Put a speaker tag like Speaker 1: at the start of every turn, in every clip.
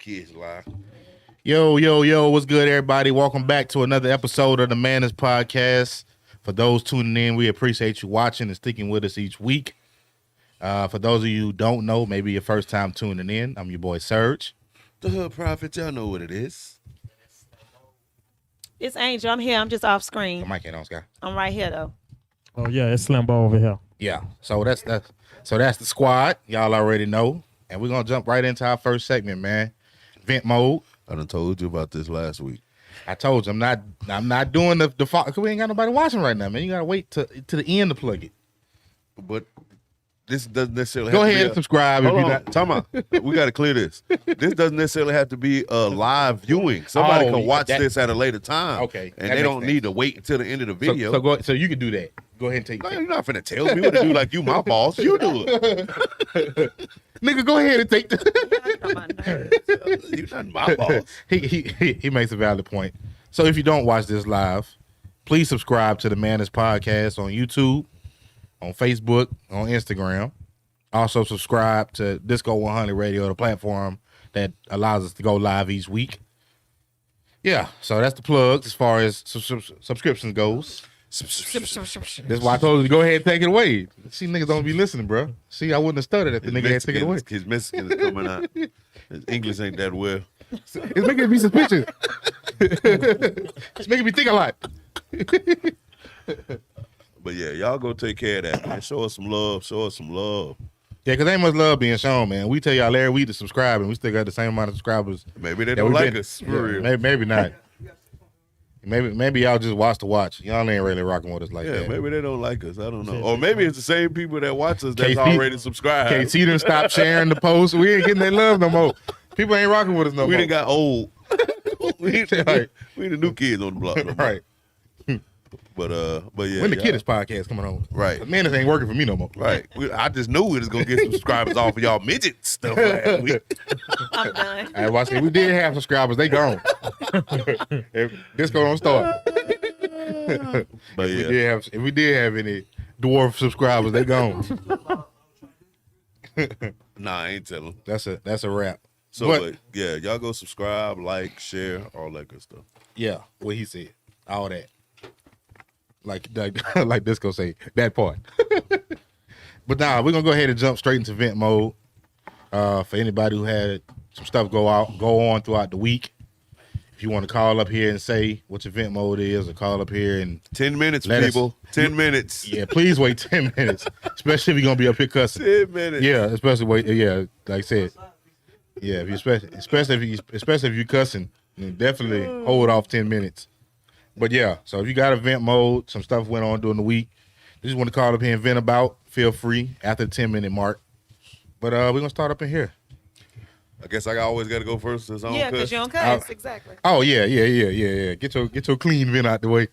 Speaker 1: kids lie.
Speaker 2: Yo, what's good, everybody? Welcome back to another episode of the Mannish podcast. For those tuning in, we appreciate you watching and sticking with us each week. For those of you who don't know, maybe your first time tuning in, I'm your boy Serge.
Speaker 1: The Hood Prophet, y'all know what it is.
Speaker 3: It's Angel. I'm here. I'm just off screen.
Speaker 2: The mic ain't on, Sky.
Speaker 3: I'm right here though.
Speaker 4: Oh yeah, it's Slimbo over here.
Speaker 2: Yeah, so that's the squad. Y'all already know, and we're gonna jump right into our first segment, man. Vent mode.
Speaker 1: I done told you about this last week.
Speaker 2: I told you I'm not doing the cause we ain't got nobody watching right now, man. You gotta wait to the end to plug it.
Speaker 1: But this doesn't necessarily
Speaker 2: Go
Speaker 1: have
Speaker 2: ahead
Speaker 1: to
Speaker 2: and subscribe if
Speaker 1: Hold
Speaker 2: you're
Speaker 1: on,
Speaker 2: not.
Speaker 1: time out. We got to clear this. This doesn't necessarily have to be a live viewing. Somebody can watch this at a later time.
Speaker 2: Okay,
Speaker 1: and
Speaker 2: that
Speaker 1: they
Speaker 2: makes
Speaker 1: don't
Speaker 2: sense.
Speaker 1: need to wait until the end of the video.
Speaker 2: So you can do that. Go ahead and take.
Speaker 1: No, you're not finna tell me what to do like you my boss. You do it.
Speaker 2: Nigga, go ahead and take the.
Speaker 1: You're not my boss.
Speaker 2: He makes a valid point. So if you don't watch this live, please subscribe to the Mannish podcast on YouTube, on Facebook, on Instagram. Also subscribe to DISCO100 Radio, the platform that allows us to go live each week. Yeah, so that's the plugs as far as subscriptions goes. That's why I told you to go ahead and take it away. See, niggas don't be listening, bro. See, I wouldn't have stuttered if the nigga had taken it away.
Speaker 1: His Mexican is coming out. His English ain't that well.
Speaker 2: It's making me suspicious. It's making me think a lot.
Speaker 1: But yeah, y'all go take care of that, man. Show us some love. Show us some love.
Speaker 2: Yeah, because ain't much love being shown, man. We tell y'all every week to subscribe, and we still got the same amount of subscribers.
Speaker 1: Maybe they
Speaker 2: that
Speaker 1: don't
Speaker 2: we
Speaker 1: like
Speaker 2: been-
Speaker 1: us. For
Speaker 2: Yeah,
Speaker 1: real.
Speaker 2: maybe not. Maybe y'all just watch to watch. Y'all ain't really rocking with us like
Speaker 1: Yeah,
Speaker 2: that.
Speaker 1: maybe they don't like us. I don't know. Or maybe it's the same people that watch us that's
Speaker 2: KC
Speaker 1: already subscribed.
Speaker 2: KC done stop sharing the post. We ain't getting that love no more. People ain't rocking with us no
Speaker 1: We
Speaker 2: more.
Speaker 1: done got old. we
Speaker 2: Right.
Speaker 1: the new kids on the block. No more.
Speaker 2: Right.
Speaker 1: But yeah.
Speaker 2: When the
Speaker 1: y'all-
Speaker 2: Kiddish podcast coming home.
Speaker 1: Right.
Speaker 2: Man, this ain't working for me no more.
Speaker 1: Right. I just knew we was gonna get some subscribers off of y'all midget stuff last week.
Speaker 3: I'm done.
Speaker 2: I watch it. We did have subscribers. They gone. If Disco don't start.
Speaker 1: But yeah.
Speaker 2: If we did have any dwarf subscribers, they gone.
Speaker 1: Nah, I ain't telling.
Speaker 2: That's a wrap.
Speaker 1: So
Speaker 2: But-
Speaker 1: but, yeah, y'all go subscribe, like, share, all that good stuff.
Speaker 2: Yeah, what he said. All that. Like Disco say, that part. But nah, we're gonna go ahead and jump straight into vent mode. For anybody who had some stuff go on throughout the week. If you want to call up here and say what your vent mode is, or call up here and
Speaker 1: 10 minutes,
Speaker 2: Let us-
Speaker 1: people. 10 minutes.
Speaker 2: yeah, please wait 10 minutes. Especially if you're gonna be up here cussing.
Speaker 1: 10 minutes.
Speaker 2: Yeah, especially like I said. Yeah, if you especially if you cussing, then definitely hold off 10 minutes. But yeah, so if you got a vent mode, some stuff went on during the week, you just want to call up here and vent about, feel free after the 10-minute mark. But we're gonna start up in here.
Speaker 1: I guess I always got to go first since I don't
Speaker 3: Yeah,
Speaker 1: cuss.
Speaker 3: because you don't cuss. Exactly.
Speaker 2: Oh yeah. Get your clean vent out the way.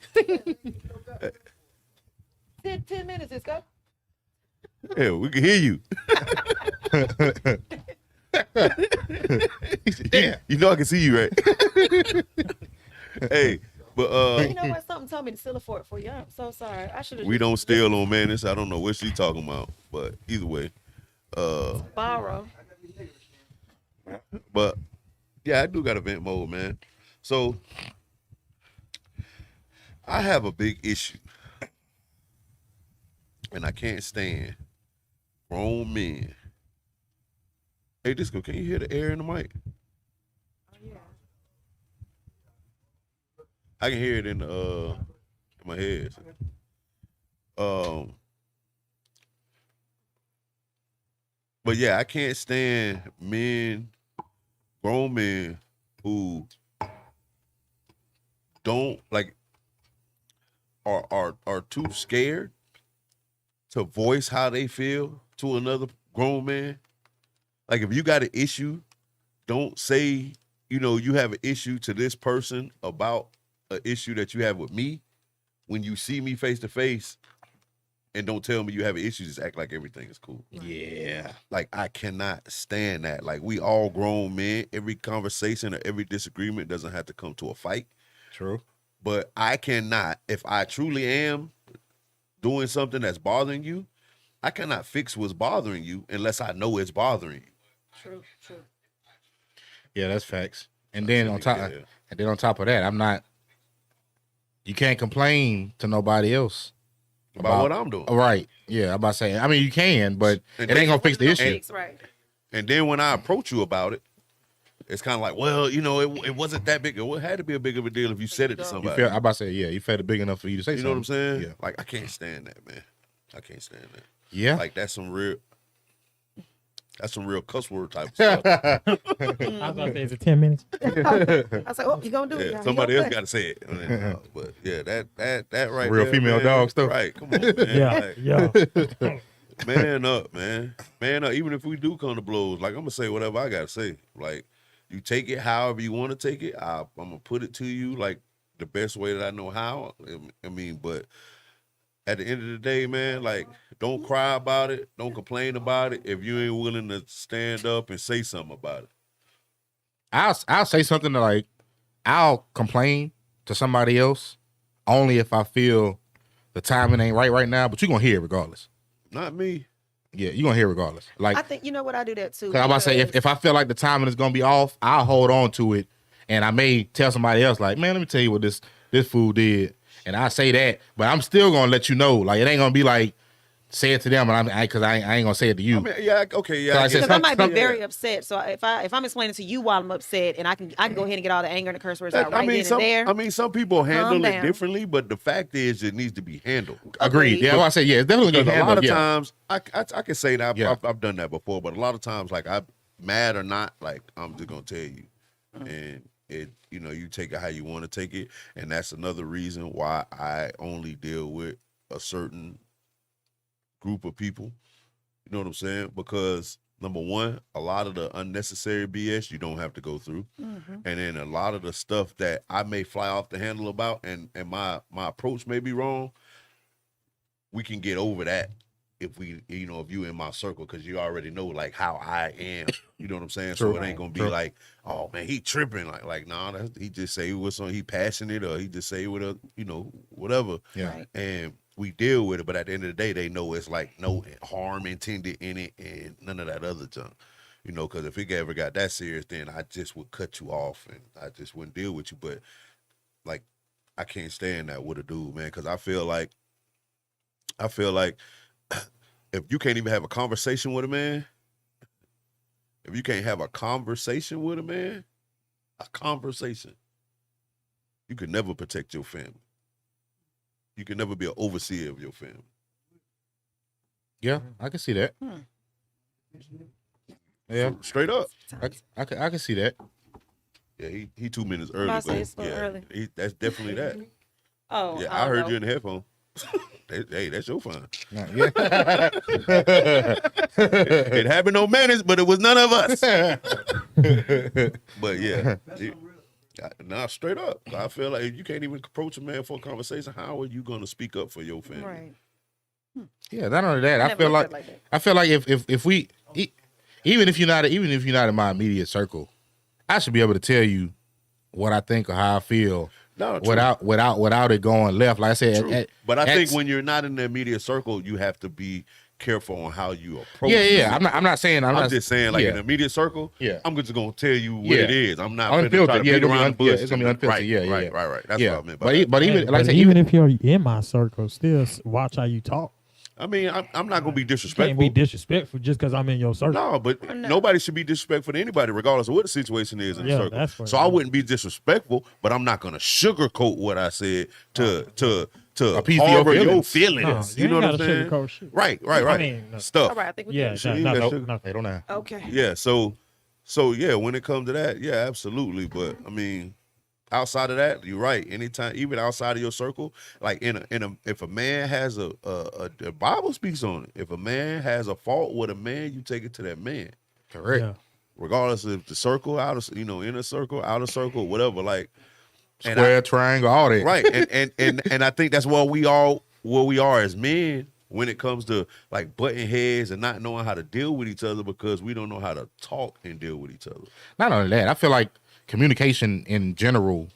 Speaker 3: 10 minutes, let's go.
Speaker 1: Yeah, we can hear you.
Speaker 2: Damn.
Speaker 1: You know I can see you, right? Hey, but
Speaker 3: You know what? Something told me to seal a fort for you. I'm so sorry. I should have.
Speaker 1: we don't steal on Mannish. I don't know what she talking about, but either way,
Speaker 3: borrow.
Speaker 1: but yeah, I do got a vent mode, man. So I have a big issue, and I can't stand grown men. Hey, Disco, can you hear the air in the mic? I can hear it in my head. But yeah, I can't stand grown men who don't like are too scared to voice how they feel to another grown man. Like if you got an issue, don't say, you have an issue to this person about an issue that you have with me. When you see me face to face, and don't tell me you have an issue, just act like everything is cool.
Speaker 2: Yeah.
Speaker 1: Like, I cannot stand that. Like, we all grown men. Every conversation or every disagreement doesn't have to come to a fight.
Speaker 2: True.
Speaker 1: But I cannot, if I truly am doing something that's bothering you, I cannot fix what's bothering you unless I know it's bothering you.
Speaker 3: True, true.
Speaker 2: Yeah, that's facts. And then on top,
Speaker 1: Yeah.
Speaker 2: and then on top of that, I'm not. You can't complain to nobody else
Speaker 1: About what I'm doing.
Speaker 2: Right? Yeah, I'm about to say. I mean, you can, but
Speaker 1: And
Speaker 2: it ain't gonna fix the issue.
Speaker 3: Fix, right.
Speaker 1: And then when I approach you about it, it's kind of like, well, you know, it wasn't that big. It had to be a big of a deal if you said it to
Speaker 2: You
Speaker 1: somebody.
Speaker 2: feel? I'm about to say, yeah, you felt it big enough for you to say
Speaker 1: You
Speaker 2: something.
Speaker 1: know what I'm saying?
Speaker 2: Yeah.
Speaker 1: Like, I can't stand that, man. I can't stand that.
Speaker 2: Yeah.
Speaker 1: Like, that's some real cuss word type of stuff.
Speaker 4: I was about to say, is it 10 minutes?
Speaker 3: I was like, oh, you gonna do it?
Speaker 1: Yeah,
Speaker 3: now.
Speaker 1: somebody
Speaker 3: You
Speaker 1: else
Speaker 3: gonna
Speaker 1: got to say it. But yeah, that right
Speaker 2: Real
Speaker 1: there,
Speaker 2: female
Speaker 1: man,
Speaker 2: dog stuff.
Speaker 1: Right, come on, man.
Speaker 4: Yeah,
Speaker 1: Like,
Speaker 4: yeah.
Speaker 1: man up, man. Man up. Even if we do come to blows, like, I'm gonna say whatever I gotta say. Like, you take it however you want to take it. I'm gonna put it to you like the best way that I know how. I mean, but at the end of the day, man, like, don't cry about it. Don't complain about it if you ain't willing to stand up and say something about it.
Speaker 2: I'll say something that, like, I'll complain to somebody else only if I feel the timing ain't right now. But you gonna hear it regardless.
Speaker 1: Not me.
Speaker 2: Yeah, you gonna hear it regardless. Like,
Speaker 3: I think you know what, I do that too.
Speaker 2: cause I'm about to say, if I feel like the timing is gonna be off, I'll hold on to it, and I may tell somebody else, like, man, let me tell you what this fool did, and I say that, but I'm still gonna let you know. Like, it ain't gonna be like say it to them, and I ain't gonna say it to you.
Speaker 1: I mean, yeah, okay, yeah.
Speaker 2: So I
Speaker 1: I
Speaker 2: said
Speaker 1: get
Speaker 3: because I
Speaker 1: it.
Speaker 3: might be
Speaker 2: some-
Speaker 3: very upset. So if I'm explaining to you while I'm upset, and I can go ahead and get all the anger and the curse words out right then and there.
Speaker 1: I mean, some people handle it
Speaker 3: down.
Speaker 1: differently, but the fact is, it needs to be handled.
Speaker 2: Agreed. Yeah, I say, yeah, it's definitely gonna
Speaker 1: Because
Speaker 2: be
Speaker 1: a lot of
Speaker 2: handled, yeah.
Speaker 1: times, I can say that
Speaker 2: Yeah.
Speaker 1: I've done that before, but a lot of times, like, I'm mad or not, like, I'm just gonna tell you, and it, you know, you take it how you want to take it, and that's another reason why I only deal with a certain group of people. You know what I'm saying? Because number one, a lot of the unnecessary BS you don't have to go through.
Speaker 3: Mhm.
Speaker 1: And then a lot of the stuff that I may fly off the handle about and my approach may be wrong, we can get over that if we, you know, if you in my circle, because you already know, like, how I am. You know what I'm saying?
Speaker 2: True.
Speaker 1: So it ain't gonna be
Speaker 2: True.
Speaker 1: like, oh man, he tripping. Like nah, he just say what's on, he passionate, or he just say with a, you know, whatever.
Speaker 2: Yeah.
Speaker 3: Right.
Speaker 1: And we deal with it, but at the end of the day, they know it's like no harm intended in it and none of that other junk. You know, because if it ever got that serious, then I just would cut you off and I just wouldn't deal with you. But like, I can't stand that with a dude, man, because I feel like if you can't even have a conversation with a man, if you can't have a conversation with a man, you can never protect your family. You can never be an overseer of your family.
Speaker 2: Yeah, I can see that. Yeah,
Speaker 1: Straight up.
Speaker 2: I can see that.
Speaker 1: Yeah, he 2 minutes early.
Speaker 3: about to say
Speaker 1: But
Speaker 3: it's a little
Speaker 1: yeah,
Speaker 3: early.
Speaker 1: that's definitely that.
Speaker 3: Oh,
Speaker 1: Yeah,
Speaker 3: I
Speaker 1: I heard
Speaker 3: know.
Speaker 1: you in the headphone. Hey, that's your fun.
Speaker 2: Yeah.
Speaker 1: It happened on Mannish, but it was none of us. But yeah, nah, straight up. I feel like if you can't even approach a man for a conversation, how are you going to speak up for your family?
Speaker 3: Right.
Speaker 2: Yeah, not only that, I
Speaker 3: never
Speaker 2: feel
Speaker 3: looked
Speaker 2: like
Speaker 3: at it like that.
Speaker 2: I feel like if we even if you're not in my immediate circle, I should be able to tell you what I think or how I feel
Speaker 1: No, true.
Speaker 2: without it going left. Like I said,
Speaker 1: True. But I think when you're not in the immediate circle, you have to be careful on how you approach.
Speaker 2: yeah. I'm not saying
Speaker 1: I'm just saying, like,
Speaker 2: yeah.
Speaker 1: in the immediate circle,
Speaker 2: Yeah.
Speaker 1: I'm just gonna tell you what
Speaker 2: Yeah.
Speaker 1: it is. I'm not finna
Speaker 2: Unfiltered.
Speaker 1: try to
Speaker 2: Yeah,
Speaker 1: beat
Speaker 2: it's gonna be
Speaker 1: around the bush.
Speaker 2: it's gonna be unfiltered.
Speaker 1: Right,
Speaker 2: Yeah, yeah,
Speaker 1: right,
Speaker 2: yeah.
Speaker 1: right. That's
Speaker 2: yeah.
Speaker 1: what I meant by that.
Speaker 2: But even
Speaker 4: Hey,
Speaker 2: like I
Speaker 4: but
Speaker 2: said,
Speaker 4: even if you're in my circle, still watch how you talk.
Speaker 1: I mean, I'm not gonna be
Speaker 4: You
Speaker 1: disrespectful.
Speaker 4: can't be disrespectful just because I'm in your circle.
Speaker 1: No, but nobody should be disrespectful to anybody, regardless of what the situation is in the
Speaker 4: Yeah,
Speaker 1: circle.
Speaker 4: that's what
Speaker 1: So
Speaker 4: it
Speaker 1: I
Speaker 4: is.
Speaker 1: wouldn't be disrespectful, but I'm not gonna sugarcoat what I said to
Speaker 2: Appease your
Speaker 1: harbor
Speaker 2: feelings.
Speaker 1: your feelings.
Speaker 4: No,
Speaker 1: you know
Speaker 4: ain't
Speaker 1: what I'm
Speaker 4: gotta
Speaker 1: saying?
Speaker 4: sugarcoat shit.
Speaker 1: Right.
Speaker 4: I mean, no.
Speaker 1: Stuff.
Speaker 3: All right, I think we
Speaker 4: Yeah,
Speaker 3: can.
Speaker 1: Shit,
Speaker 4: no,
Speaker 1: that
Speaker 4: no.
Speaker 2: they don't have.
Speaker 3: Okay.
Speaker 1: Yeah, so yeah, when it comes to that, yeah, absolutely. But I mean, outside of that, you're right. Anytime, even outside of your circle, like if a man has the Bible speaks on it. If a man has a fault with a man, you take it to that man,
Speaker 2: Correct.
Speaker 4: Yeah.
Speaker 1: regardless of the circle, inner circle, outer circle, whatever. Like, and
Speaker 2: Square, triangle, all that.
Speaker 1: right, and I think that's where we are as men when it comes to like butting heads and not knowing how to deal with each other because we don't know how to talk and deal with each other.
Speaker 2: Not only that, I feel like communication in general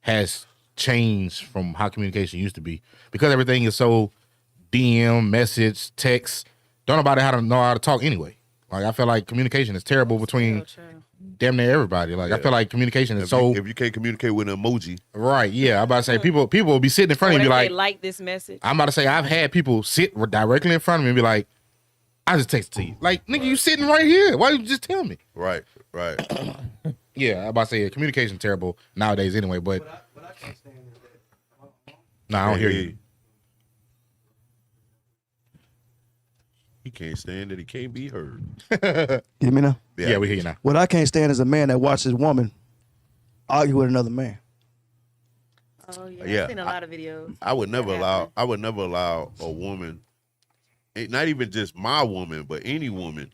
Speaker 2: has changed from how communication used to be because everything is so DM, message, text. Don't nobody know how to talk anyway. Like I feel like communication is terrible between
Speaker 3: True.
Speaker 2: damn near everybody. Like I feel like communication is
Speaker 1: if you can't communicate with an emoji,
Speaker 2: right. Yeah, I'm about to say people will be sitting in front of you
Speaker 3: they
Speaker 2: be
Speaker 3: like this message.
Speaker 2: I'm about to say I've had people sit directly in front of me and be like, I just text it to you. Like, nigga, you sitting right here. Why you just tell me?
Speaker 1: right.
Speaker 2: Yeah, I'm about to say communication terrible nowadays anyway, but
Speaker 5: What I can't stand is that.
Speaker 2: no, I don't hear you.
Speaker 1: He can't stand it. He can't be heard.
Speaker 5: You hear me now?
Speaker 2: Yeah, we hear you now.
Speaker 5: What I can't stand is a man that watches a woman argue with another man.
Speaker 3: Oh yeah,
Speaker 1: Yeah,
Speaker 3: I've seen a lot of videos.
Speaker 1: I would never
Speaker 3: That
Speaker 1: allow.
Speaker 3: happen.
Speaker 1: I would never allow a woman, not even just my woman, but any woman,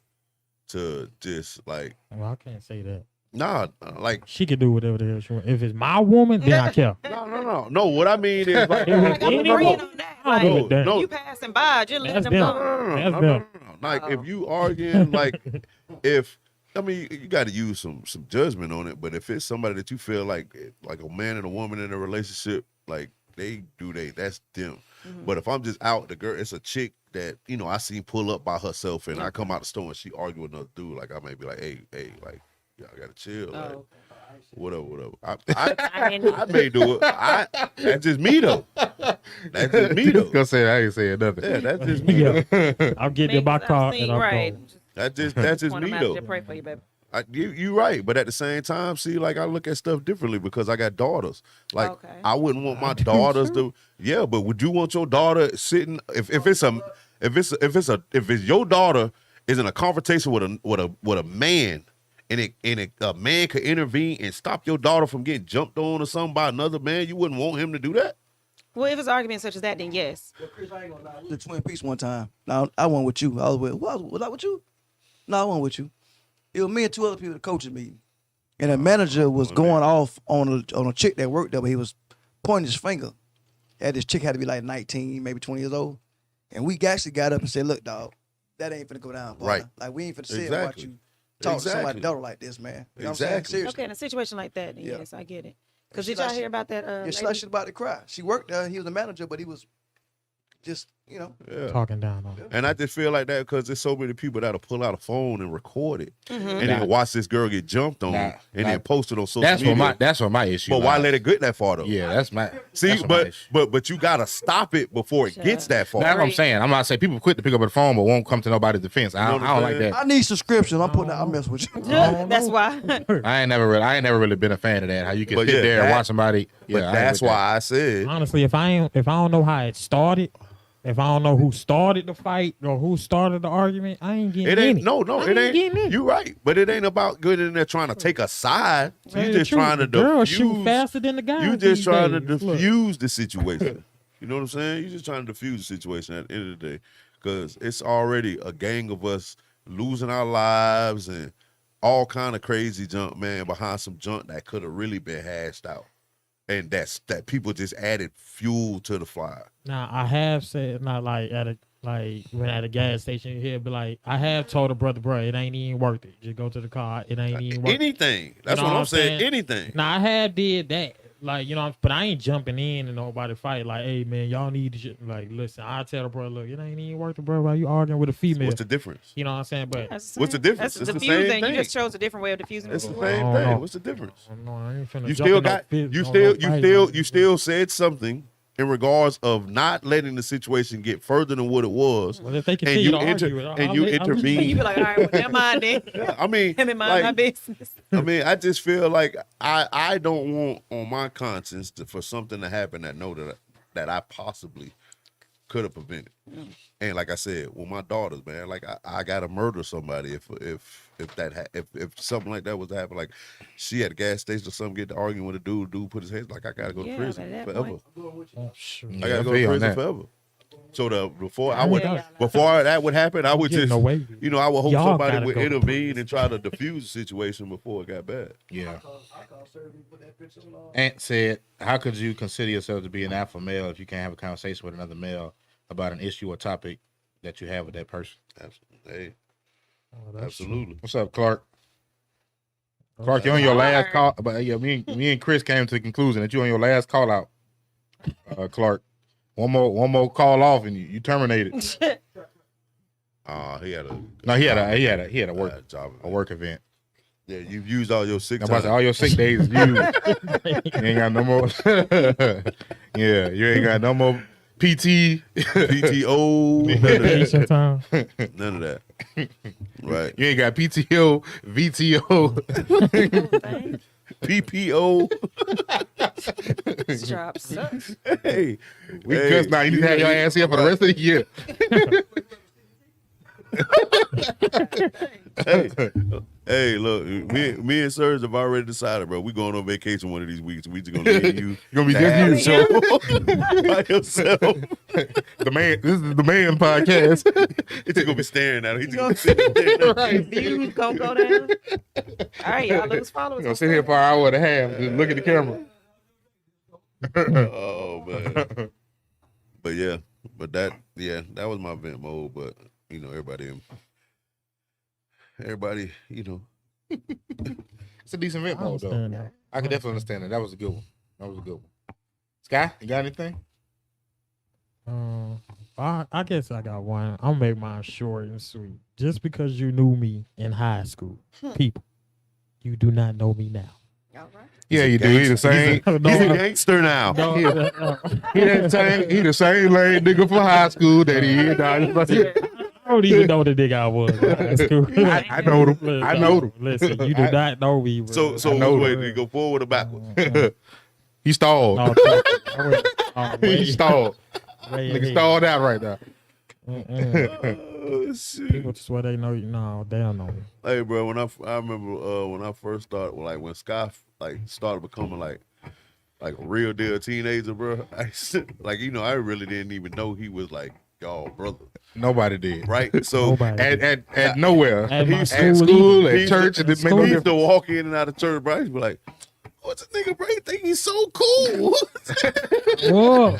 Speaker 1: to just like
Speaker 4: Well, I can't say that.
Speaker 1: like
Speaker 4: She can do whatever the hell she wants. If it's my woman, then I care.
Speaker 1: no. What I mean is like
Speaker 3: Like, I'm
Speaker 4: No,
Speaker 3: agreeing
Speaker 4: no.
Speaker 3: on that.
Speaker 4: I don't give a
Speaker 3: Like,
Speaker 4: damn.
Speaker 3: you passing by, just let
Speaker 4: That's
Speaker 3: them
Speaker 4: them.
Speaker 3: know.
Speaker 4: That's
Speaker 1: no.
Speaker 4: them.
Speaker 1: Like if
Speaker 3: Oh.
Speaker 1: you arguing, like if you got to use some judgment on it, but if it's somebody that you feel like a man and a woman in a relationship, like that's them.
Speaker 3: Mm-hmm.
Speaker 1: But if I'm just out, it's a chick that I seen pull up by herself, and I come out the store and she argue with another dude, like I may be like, hey, like y'all gotta chill, like
Speaker 3: Oh.
Speaker 1: whatever.
Speaker 3: I mean,
Speaker 1: I may do it. That's just me though. That's just me though.
Speaker 2: Gonna say that, I ain't saying nothing.
Speaker 1: Yeah, that's just me.
Speaker 4: Yeah.
Speaker 1: Though.
Speaker 4: I'll get in my car and I'll
Speaker 3: right.
Speaker 4: go.
Speaker 1: That's just
Speaker 3: Point
Speaker 1: me
Speaker 3: them out,
Speaker 1: though.
Speaker 3: just pray for you, baby.
Speaker 1: You right, but at the same time, see, like I look at stuff differently because I got daughters. Like
Speaker 3: Okay.
Speaker 1: I wouldn't want my daughters to. Yeah, but would you want your daughter sitting if your daughter is in a conversation with a man and a man could intervene and stop your daughter from getting jumped on or something by another man, you wouldn't want him to do that?
Speaker 3: Well, if it's an argument such as that, then yes.
Speaker 5: Well, Chris, I ain't gonna lie. We was at Twin Peaks one time. Now I went with you. I was with. Was I with you? No, I wasn't with you. It was me and two other people at the coaches meeting, and the manager was going off on a chick that worked there, but he was pointing his finger at this chick had to be like 19, maybe 20 years old, and we actually got up and said, "Look, dog, that ain't finna go down, partner.
Speaker 1: Right.
Speaker 5: Like we ain't finna sit and watch
Speaker 1: Exactly.
Speaker 5: you talk to somebody
Speaker 1: Exactly.
Speaker 5: daughter like this, man. You know what I'm
Speaker 1: Exactly.
Speaker 5: saying? Seriously.
Speaker 3: Okay, in a situation like that, then
Speaker 5: Yeah.
Speaker 3: yes, I get it. Because
Speaker 5: She
Speaker 3: did y'all
Speaker 5: like-
Speaker 3: hear about that?
Speaker 5: Yeah, she
Speaker 3: lady?
Speaker 5: like shit about to cry. She worked there. He was a manager, but he was just,
Speaker 1: Yeah.
Speaker 4: Talking down on it.
Speaker 1: And I just feel like that because there's so many people that'll pull out a phone and record it,
Speaker 3: Mm-hmm.
Speaker 1: and then watch this girl get jumped on, and then post it on social media.
Speaker 2: That's what my issue.
Speaker 1: But why
Speaker 2: lies.
Speaker 1: let it get that far though?
Speaker 2: Yeah, that's my.
Speaker 1: See,
Speaker 2: that's what my
Speaker 1: but
Speaker 2: issue.
Speaker 1: but you gotta stop it before it gets that far.
Speaker 2: That's what I'm saying. I'm not saying people quit to pick up the phone, but won't come to nobody's defense. I don't like that.
Speaker 5: I need subscriptions. I'm putting out. I mess with you.
Speaker 3: That's why.
Speaker 2: I ain't never really been a fan of that. How you can
Speaker 1: But
Speaker 2: sit
Speaker 1: yeah,
Speaker 2: there and
Speaker 1: that-
Speaker 2: watch somebody.
Speaker 1: But
Speaker 2: Yeah,
Speaker 1: that's why I said
Speaker 4: Honestly, if I don't know how it started, if I don't know who started the fight or who started the argument, I ain't getting
Speaker 1: it
Speaker 4: in
Speaker 1: ain't.
Speaker 4: it.
Speaker 1: No,
Speaker 4: I
Speaker 1: it
Speaker 4: getting
Speaker 1: ain't.
Speaker 4: in it.
Speaker 1: You right, but it ain't about getting in there trying to take a side.
Speaker 4: Tell
Speaker 1: You
Speaker 4: you the
Speaker 1: just
Speaker 4: truth,
Speaker 1: trying to
Speaker 4: the girls shoot
Speaker 1: diffuse.
Speaker 4: faster than the guys.
Speaker 1: You just
Speaker 4: these
Speaker 1: trying to
Speaker 4: days. Look.
Speaker 1: diffuse the situation. You know what I'm saying? You just trying to diffuse the situation at the end of the day, because it's already a gang of us losing our lives and all kind of crazy junk, man, behind some junk that could have really been hashed out, and that people just added fuel to the fire.
Speaker 4: Now I have said not like when at a gas station here, but like I have told a brother, bro, it ain't even worth it. Just go to the car. It ain't even worth it.
Speaker 1: Anything. That's
Speaker 4: You know
Speaker 1: what
Speaker 4: what
Speaker 1: I'm
Speaker 4: I'm
Speaker 1: saying.
Speaker 4: saying?
Speaker 1: Anything.
Speaker 4: Now I have did that. Like, but I ain't jumping in and nobody fight. Like, hey man, y'all need to shit. Like, listen, I tell the bro, look, it ain't even worth it, bro. Why you arguing with a female?
Speaker 1: What's the difference?
Speaker 4: You know what I'm saying? But
Speaker 3: That's
Speaker 1: What's the difference?
Speaker 3: That's
Speaker 1: It's the
Speaker 3: diffusing.
Speaker 1: same thing.
Speaker 3: You just chose a different way of diffusing.
Speaker 1: It's the
Speaker 3: it.
Speaker 1: same
Speaker 4: I don't
Speaker 1: thing.
Speaker 4: know.
Speaker 1: What's the difference?
Speaker 4: no, I ain't finna
Speaker 1: You
Speaker 4: jump
Speaker 1: still
Speaker 4: in no
Speaker 1: got
Speaker 4: fist,
Speaker 1: you
Speaker 4: no
Speaker 1: still
Speaker 4: fight,
Speaker 1: you
Speaker 4: man.
Speaker 1: still said something in regards of not letting the situation get further than what it was.
Speaker 4: Well, if they
Speaker 1: and
Speaker 4: continue
Speaker 1: you
Speaker 4: to
Speaker 1: enter
Speaker 4: argue,
Speaker 1: and you
Speaker 3: You
Speaker 1: intervene.
Speaker 3: be like, all right, well, never mind then.
Speaker 1: I mean,
Speaker 3: Let me mind my
Speaker 1: like,
Speaker 3: business.
Speaker 1: I just feel like I don't want on my conscience for something to happen that I possibly could have prevented. And like I said, with my daughters, man, like I gotta murder somebody if something like that was to happen. Like she at a gas station or something, get to arguing with a dude put his hands, like I gotta go to
Speaker 3: Yeah,
Speaker 1: prison
Speaker 3: but at that
Speaker 1: forever.
Speaker 3: point-
Speaker 4: Oh, sure.
Speaker 1: I gotta go to prison forever. So before
Speaker 3: Yeah.
Speaker 1: that would happen, I would
Speaker 4: Getting
Speaker 1: just
Speaker 4: away.
Speaker 1: I would hope
Speaker 4: Y'all
Speaker 1: somebody
Speaker 4: gotta
Speaker 1: would
Speaker 4: go to
Speaker 1: intervene and try to diffuse the situation before it got bad.
Speaker 2: Yeah.
Speaker 5: I call surgery, put that picture on.
Speaker 2: Ant said, "How could you consider yourself to be an alpha male if you can't have a conversation with another male about an issue or topic that you have with that person?"
Speaker 1: Hey,
Speaker 4: Oh, that's
Speaker 1: absolutely.
Speaker 2: What's up, Clark?
Speaker 4: true.
Speaker 2: Clark, you're on your last
Speaker 3: Clark.
Speaker 2: call. But yeah, me and Chris came to the conclusion that you're on your last call out. Clark, one more call off and you terminated.
Speaker 1: He had a
Speaker 2: No, he had a work
Speaker 1: job.
Speaker 2: event.
Speaker 1: Yeah, you've used all your sick
Speaker 2: I'm about to say,
Speaker 1: time.
Speaker 2: all your sick days is used. You ain't got no more. Yeah, you ain't got no more PT.
Speaker 1: PTO, none of that.
Speaker 4: Vacation time.
Speaker 1: None of that. Right.
Speaker 2: You ain't got PTO, VTO.
Speaker 1: PPO.
Speaker 3: This job sucks.
Speaker 1: Hey,
Speaker 2: We cuss now. You need to have your ass here for the rest of the year.
Speaker 1: Hey, look, me and Serge have already decided, bro. We going on vacation one of these weeks. We just gonna leave you.
Speaker 2: Gonna be
Speaker 1: to
Speaker 2: just
Speaker 1: have
Speaker 2: you.
Speaker 1: the show by yourself.
Speaker 2: The man. This is the man podcast.
Speaker 1: He's just gonna be staring at him. He's just gonna sit there.
Speaker 2: Right.
Speaker 3: Views gonna go down. All right, y'all lose followers.
Speaker 2: Gonna sit here for an hour and a half. Just look at the camera.
Speaker 1: Oh man. But yeah, that was my vent mode. But you know, everybody, you know.
Speaker 2: It's a decent vent
Speaker 4: I
Speaker 2: mode, though.
Speaker 4: understand that.
Speaker 2: I can definitely understand that. That was a good one. Sky, you got anything?
Speaker 4: I guess I got one. I'll make mine short and sweet. Just because you knew me in high school, people, you do not know me now.
Speaker 3: All right.
Speaker 2: Yeah, you do. He the same.
Speaker 1: He's a gangster now.
Speaker 4: No,
Speaker 2: He the same lame nigga for high school that he is now.
Speaker 4: I don't even know the nigga I was in high school.
Speaker 2: I know them.
Speaker 4: Listen,
Speaker 2: I know them.
Speaker 4: Listen, you do not know me. Bro.
Speaker 1: So
Speaker 2: I know
Speaker 1: wait,
Speaker 2: that.
Speaker 1: did he go forward or backwards?
Speaker 2: He stalled.
Speaker 4: No,
Speaker 2: He stalled.
Speaker 4: Way
Speaker 2: Nigga
Speaker 4: ahead.
Speaker 2: stalled out right now.
Speaker 1: Oh shit.
Speaker 4: People just swear they know you. No, they don't know me.
Speaker 1: Hey, bro, I remember when I first started, like when Sky started becoming like a real deal teenager, bro. I really didn't even know he was like y'all brother,
Speaker 2: Nobody did.
Speaker 1: right? So
Speaker 4: Nobody.
Speaker 2: At nowhere.
Speaker 4: At my
Speaker 2: At
Speaker 4: school,
Speaker 2: school,
Speaker 1: He
Speaker 2: at
Speaker 1: used
Speaker 2: church,
Speaker 1: to-
Speaker 2: it didn't make no
Speaker 1: he used
Speaker 2: difference.
Speaker 1: to walk in and out of church, bro. He'd be like, "What's this nigga, bro? He think he's so cool."
Speaker 4: Whoa.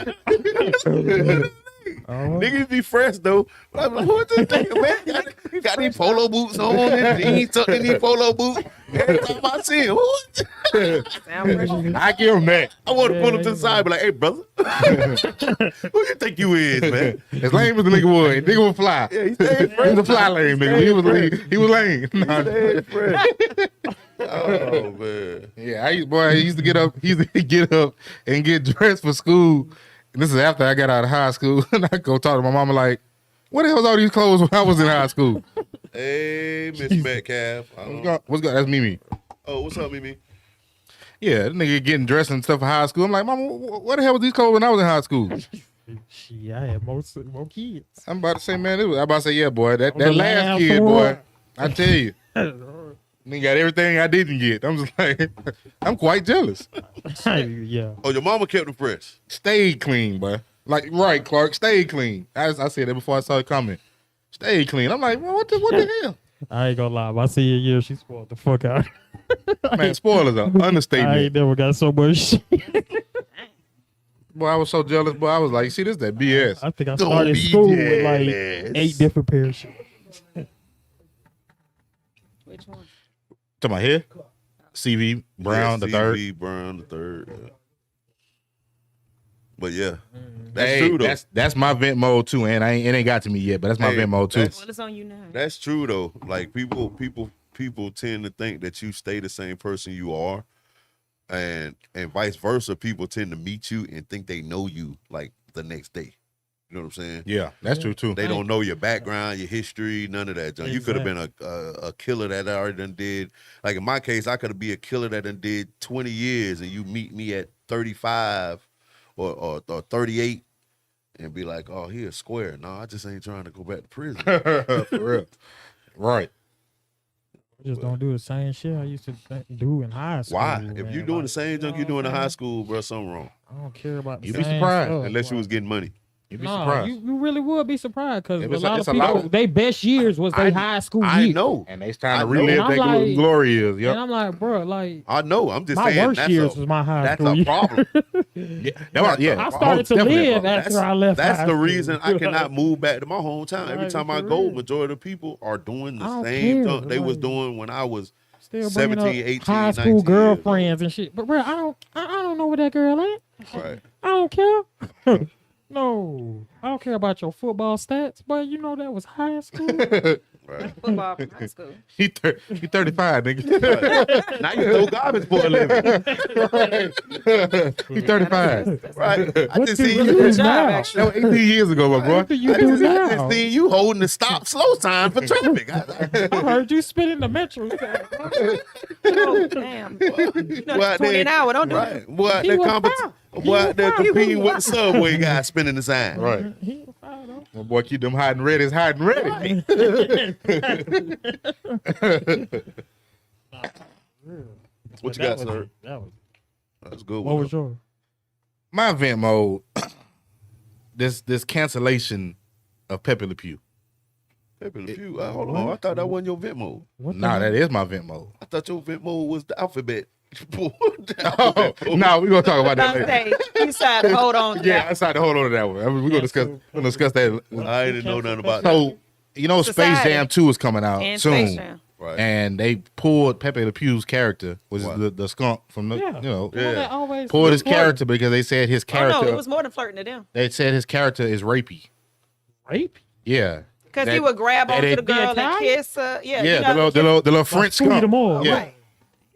Speaker 1: Niggas be fresh though. But I'm like, what's this nigga, man? Got these polo boots on, and jeans tucked in these polo boots. Every time I see him,
Speaker 3: Sound fresh.
Speaker 2: I give him that.
Speaker 1: I want to pull him to the side, and be like, "Hey, brother, who you think you is, man?"
Speaker 2: As lame as the nigga was, nigga was fly.
Speaker 1: Yeah, he stayed
Speaker 2: He
Speaker 1: fresh.
Speaker 2: was a fly lame nigga. He was lame. He was lame. Nah.
Speaker 1: Stayed fresh. Oh man.
Speaker 2: Yeah, I used to get up. He used to get up and get dressed for school. And this is after I got out of high school. And I go talk to my mama like, "What the hell was all these clothes when I was in high school?"
Speaker 1: Hey, Miss Metcalf.
Speaker 2: What's good? That's Mimi.
Speaker 1: Oh, what's up, Mimi?
Speaker 2: Yeah, that nigga getting dressed and stuff for high school. I'm like, "Mama, what the hell was these clothes when I was in high school?"
Speaker 4: Shit, I had more kids.
Speaker 2: I'm about to say, man, I'm about to say, yeah, boy, that
Speaker 4: The
Speaker 2: last
Speaker 4: last
Speaker 2: kid,
Speaker 4: one.
Speaker 2: boy, I tell you, nigga got everything I didn't get. I'm just like, I'm quite jealous.
Speaker 4: Yeah.
Speaker 1: Oh, your mama kept them fresh.
Speaker 2: Stay clean, boy. Like, right, Clark, stay clean. I said that before I saw it coming. Stay clean. I'm like, well, what the hell?
Speaker 4: I ain't gonna lie. If I see a year, she spoiled the fuck out.
Speaker 2: Man, spoilers are
Speaker 4: I
Speaker 2: understatement.
Speaker 4: ain't never got so much shit.
Speaker 2: Boy, I was so jealous, boy. I was like, see, this is that BS.
Speaker 4: I think I
Speaker 1: Don't
Speaker 4: started
Speaker 1: be
Speaker 4: school with like
Speaker 1: jealous.
Speaker 4: 8 different pairs of shoes.
Speaker 3: Which one?
Speaker 2: To my head, CV Brown the third.
Speaker 1: CV Brown the third. Yeah. But yeah, that's
Speaker 2: Hey,
Speaker 1: true though.
Speaker 2: that's my vent mode too, and it ain't got to me yet, but that's my
Speaker 1: Hey,
Speaker 2: vent mode too.
Speaker 1: that's-
Speaker 3: Well, it's on you now.
Speaker 1: That's true though. Like people tend to think that you stay the same person you are, and vice versa. People tend to meet you and think they know you like the next day. You know what I'm saying?
Speaker 2: Yeah, that's true too.
Speaker 1: They don't know your background, your history, none of that. John. You could have been a killer that I already done did. Like in my case, I could be a killer that done did 20 years, and you meet me at 35 or 38, and be like, "Oh, he a square." No, I just ain't trying to go back to prison.
Speaker 2: For real. Right.
Speaker 4: I just don't do the same shit I used to do in high school.
Speaker 1: Why?
Speaker 4: man.
Speaker 1: If you doing the same junk you doing in high school, bro, something wrong.
Speaker 4: I don't care about the
Speaker 2: You'd be
Speaker 4: same
Speaker 2: surprised.
Speaker 4: stuff.
Speaker 1: Unless you was getting money.
Speaker 2: You'd be
Speaker 4: No,
Speaker 2: surprised.
Speaker 4: you really would be surprised because
Speaker 2: Yeah,
Speaker 4: a
Speaker 2: but
Speaker 4: lot
Speaker 2: it's
Speaker 4: of
Speaker 2: a lot
Speaker 4: people, their best years was their high school
Speaker 1: I
Speaker 4: years.
Speaker 1: know.
Speaker 2: And they trying
Speaker 1: I
Speaker 2: to
Speaker 1: know.
Speaker 2: relive
Speaker 4: And I'm
Speaker 2: that
Speaker 4: like-
Speaker 2: glory years.
Speaker 4: And
Speaker 2: Yep.
Speaker 4: I'm like, bro, like
Speaker 1: I know. I'm just
Speaker 4: my
Speaker 1: saying
Speaker 4: worst years was my high
Speaker 1: that's
Speaker 4: school
Speaker 1: a
Speaker 4: years.
Speaker 1: problem.
Speaker 4: I started to live after I left.
Speaker 1: That's
Speaker 4: high
Speaker 1: the
Speaker 4: school.
Speaker 1: reason I cannot move back to my hometown. Every
Speaker 4: Right,
Speaker 1: time I
Speaker 4: for
Speaker 1: go,
Speaker 4: real.
Speaker 1: majority of the people are doing
Speaker 4: I
Speaker 1: the
Speaker 4: don't
Speaker 1: same
Speaker 4: care,
Speaker 1: junk they was
Speaker 4: like-
Speaker 1: doing when I was
Speaker 4: Still
Speaker 1: 17,
Speaker 4: bringing up
Speaker 1: 18,
Speaker 4: high
Speaker 1: 19
Speaker 4: school
Speaker 1: years old.
Speaker 4: girlfriends and shit. But bro, I don't know where that girl at.
Speaker 1: right.
Speaker 4: I don't care. No, I don't care about your football stats, but you know that was high school.
Speaker 1: Right.
Speaker 3: Football from high school.
Speaker 2: He 35, nigga.
Speaker 1: Now you throw garbage for a living.
Speaker 2: He 35.
Speaker 1: Right. I
Speaker 4: What
Speaker 1: just
Speaker 4: do
Speaker 1: seen
Speaker 4: you
Speaker 1: you.
Speaker 4: do
Speaker 3: job,
Speaker 4: now?
Speaker 3: actually.
Speaker 2: That was 18 years ago, my boy.
Speaker 4: What do you
Speaker 1: I
Speaker 4: do
Speaker 1: just, I just
Speaker 4: now?
Speaker 1: seen you holding the stop slow sign for traffic.
Speaker 4: I heard you spit in the metro.
Speaker 3: Oh, damn. You know,
Speaker 1: Well,
Speaker 3: 20 an hour. Don't do that.
Speaker 1: Right. What
Speaker 4: He
Speaker 1: they're
Speaker 4: was foul.
Speaker 1: they're competing with the subway guy spinning the sign.
Speaker 2: Right.
Speaker 4: He was foul, though.
Speaker 2: My boy, keep them hiding ready. It's hiding ready.
Speaker 1: What you got, sir?
Speaker 4: That was,
Speaker 1: That's a good.
Speaker 4: what
Speaker 1: One.
Speaker 4: was yours?
Speaker 2: My event mode. This cancellation of Pepe Le Pew.
Speaker 1: Pepe Le Pew. Hold on. I thought that wasn't your vent mode.
Speaker 4: What the
Speaker 2: Nah,
Speaker 4: hell?
Speaker 2: that is my event mode.
Speaker 1: I thought your vent mode was the alphabet.
Speaker 2: Oh, no, we're gonna talk about that later.
Speaker 3: Dante, you decided to hold on to
Speaker 2: Yeah, I
Speaker 3: that.
Speaker 2: decided to hold on to that one. We're gonna discuss that.
Speaker 1: I didn't know nothing about that.
Speaker 2: So, you know, Space
Speaker 3: Society.
Speaker 2: Jam 2 is coming out
Speaker 3: And
Speaker 2: soon.
Speaker 3: Space Jam.
Speaker 1: Right.
Speaker 2: And they pulled Pepe Le Pew's character, which
Speaker 1: What?
Speaker 2: is the skunk from the,
Speaker 4: Yeah.
Speaker 2: you know,
Speaker 4: The one that always
Speaker 2: pulled his
Speaker 4: flirting.
Speaker 2: character because they said his
Speaker 3: Oh,
Speaker 2: character,
Speaker 3: no, it was more than flirting to them.
Speaker 2: they said his character is rapey.
Speaker 4: Rape?
Speaker 2: Yeah.
Speaker 3: Because
Speaker 2: That-
Speaker 3: he would grab
Speaker 2: that
Speaker 3: onto
Speaker 2: it-
Speaker 3: the girl and
Speaker 4: Italian?
Speaker 3: kiss her. Yeah,
Speaker 2: Yeah,
Speaker 3: you know,
Speaker 2: the little French
Speaker 4: Sweet
Speaker 2: skunk.
Speaker 4: them all.
Speaker 2: Yeah.
Speaker 3: Right.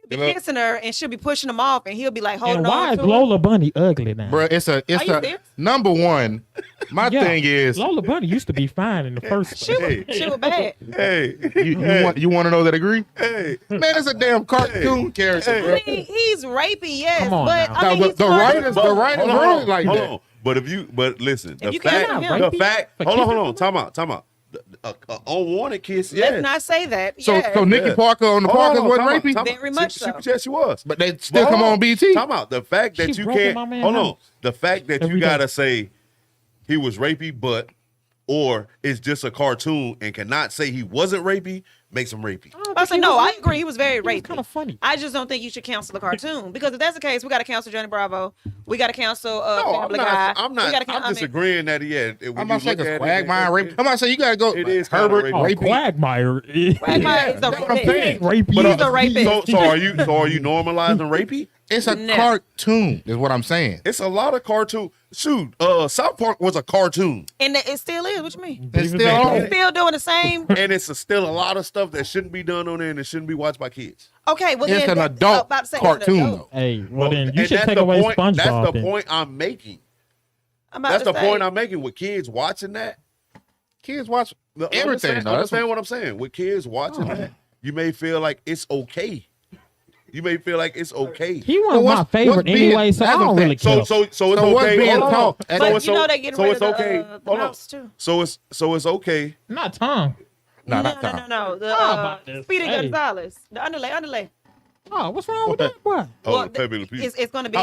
Speaker 3: He'll be kissing her and she'll be pushing him off and he'll be like holding
Speaker 4: And why
Speaker 3: on
Speaker 4: is
Speaker 3: to her.
Speaker 4: Lola Bunny ugly now?
Speaker 2: Bro, it's
Speaker 3: Are you
Speaker 2: a
Speaker 3: serious?
Speaker 2: number one. My
Speaker 4: Yeah.
Speaker 2: thing is,
Speaker 4: Lola Bunny used to be fine in the first
Speaker 3: She
Speaker 4: place.
Speaker 3: was, she was bad.
Speaker 1: Hey,
Speaker 2: you want to know that agree?
Speaker 1: hey,
Speaker 2: Man, it's a damn cartoon character,
Speaker 3: I
Speaker 2: bro.
Speaker 3: mean, he's rapey, yes,
Speaker 4: Come on
Speaker 3: but
Speaker 4: now.
Speaker 3: I mean,
Speaker 2: No,
Speaker 3: he's
Speaker 2: the
Speaker 3: funny.
Speaker 2: writers wrote like
Speaker 1: hold
Speaker 2: that.
Speaker 1: on. But listen,
Speaker 3: If
Speaker 1: the
Speaker 3: you can't
Speaker 1: fact,
Speaker 3: have
Speaker 1: the
Speaker 4: rapey
Speaker 1: fact.
Speaker 4: for
Speaker 1: Hold
Speaker 4: kissing
Speaker 1: on. Time out. A unwanted kiss.
Speaker 3: Let's
Speaker 1: Yeah.
Speaker 3: not say that.
Speaker 2: So
Speaker 3: yes.
Speaker 2: so Nikki
Speaker 1: Yeah.
Speaker 2: Parker on the
Speaker 1: Hold
Speaker 2: Parkers
Speaker 1: on,
Speaker 2: wasn't
Speaker 1: time out,
Speaker 2: rapey,
Speaker 1: time out.
Speaker 3: Very much
Speaker 1: She-
Speaker 3: so.
Speaker 1: Yes, she was.
Speaker 2: but they still
Speaker 1: Hold
Speaker 2: come on BT.
Speaker 1: Time out. The fact that
Speaker 4: She
Speaker 1: you
Speaker 4: broke in
Speaker 1: can't.
Speaker 4: my man's
Speaker 1: Hold on.
Speaker 4: house.
Speaker 1: The fact that
Speaker 4: Every
Speaker 1: you
Speaker 4: day.
Speaker 1: gotta say he was rapey, but or it's just a cartoon and cannot say he wasn't rapey makes him rapey.
Speaker 3: I say no. I agree. He was very rapey.
Speaker 4: Kind of funny.
Speaker 3: I just don't think you should cancel the cartoon because if that's the case, we got to cancel Johnny Bravo. We got to cancel
Speaker 1: No,
Speaker 3: Family Guy.
Speaker 1: I'm
Speaker 3: We
Speaker 1: not.
Speaker 3: gotta
Speaker 1: I'm disagreeing that. Yeah, when
Speaker 2: I'm about to say
Speaker 1: you look
Speaker 2: because
Speaker 1: at
Speaker 2: Quagmire rape. I'm about to say you gotta go.
Speaker 1: It is
Speaker 2: Herbert
Speaker 1: kinda
Speaker 4: Oh,
Speaker 1: rapey.
Speaker 2: rapey.
Speaker 4: Quagmire.
Speaker 3: Quagmire is a
Speaker 2: That's what I'm
Speaker 3: rapist.
Speaker 2: saying.
Speaker 4: Rapey.
Speaker 3: He's a rapist.
Speaker 1: So are you normalizing rapey?
Speaker 2: It's a
Speaker 3: No.
Speaker 2: cartoon, is what I'm saying.
Speaker 1: It's a lot of cartoon. Shoot, South Park was a cartoon,
Speaker 3: And it still is. What you mean?
Speaker 2: It's still
Speaker 4: Beavis and
Speaker 2: on.
Speaker 3: It's still doing the same.
Speaker 1: and it's still a lot of stuff that shouldn't be done on there and it shouldn't be watched by kids.
Speaker 3: Okay, well
Speaker 2: It's
Speaker 3: then
Speaker 2: an
Speaker 3: that-
Speaker 2: adult
Speaker 3: about to say it's an
Speaker 2: cartoon
Speaker 3: adult.
Speaker 2: though.
Speaker 4: Hey, well then you
Speaker 1: And
Speaker 4: should
Speaker 1: that's
Speaker 4: take
Speaker 1: the
Speaker 4: away
Speaker 1: point.
Speaker 4: SpongeBob.
Speaker 1: That's the
Speaker 4: then.
Speaker 1: point I'm making.
Speaker 3: I'm about
Speaker 1: That's
Speaker 3: to
Speaker 1: the
Speaker 3: say,
Speaker 1: point I'm making with kids watching that.
Speaker 2: Kids watch everything.
Speaker 1: Understand,
Speaker 2: though. That's
Speaker 1: understand what I'm saying. With kids watching that, you may feel like it's okay. You may feel like it's okay.
Speaker 4: He
Speaker 2: Well,
Speaker 4: wasn't
Speaker 2: what's-
Speaker 4: my favorite
Speaker 2: what's being-
Speaker 4: anyway, so I
Speaker 2: that's what
Speaker 4: don't
Speaker 2: I'm
Speaker 4: really
Speaker 2: saying.
Speaker 4: care.
Speaker 1: So it's
Speaker 2: So what's
Speaker 1: okay.
Speaker 2: being
Speaker 1: Hold on.
Speaker 2: taught?
Speaker 3: but
Speaker 1: So it's
Speaker 3: you know
Speaker 1: o-
Speaker 3: they getting
Speaker 1: so
Speaker 3: rid
Speaker 1: it's
Speaker 3: of the,
Speaker 1: okay.
Speaker 3: the
Speaker 1: Hold on.
Speaker 3: mouse too.
Speaker 1: So it's okay.
Speaker 4: Not Tom.
Speaker 2: Nah,
Speaker 3: no,
Speaker 2: not
Speaker 3: no,
Speaker 2: Tom.
Speaker 3: no, no. The
Speaker 4: How about this?
Speaker 3: Speedy
Speaker 4: Hey.
Speaker 3: Gonzalez, the underlay.
Speaker 4: Oh, what's wrong with that boy?
Speaker 1: Oh,
Speaker 3: the-
Speaker 1: Pepe Le Pew.
Speaker 3: it's going to be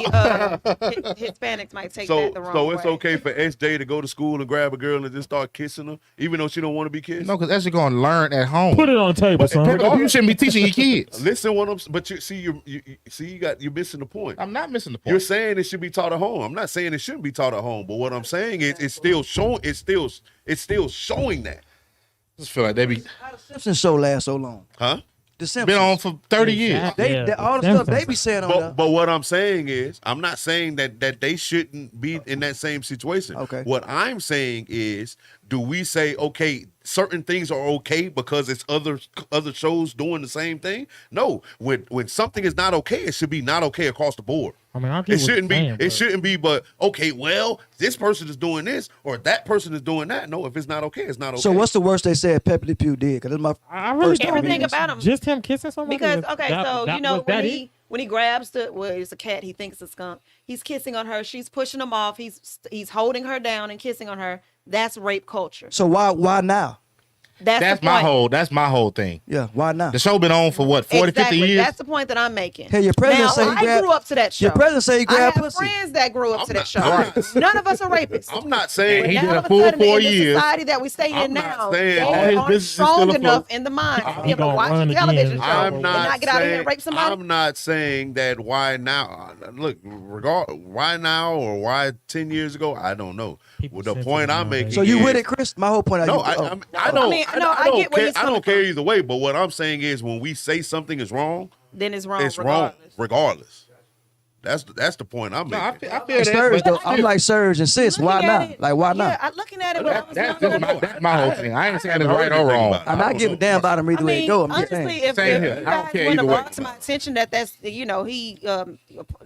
Speaker 3: Hispanics might take
Speaker 1: So
Speaker 3: that the wrong
Speaker 1: so
Speaker 3: way.
Speaker 1: it's okay for SJ to go to school and grab a girl and just start kissing her, even though she don't want to be kissed.
Speaker 2: No, because that's just gonna learn at home.
Speaker 4: Put it on the table, son.
Speaker 2: You shouldn't be teaching your kids.
Speaker 1: Listen, what I'm. But you see, you're missing the point.
Speaker 2: I'm not missing the
Speaker 1: You're
Speaker 2: point.
Speaker 1: saying it should be taught at home. I'm not saying it shouldn't be taught at home, but what I'm saying is it's still showing. It's still showing that,
Speaker 2: I just feel like they be
Speaker 5: How the Simpsons show last so long?
Speaker 1: huh?
Speaker 5: The Simpsons.
Speaker 2: been on for 30 years.
Speaker 4: Exactly.
Speaker 5: They,
Speaker 4: Yeah,
Speaker 5: all the
Speaker 4: Simpsons.
Speaker 5: stuff they be saying on there.
Speaker 1: But what I'm saying is, I'm not saying that they shouldn't be in that same situation.
Speaker 5: Okay.
Speaker 1: What I'm saying is, do we say okay, certain things are okay because it's other shows doing the same thing? No. When something is not okay, it should be not okay across the board.
Speaker 4: I mean, I get
Speaker 1: It
Speaker 4: what
Speaker 1: shouldn't
Speaker 4: you're
Speaker 1: be.
Speaker 4: saying,
Speaker 1: It
Speaker 4: but-
Speaker 1: shouldn't be. But okay, well, this person is doing this or that person is doing that. No, if it's not okay, it's not okay.
Speaker 5: So what's the worst they said Pepe Le Pew did? Because it's my
Speaker 4: I really
Speaker 5: first
Speaker 4: don't
Speaker 5: time
Speaker 3: Everything
Speaker 5: hearing this.
Speaker 3: about him.
Speaker 4: Just him kissing somebody.
Speaker 3: Because
Speaker 4: That-
Speaker 3: okay,
Speaker 4: that-
Speaker 3: so
Speaker 4: that
Speaker 3: you know
Speaker 4: was that
Speaker 3: when he grabs it's a cat, he thinks it's a skunk. He's kissing on her. She's pushing him off. He's holding her down and kissing on her. That's rape culture.
Speaker 5: So why now?
Speaker 3: That's the point.
Speaker 2: That's my whole thing.
Speaker 5: Yeah, why now?
Speaker 2: The show been on for what, 40,
Speaker 3: Exactly.
Speaker 2: 50 years?
Speaker 3: That's the point that I'm making.
Speaker 5: Hey, your president
Speaker 3: now,
Speaker 5: say he
Speaker 3: I
Speaker 5: grabbed-
Speaker 3: grew up to that show.
Speaker 5: Your president say he
Speaker 3: I
Speaker 5: grabbed
Speaker 3: have
Speaker 5: pussy.
Speaker 3: friends that grew up
Speaker 1: I'm
Speaker 3: to
Speaker 1: not-
Speaker 3: that show.
Speaker 1: right.
Speaker 3: None of us are rapists.
Speaker 1: I'm not saying
Speaker 2: He
Speaker 3: Now,
Speaker 2: did
Speaker 3: all
Speaker 2: a
Speaker 3: of
Speaker 2: full
Speaker 3: sudden,
Speaker 2: 4
Speaker 3: in the
Speaker 2: years.
Speaker 3: society that we stay in
Speaker 1: I'm not
Speaker 3: now,
Speaker 1: saying
Speaker 3: they
Speaker 1: all
Speaker 2: his
Speaker 3: aren't
Speaker 2: business is still
Speaker 3: strong
Speaker 2: afloat.
Speaker 3: enough in the mind to be able to
Speaker 4: gonna
Speaker 3: watch
Speaker 4: run
Speaker 3: a
Speaker 4: again.
Speaker 3: television show
Speaker 1: I'm
Speaker 3: and
Speaker 1: not
Speaker 3: not get out of here
Speaker 1: saying.
Speaker 3: and rape somebody.
Speaker 1: I'm not saying that why now. Look, why now or why 10 years ago? I don't know.
Speaker 4: People
Speaker 1: Well, the
Speaker 4: sensitive
Speaker 1: point I'm
Speaker 4: nowadays.
Speaker 1: making.
Speaker 5: So you
Speaker 1: is,
Speaker 5: with it, Chris? My whole point.
Speaker 1: No,
Speaker 5: I
Speaker 1: I don't.
Speaker 3: I mean, no, I
Speaker 1: don't
Speaker 3: get where
Speaker 1: care.
Speaker 3: he's
Speaker 1: I don't
Speaker 3: coming
Speaker 1: care
Speaker 3: from.
Speaker 1: either way. But what I'm saying is, when we say something is wrong,
Speaker 3: Then it's wrong.
Speaker 1: it's
Speaker 3: regardless.
Speaker 1: wrong regardless. That's the point I'm
Speaker 2: No,
Speaker 1: making.
Speaker 2: I feel
Speaker 5: Like
Speaker 2: that.
Speaker 5: Surge,
Speaker 2: but
Speaker 5: though, I'm like Surge and sis. Why
Speaker 3: Looking at
Speaker 5: not?
Speaker 3: it-
Speaker 5: Like, why
Speaker 3: Yeah,
Speaker 5: not?
Speaker 3: I'm looking at it when I was
Speaker 2: That's my whole thing. I ain't saying it's
Speaker 1: I
Speaker 2: right
Speaker 1: heard
Speaker 2: or
Speaker 1: anything
Speaker 2: wrong.
Speaker 1: about it.
Speaker 5: I'm
Speaker 1: I
Speaker 5: not
Speaker 1: don't
Speaker 5: giving a
Speaker 1: know.
Speaker 5: damn about him either way it go. I'm just
Speaker 3: honestly,
Speaker 5: saying.
Speaker 3: if
Speaker 2: Same here.
Speaker 3: you
Speaker 2: I don't
Speaker 3: guys
Speaker 2: care
Speaker 3: wouldn't
Speaker 2: either
Speaker 3: have
Speaker 2: way.
Speaker 3: brought to my attention that that's he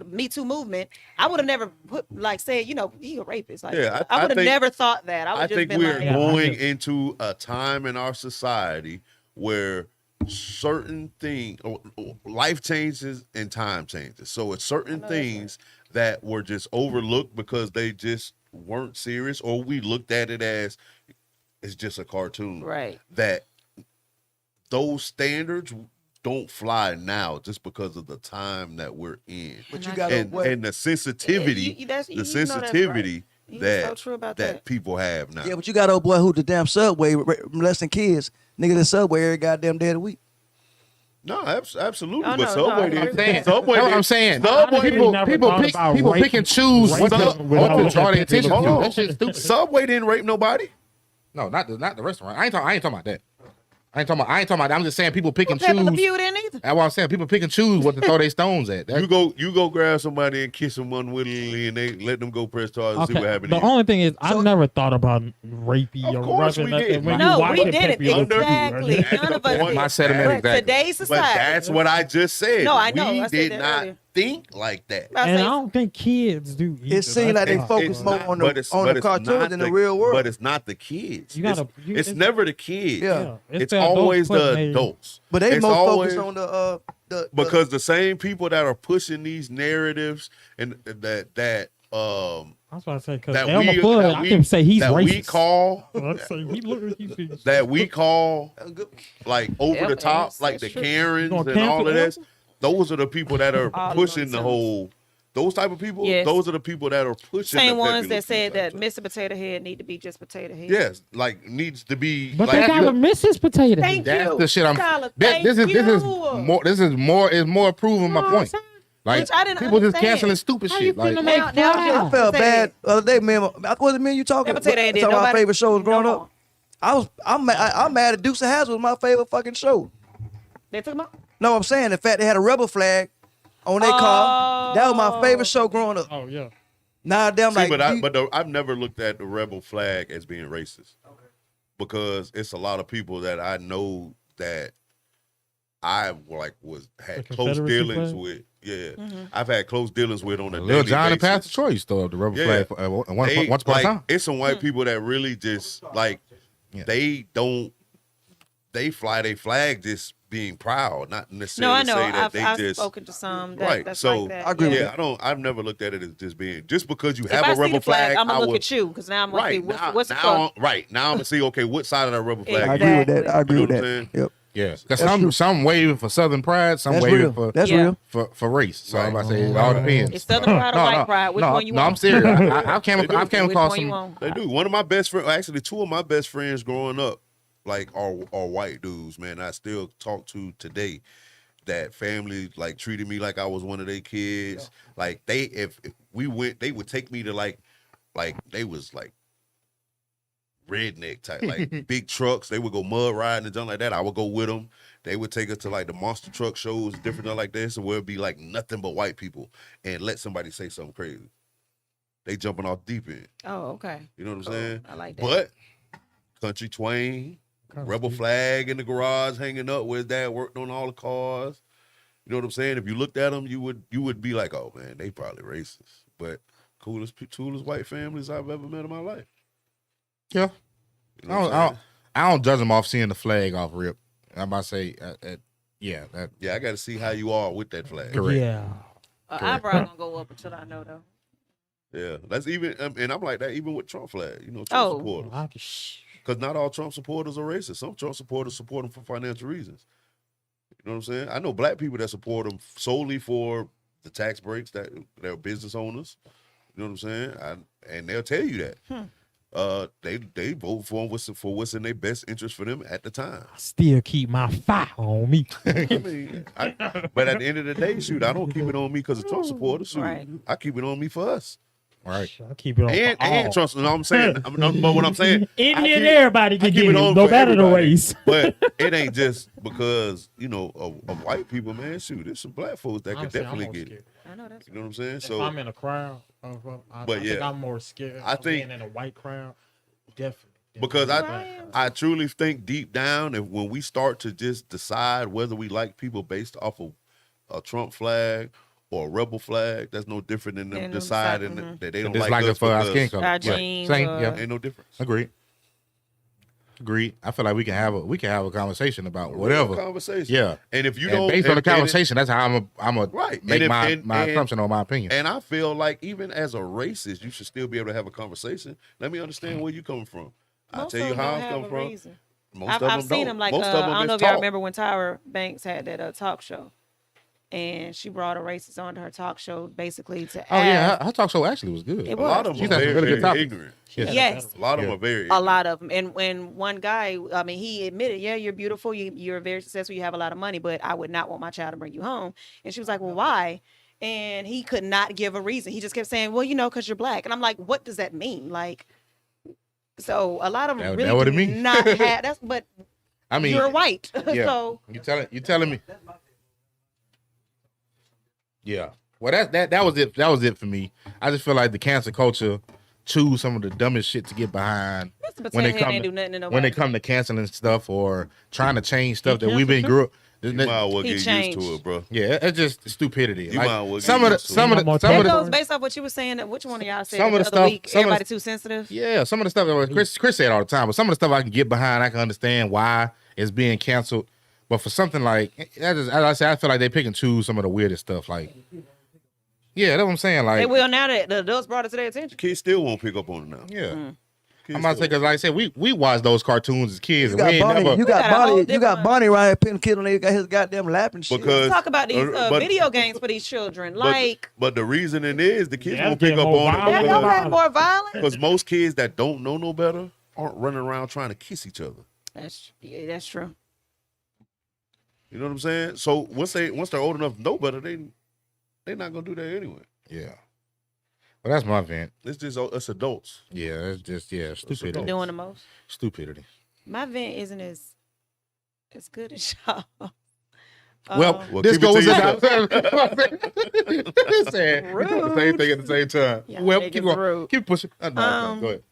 Speaker 3: Me Too movement, I would have never put like said he a rapist. Like
Speaker 1: Yeah,
Speaker 3: I
Speaker 1: I
Speaker 3: would have
Speaker 1: think-
Speaker 3: never thought that. I would
Speaker 1: I
Speaker 3: just
Speaker 1: think
Speaker 3: been
Speaker 1: we're
Speaker 3: like,
Speaker 4: Yeah, I
Speaker 1: going
Speaker 4: just-
Speaker 1: into a time in our society where certain things, life changes and time changes. So it's certain things that were just overlooked because they just weren't serious, or we looked at it as it's just a cartoon.
Speaker 3: right.
Speaker 1: That those standards don't fly now just because of the time that we're in.
Speaker 5: But you
Speaker 3: And
Speaker 5: got
Speaker 1: And the sensitivity,
Speaker 3: that's
Speaker 1: the sensitivity
Speaker 3: He's
Speaker 1: that
Speaker 3: so true about
Speaker 1: that
Speaker 3: that.
Speaker 1: people have now.
Speaker 5: yeah, but you got old boy who the damn subway molesting kids. Nigga, the subway every goddamn day of the week.
Speaker 1: No, absolutely.
Speaker 3: Oh,
Speaker 1: but
Speaker 3: no,
Speaker 1: Subway
Speaker 3: no, I
Speaker 1: did.
Speaker 3: agree with
Speaker 2: saying.
Speaker 3: that.
Speaker 1: Subway
Speaker 2: That's what
Speaker 1: did.
Speaker 2: I'm saying.
Speaker 1: Subway
Speaker 4: People-
Speaker 1: did.
Speaker 2: People pick and choose what to
Speaker 4: rape-
Speaker 2: attention to.
Speaker 1: Hold on.
Speaker 2: That shit's stupid.
Speaker 1: Subway didn't rape nobody.
Speaker 2: No, not the restaurant. I ain't talking about that. I ain't talking about that. I'm just saying people pick and
Speaker 3: Pepper Le
Speaker 2: choose.
Speaker 3: Pew didn't either.
Speaker 2: That's what I'm saying. People pick and choose what to throw their stones at. That,
Speaker 1: You go grab somebody and kiss them unwittingly, and they let them go press charges and see what
Speaker 4: Okay.
Speaker 1: happened.
Speaker 4: The
Speaker 1: to you.
Speaker 4: only thing is, I never thought about rapey
Speaker 1: Of
Speaker 4: or
Speaker 1: course
Speaker 4: raping
Speaker 1: we
Speaker 4: nothing.
Speaker 1: did.
Speaker 4: When
Speaker 1: No,
Speaker 4: you watch
Speaker 3: we
Speaker 4: it,
Speaker 3: didn't.
Speaker 4: Pepe Le Pew,
Speaker 3: Exactly.
Speaker 4: right?
Speaker 3: None of us
Speaker 1: Point.
Speaker 3: did.
Speaker 2: My sentiment
Speaker 3: But
Speaker 2: exactly.
Speaker 3: today's
Speaker 1: But
Speaker 3: society.
Speaker 1: that's what I just said.
Speaker 3: No, I know.
Speaker 1: We
Speaker 3: I said
Speaker 1: did
Speaker 3: that
Speaker 1: not
Speaker 3: earlier.
Speaker 1: think like that.
Speaker 3: I
Speaker 4: And
Speaker 3: say-
Speaker 4: I don't think kids do. Either.
Speaker 5: It seemed like they
Speaker 1: It's-
Speaker 5: focus
Speaker 1: it's
Speaker 5: more
Speaker 1: not-
Speaker 5: on
Speaker 1: but
Speaker 5: the
Speaker 1: it's- but it's
Speaker 5: cartoons
Speaker 1: not
Speaker 5: than the real world.
Speaker 1: But it's not the kids.
Speaker 4: You gotta-
Speaker 1: it's never the kids.
Speaker 5: Yeah.
Speaker 1: It's
Speaker 4: the adults
Speaker 1: always
Speaker 4: putting
Speaker 1: the
Speaker 4: they-
Speaker 1: adults.
Speaker 5: But they
Speaker 1: It's
Speaker 5: more
Speaker 1: always-
Speaker 5: focused on the
Speaker 1: because the same people that are pushing these narratives and that
Speaker 4: That's what I say. Because
Speaker 1: that
Speaker 4: Elmer
Speaker 1: we
Speaker 4: Fudd,
Speaker 1: that
Speaker 4: I
Speaker 1: we-
Speaker 4: can say he's
Speaker 1: that
Speaker 4: racist.
Speaker 1: we call
Speaker 4: I say he look. He's
Speaker 1: that we call like over
Speaker 3: Yep,
Speaker 1: the top,
Speaker 3: that's-
Speaker 1: like
Speaker 3: that's
Speaker 1: the
Speaker 3: true.
Speaker 1: Karens
Speaker 4: You gonna
Speaker 1: and all
Speaker 4: cancel
Speaker 1: of this.
Speaker 4: Elmer?
Speaker 1: Those are the people that are
Speaker 3: All of
Speaker 1: pushing
Speaker 3: them
Speaker 1: the whole. Those type of people.
Speaker 3: Yes.
Speaker 1: Those are the people that are pushing.
Speaker 3: Same
Speaker 1: the
Speaker 3: ones
Speaker 1: Pepe Le
Speaker 3: that
Speaker 1: Pew
Speaker 3: said that
Speaker 1: type
Speaker 3: Mr. Potato Head need to be just Potato Head.
Speaker 1: Yes, like needs to be.
Speaker 4: But
Speaker 1: like
Speaker 4: they got
Speaker 1: you-
Speaker 4: a Mrs. Potato.
Speaker 3: Thank
Speaker 2: that's
Speaker 3: you.
Speaker 2: the shit I'm.
Speaker 3: Tyler,
Speaker 2: This is
Speaker 3: thank
Speaker 2: this is more proving my point. Like
Speaker 3: Which I didn't
Speaker 2: people just
Speaker 3: understand.
Speaker 2: canceling stupid
Speaker 4: How you
Speaker 2: shit. Like
Speaker 4: finna make
Speaker 3: Now-
Speaker 4: fun?
Speaker 5: I felt
Speaker 3: Say
Speaker 5: bad
Speaker 3: it.
Speaker 5: the other day, man. Was it me and you talking?
Speaker 3: That Potato Head did
Speaker 5: Talking about our
Speaker 3: nobody-
Speaker 5: favorite shows growing
Speaker 3: no
Speaker 5: up. I'm mad at Dukes of Hazzard was my favorite fucking show.
Speaker 3: They took him out.
Speaker 5: No, I'm saying the fact they had a rebel flag on their car. That was my favorite show growing up.
Speaker 4: Oh yeah.
Speaker 5: Now damn
Speaker 1: See,
Speaker 5: like
Speaker 1: I've never looked at the rebel flag as being racist, because it's a lot of people that I know that I had
Speaker 4: The
Speaker 1: close
Speaker 4: Confederacy
Speaker 1: dealings
Speaker 4: flag?
Speaker 1: with. Yeah, I've had close dealings with on a
Speaker 2: Lil
Speaker 1: daily
Speaker 2: John and
Speaker 1: basis.
Speaker 2: Pastor Troy used to throw up the rebel
Speaker 1: Yeah.
Speaker 2: flag once
Speaker 1: They,
Speaker 2: upon a
Speaker 1: like,
Speaker 2: time.
Speaker 1: it's some white people that really just like
Speaker 2: Yeah.
Speaker 1: they fly their flag just being proud, not
Speaker 3: No,
Speaker 1: necessarily
Speaker 3: I know.
Speaker 1: say that
Speaker 3: I've
Speaker 1: they just
Speaker 3: spoken to some that,
Speaker 1: right.
Speaker 3: that's
Speaker 1: So
Speaker 3: like that.
Speaker 5: I agree with
Speaker 1: yeah, I've never looked at it as just being just because you
Speaker 3: If
Speaker 1: have
Speaker 3: I
Speaker 1: a
Speaker 3: see
Speaker 1: rebel
Speaker 3: the flag, I'm
Speaker 1: I
Speaker 3: gonna look
Speaker 1: would-
Speaker 3: at you because now I'm gonna see
Speaker 1: Right
Speaker 3: what's the
Speaker 1: now,
Speaker 3: color.
Speaker 1: right now, I'm gonna see okay, what side of that rebel flag?
Speaker 5: I
Speaker 1: you
Speaker 5: agree with that. I
Speaker 3: Exactly.
Speaker 5: agree
Speaker 1: You
Speaker 5: with
Speaker 1: know what I'm
Speaker 5: that.
Speaker 1: saying?
Speaker 5: Yep.
Speaker 2: Yeah, because
Speaker 5: That's true.
Speaker 2: some waving for Southern pride, some
Speaker 5: That's
Speaker 2: waving
Speaker 5: real.
Speaker 2: for
Speaker 5: That's
Speaker 3: Yeah.
Speaker 5: real.
Speaker 2: for race. So I'm
Speaker 1: Right.
Speaker 2: about to say it all depends.
Speaker 3: It's Southern pride or white pride. Which one you
Speaker 2: no,
Speaker 3: want?
Speaker 2: I'm serious. I came
Speaker 1: They do.
Speaker 2: across
Speaker 3: Which one you
Speaker 2: some.
Speaker 3: want?
Speaker 1: They do. One of my best friends, actually, two of my best friends growing up, like are white dudes. Man, I still talk to today. That family like treated me like I was one of their kids. Like if we went, they would take me to like they was like redneck type, like big trucks. They would go mud riding and something like that. I would go with them. They would take us to like the monster truck shows, different stuff like this, and where it'd be like nothing but white people, and let somebody say something crazy. They jumping off deep end.
Speaker 3: Oh, okay.
Speaker 1: You know what I'm
Speaker 3: Cool.
Speaker 1: saying?
Speaker 3: I like that.
Speaker 1: But country twain, rebel flag in the garage hanging up where his dad worked on all the cars. You know what I'm saying? If you looked at them, you would be like, oh man, they probably racist. But coolest white families I've ever met in my life.
Speaker 2: Yeah,
Speaker 1: You know what I'm saying?
Speaker 2: I don't judge them off seeing the flag off rip. I'm about to say, yeah, that
Speaker 1: Yeah, I got to see how you are with that flag.
Speaker 2: Correct.
Speaker 4: Yeah.
Speaker 3: Eyebrow gonna go up until I know though.
Speaker 1: Yeah, that's even, and I'm like that even with Trump flag. You know, Trump
Speaker 3: Oh.
Speaker 1: supporters. Because not all Trump supporters are racist. Some Trump supporters support him for financial reasons. You know what I'm saying? I know black people that support him solely for the tax breaks that they're business owners. You know what I'm saying? And they'll tell you that. They vote for him for what's in their best interest for them at the time.
Speaker 4: I still keep my fire on me.
Speaker 1: I mean, but at the end of the day, shoot, I don't keep it on me because of Trump supporters. Shoot,
Speaker 3: Right.
Speaker 1: I keep it on me for us.
Speaker 2: Right.
Speaker 4: I keep it on for all.
Speaker 1: And trust me, you know what I'm saying. But what I'm saying,
Speaker 4: Indian, everybody
Speaker 1: I
Speaker 4: can
Speaker 1: keep
Speaker 4: get
Speaker 1: it
Speaker 4: it,
Speaker 1: on
Speaker 4: no
Speaker 1: for
Speaker 4: matter the
Speaker 1: everybody.
Speaker 4: race.
Speaker 1: But it ain't just because of white people, man. Shoot, there's some black folks that could
Speaker 4: Honestly, I'm
Speaker 1: definitely
Speaker 4: more
Speaker 1: get
Speaker 4: scared.
Speaker 1: it.
Speaker 3: I know that's
Speaker 1: You know what I'm saying?
Speaker 4: If
Speaker 1: So
Speaker 4: I'm in a crowd, I
Speaker 1: But
Speaker 4: think
Speaker 1: yeah.
Speaker 4: I'm more scared.
Speaker 1: I
Speaker 4: of
Speaker 1: think-
Speaker 4: being in a white crowd, definitely.
Speaker 1: because
Speaker 3: Right.
Speaker 1: I truly think deep down, if when we start to just decide whether we like people based off of a Trump flag or a rebel flag, that's no different than them
Speaker 3: And
Speaker 1: deciding
Speaker 3: deciding,
Speaker 1: that they don't
Speaker 2: Just
Speaker 1: like
Speaker 2: like
Speaker 1: us
Speaker 2: it for our
Speaker 1: because
Speaker 2: skin color.
Speaker 3: Our
Speaker 2: Yeah.
Speaker 3: genes,
Speaker 2: Same.
Speaker 3: or-
Speaker 2: Yeah.
Speaker 1: ain't no difference.
Speaker 2: Agreed. I feel like we can have a conversation about
Speaker 1: Real
Speaker 2: whatever.
Speaker 1: conversation.
Speaker 2: Yeah.
Speaker 1: And if you
Speaker 2: And
Speaker 1: don't,
Speaker 2: based on the
Speaker 1: and it-
Speaker 2: conversation, that's how I'm a
Speaker 1: Right.
Speaker 2: make
Speaker 1: And
Speaker 2: my
Speaker 1: if-
Speaker 2: my
Speaker 1: and-
Speaker 2: assumption or my opinion.
Speaker 1: And I feel like even as a racist, you should still be able to have a conversation. Let me understand where you coming from. I'll
Speaker 3: Most
Speaker 1: tell
Speaker 3: of
Speaker 1: you
Speaker 3: them
Speaker 1: how
Speaker 3: don't
Speaker 1: I'm
Speaker 3: have
Speaker 1: coming
Speaker 3: a
Speaker 1: from.
Speaker 3: reason.
Speaker 1: Most
Speaker 3: I've
Speaker 1: of them
Speaker 3: seen
Speaker 1: don't.
Speaker 3: them like
Speaker 1: Most of
Speaker 3: I
Speaker 1: them
Speaker 3: don't know
Speaker 1: is
Speaker 3: if y'all
Speaker 1: talk.
Speaker 3: remember when Tyra Banks had that talk show, and she brought a racist onto her talk show basically to
Speaker 2: Oh yeah,
Speaker 3: ask.
Speaker 2: her talk show actually was good.
Speaker 3: It
Speaker 1: A lot of
Speaker 2: She's
Speaker 1: them are
Speaker 2: had some
Speaker 1: very,
Speaker 2: really good
Speaker 1: very
Speaker 2: topics.
Speaker 1: ignorant.
Speaker 2: Yes.
Speaker 3: Yes,
Speaker 1: A lot of them
Speaker 2: Yeah.
Speaker 1: are very
Speaker 3: a
Speaker 1: ignorant.
Speaker 3: lot of them. And when one guy, I mean, he admitted, yeah, you're beautiful, you're very successful, you have a lot of money, but I would not want my child to bring you home. And she was like, well, why? And he could not give a reason. He just kept saying, well, because you're black. And I'm like, what does that mean? Like, so a lot of them
Speaker 2: That
Speaker 3: really
Speaker 2: what
Speaker 3: do
Speaker 2: it mean?
Speaker 3: not have. That's but
Speaker 2: I mean,
Speaker 3: you're white,
Speaker 2: yeah.
Speaker 3: so
Speaker 2: You telling me? Yeah. Well, that was it. That was it for me. I just feel like the cancel culture choose some of the dumbest shit to get behind
Speaker 3: Mr.
Speaker 2: when they
Speaker 3: Potato Head
Speaker 2: come
Speaker 3: ain't
Speaker 2: to,
Speaker 3: do nothing to
Speaker 2: when
Speaker 3: nobody.
Speaker 2: they come to canceling stuff or trying to change stuff that
Speaker 4: canceled
Speaker 2: we've been
Speaker 4: too?
Speaker 2: grew up.
Speaker 1: You might as well
Speaker 3: He
Speaker 1: get used to
Speaker 3: changed.
Speaker 1: it, bro.
Speaker 2: Yeah, it's just stupidity.
Speaker 1: You
Speaker 2: Like
Speaker 1: might as well
Speaker 2: some
Speaker 1: get
Speaker 2: of the
Speaker 1: used to
Speaker 2: some
Speaker 1: it.
Speaker 2: of the some
Speaker 3: That
Speaker 2: of the
Speaker 3: goes based off what you were saying. Which one of y'all said
Speaker 2: Some
Speaker 3: the
Speaker 2: of the
Speaker 3: other
Speaker 2: stuff-
Speaker 3: week?
Speaker 2: some of the-
Speaker 3: Everybody too sensitive.
Speaker 2: yeah, some of the stuff that Chris said all the time, but some of the stuff I can get behind, I can understand why it's being canceled. But for something like as I said, I feel like they pick and choose some of the weirdest stuff. Like, yeah, that's what I'm saying. Like,
Speaker 3: They will now that the adults brought it to their attention.
Speaker 1: Kids still won't pick up on it now.
Speaker 2: yeah.
Speaker 1: Kids
Speaker 2: I'm about to say
Speaker 1: still
Speaker 2: because, like I said, we watched those cartoons as kids,
Speaker 5: You
Speaker 2: and we
Speaker 5: got
Speaker 2: ain't
Speaker 5: Bonnie.
Speaker 2: never.
Speaker 5: You got
Speaker 3: got a whole
Speaker 5: Bonnie. You
Speaker 3: different
Speaker 5: got
Speaker 3: one.
Speaker 5: Bonnie right here pinning kid on there. Got his goddamn lap and shit.
Speaker 1: Because-
Speaker 3: Talk about these
Speaker 1: but-
Speaker 3: video games for these children.
Speaker 1: But-
Speaker 3: Like
Speaker 1: but the reasoning is the kids
Speaker 4: Yeah,
Speaker 1: won't pick
Speaker 4: getting
Speaker 1: up
Speaker 4: more
Speaker 1: on
Speaker 3: that
Speaker 4: violent.
Speaker 1: it
Speaker 3: don't
Speaker 1: because,
Speaker 3: make more violent.
Speaker 1: because most kids that don't know no better aren't running around trying to kiss each other.
Speaker 3: That's true.
Speaker 1: You know what I'm saying? So once they're old enough to know better, they're not gonna do that anyway.
Speaker 2: Yeah. Well, that's my vent.
Speaker 1: It's just us adults.
Speaker 2: Yeah, it's just stupidity.
Speaker 3: Doing the most.
Speaker 2: Stupidity.
Speaker 3: My vent isn't as good as y'all.
Speaker 2: Well,
Speaker 1: Well,
Speaker 2: this
Speaker 1: keep it to
Speaker 2: goes
Speaker 1: yourself.
Speaker 2: saying the same thing at the same time.
Speaker 3: Yeah,
Speaker 2: Well,
Speaker 3: niggas
Speaker 2: keep going.
Speaker 3: rude.
Speaker 2: Keep pushing. No, go ahead.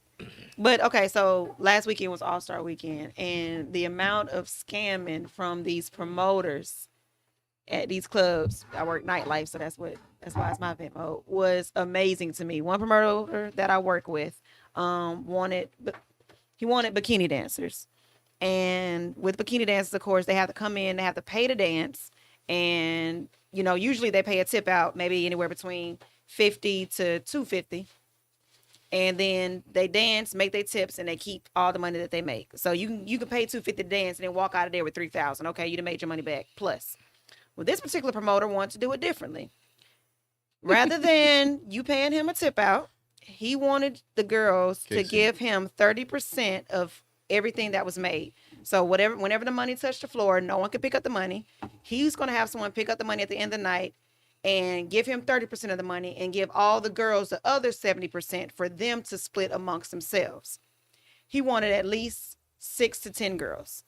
Speaker 3: But okay, so last weekend was All-Star Weekend, and the amount of scamming from these promoters at these clubs, I work nightlife, so that's why it's my event mode, was amazing to me. One promoter that I work with wanted bikini dancers. And with bikini dancers, of course, they have to come in, they have to pay to dance. And, usually they pay a tip out, maybe anywhere between $50 to $250. And then they dance, make their tips, and they keep all the money that they make. So you can pay $250 to dance and then walk out of there with $3,000. Okay, you done made your money back plus. Well, this particular promoter wanted to do it differently. Rather than you paying him a tip out, he wanted the girls to give him 30% of everything that was made. So whenever the money touched the floor, no one could pick up the money. He's going to have someone pick up the money at the end of the night and give him 30% of the money and give all the girls the other 70% for them to split amongst themselves. He wanted at least 6 to 10 girls.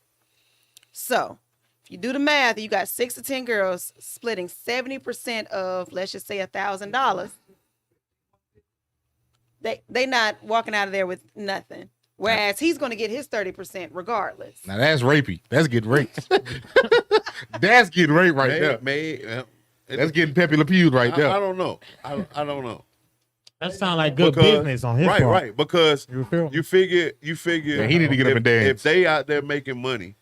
Speaker 3: So if you do the math, you got 6 to 10 girls splitting 70% of, let's just say, $1,000. They not walking out of there with nothing. Whereas he's going to get his 30% regardless.
Speaker 2: Now that's rapey. That's getting raped. That's getting raped right there. That's getting Pepe Le Pew right there.
Speaker 1: I don't know. I don't know.
Speaker 4: That sounds like good
Speaker 1: Because-
Speaker 4: business on his
Speaker 1: right,
Speaker 4: part.
Speaker 1: right. Because
Speaker 4: You feel me?
Speaker 1: you figure
Speaker 2: Yeah, he need to get up and dance.
Speaker 1: If they out there making money,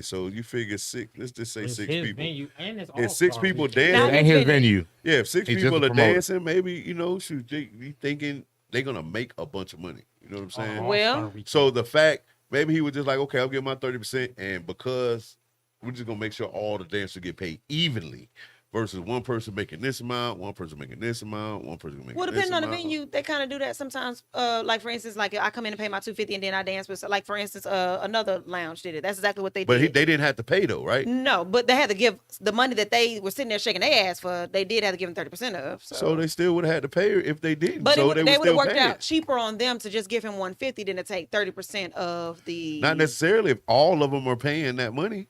Speaker 1: so you figure six. Let's just say
Speaker 4: It's
Speaker 1: 6
Speaker 4: his
Speaker 1: people.
Speaker 4: venue and it's
Speaker 1: If 6
Speaker 4: All-Star
Speaker 1: people
Speaker 4: weekend.
Speaker 1: dance,
Speaker 2: It ain't his venue.
Speaker 1: yeah, if 6
Speaker 2: He's just
Speaker 1: people
Speaker 2: a
Speaker 1: are
Speaker 2: promoter.
Speaker 1: dancing, maybe shoot, they be thinking they're gonna make a bunch of money. You know what I'm saying?
Speaker 3: Well-
Speaker 4: All-Star weekend.
Speaker 1: So the fact, maybe he was just like, okay, I'll get my 30%, and because we're just gonna make sure all the dancers get paid evenly, versus one person making this amount, one person making this amount, one person making
Speaker 3: Well,
Speaker 1: this
Speaker 3: depending on the
Speaker 1: amount.
Speaker 3: venue, they kind of do that sometimes. Like for instance, like I come in and pay my $250 and then I dance with. Like for instance, another lounge did it. That's exactly what they
Speaker 1: But
Speaker 3: did.
Speaker 1: they didn't have to pay though, right?
Speaker 3: No, but they had to give the money that they were sitting there shaking their ass for. They did have to give them 30% of.
Speaker 1: So they still would have had to pay her if they didn't.
Speaker 3: But
Speaker 1: so
Speaker 3: they
Speaker 1: would
Speaker 3: would have worked
Speaker 1: paying.
Speaker 3: out cheaper on them to just give him 150 than to take 30% of the.
Speaker 1: Not necessarily if all of them are paying that money.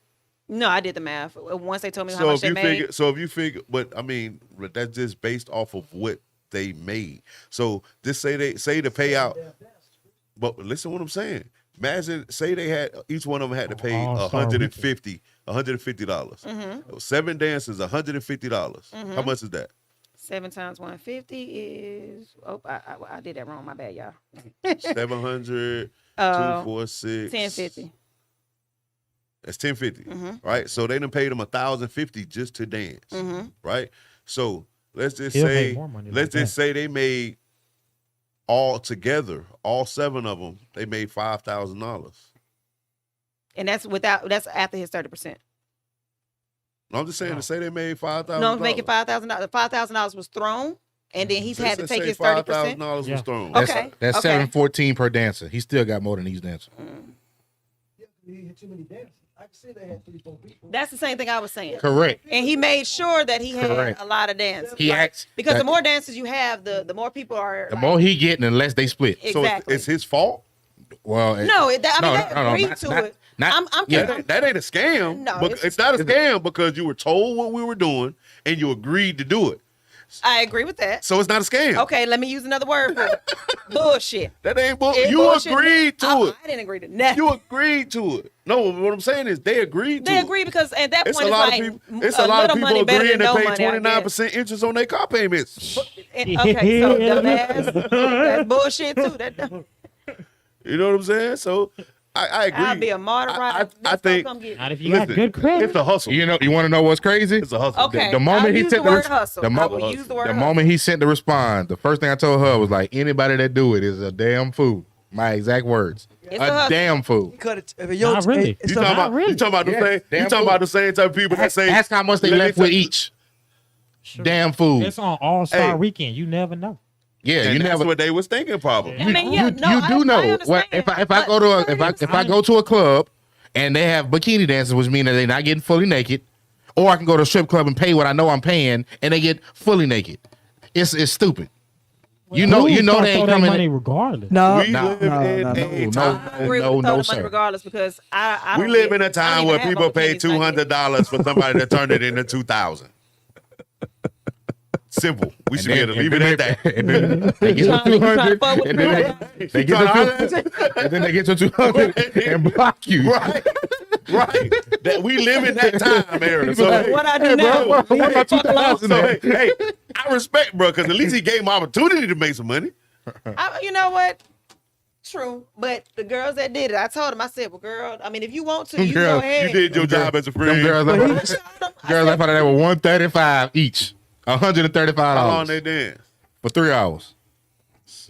Speaker 3: No, I did the math. Once they told me how
Speaker 1: So
Speaker 3: much
Speaker 1: if
Speaker 3: they
Speaker 1: you
Speaker 3: made.
Speaker 1: figure, but I mean, that's just based off of what they made. So just say the payout. But listen, what I'm saying. Imagine, say they had each one of them had to pay
Speaker 4: All-Star
Speaker 1: $150.
Speaker 3: Mm-hmm.
Speaker 1: 7 dances, $150. How much is that?
Speaker 3: 7 times 150 is. Oh, I did that wrong. My bad, y'all.
Speaker 1: 700, 2, 4, 6.
Speaker 3: 1050.
Speaker 1: That's 1050,
Speaker 3: Mhm.
Speaker 1: right? So they done paid them $1,050 just to dance,
Speaker 3: Mm-hmm.
Speaker 1: right? So let's just
Speaker 4: He'll
Speaker 1: say,
Speaker 4: make more money
Speaker 1: let's
Speaker 4: like
Speaker 1: just say they made all together, all 7 of them, they made $5,000.
Speaker 3: And that's after his 30%.
Speaker 1: I'm just saying
Speaker 4: No.
Speaker 1: to say they made $5,000.
Speaker 3: No, I'm making $5,000. The $5,000 was thrown, and then he's had to take his 30%.
Speaker 1: $5,000
Speaker 4: Yeah.
Speaker 1: was thrown.
Speaker 2: That's,
Speaker 3: Okay,
Speaker 2: That's
Speaker 3: okay.
Speaker 2: $714 per dancer. He still got more than these dancers.
Speaker 5: He had too many dances. I can see they had 3-4 people.
Speaker 3: That's the same thing I was saying.
Speaker 2: Correct.
Speaker 3: And he made sure that he had
Speaker 2: Correct.
Speaker 3: a lot of dances.
Speaker 2: He acts
Speaker 3: Because the
Speaker 2: that-
Speaker 3: more dances you have, the more people are.
Speaker 2: The more he getting, the less they split.
Speaker 1: So
Speaker 3: Exactly.
Speaker 1: it's his fault?
Speaker 2: Well,
Speaker 3: No, they agreed
Speaker 2: not-
Speaker 3: to
Speaker 2: not-
Speaker 3: it.
Speaker 2: not-
Speaker 3: I'm
Speaker 2: yeah.
Speaker 3: kidding.
Speaker 1: That ain't a scam.
Speaker 3: No,
Speaker 1: But
Speaker 3: it's-
Speaker 1: it's not a scam because you were told what we were doing and you agreed to do it.
Speaker 3: I agree with that.
Speaker 1: So it's not a scam.
Speaker 3: Okay, let me use another word for it. Bullshit.
Speaker 1: That ain't
Speaker 3: It's
Speaker 1: you
Speaker 3: bullshit.
Speaker 1: agreed to it.
Speaker 3: I didn't agree to nothing.
Speaker 1: You agreed to it. No, what I'm saying is they agreed to
Speaker 3: They
Speaker 1: it.
Speaker 3: agree because at that
Speaker 1: It's
Speaker 3: point
Speaker 1: a lot
Speaker 3: it's
Speaker 1: of
Speaker 3: like
Speaker 1: people. It's a lot of
Speaker 3: little
Speaker 1: people
Speaker 3: money better
Speaker 1: agreeing
Speaker 3: than
Speaker 1: to
Speaker 3: no
Speaker 1: pay
Speaker 3: money, I guess.
Speaker 1: 29% interest on their car payments.
Speaker 3: Okay, so dumbass. That's bullshit too. That
Speaker 1: You know what I'm saying? So I agree.
Speaker 3: I'll be a martyr.
Speaker 1: I think
Speaker 3: Come get me.
Speaker 4: Not if you got
Speaker 1: listen,
Speaker 4: good credit.
Speaker 1: it's a hustle.
Speaker 2: You want to know what's crazy?
Speaker 1: It's a hustle.
Speaker 3: Okay.
Speaker 2: The moment
Speaker 3: I'll
Speaker 2: he
Speaker 3: use
Speaker 2: sent
Speaker 3: the
Speaker 2: the
Speaker 3: word hustle.
Speaker 2: the
Speaker 3: I
Speaker 2: mo-
Speaker 3: will use the word
Speaker 2: The
Speaker 3: hustle.
Speaker 2: moment he sent the respond, the first thing I told her was like, anybody that do it is a damn fool. My exact words.
Speaker 3: It's a
Speaker 2: A
Speaker 3: hustle.
Speaker 2: damn fool.
Speaker 5: He cut it. If your,
Speaker 4: Not really.
Speaker 5: it's
Speaker 1: You
Speaker 5: something-
Speaker 1: talking about?
Speaker 4: really.
Speaker 1: You talking about the
Speaker 2: Yeah,
Speaker 1: same? You
Speaker 2: damn
Speaker 1: talking
Speaker 2: fool.
Speaker 1: about the same type of people that say?
Speaker 2: Ask how much they
Speaker 1: let me
Speaker 2: left
Speaker 1: tell
Speaker 2: with
Speaker 1: you-
Speaker 2: each.
Speaker 4: Sure.
Speaker 2: Damn fool.
Speaker 4: It's on All-Star
Speaker 1: Hey.
Speaker 4: Weekend. You never know.
Speaker 2: Yeah,
Speaker 1: And
Speaker 2: you
Speaker 1: that's
Speaker 2: never.
Speaker 1: what they was thinking, probably.
Speaker 3: I mean, yeah,
Speaker 2: you
Speaker 3: no,
Speaker 2: do know.
Speaker 3: I
Speaker 2: Well,
Speaker 3: understand.
Speaker 2: if I go to a if I go to a club and they have bikini dances, which means that they're not getting fully naked, or I can go to a strip club and pay what I know I'm paying, and they get fully naked. It's stupid. You know
Speaker 4: Who's
Speaker 2: they
Speaker 4: gonna
Speaker 2: ain't
Speaker 4: throw that
Speaker 2: coming.
Speaker 4: money regardless.
Speaker 5: No,
Speaker 1: We live in a time.
Speaker 3: I agree with the money regardless because I
Speaker 1: We
Speaker 3: don't
Speaker 1: live
Speaker 3: get-
Speaker 1: in a
Speaker 3: I don't
Speaker 1: time
Speaker 3: even
Speaker 1: where
Speaker 3: have
Speaker 1: people
Speaker 3: no
Speaker 1: pay
Speaker 3: bikinis like that.
Speaker 1: $200 for somebody to turn it into 2,000. Simple. We should be able to leave it at that.
Speaker 2: And then they get to
Speaker 3: You trying to
Speaker 2: 200,
Speaker 3: fuck with
Speaker 2: and
Speaker 3: me?
Speaker 2: then they get to and then they get to 200 and block you.
Speaker 1: Right. Right. That we live in that time era. So,
Speaker 3: What I do
Speaker 2: Hey,
Speaker 3: now?
Speaker 2: bro, what about 2000?
Speaker 1: so hey, I respect, bro, because at least he gave him opportunity to make some money.
Speaker 3: You know what? True, but the girls that did it, I told them. I said, "Well, girl, I mean, if you want to, you
Speaker 2: Girl,
Speaker 3: go ahead."
Speaker 1: You did your job as a
Speaker 2: Them
Speaker 1: friend.
Speaker 2: girls
Speaker 3: I
Speaker 2: left,
Speaker 3: showed them. I
Speaker 2: girls
Speaker 3: said,
Speaker 2: left out of there with 135 each. $135
Speaker 1: How long they dance?
Speaker 2: for 3 hours.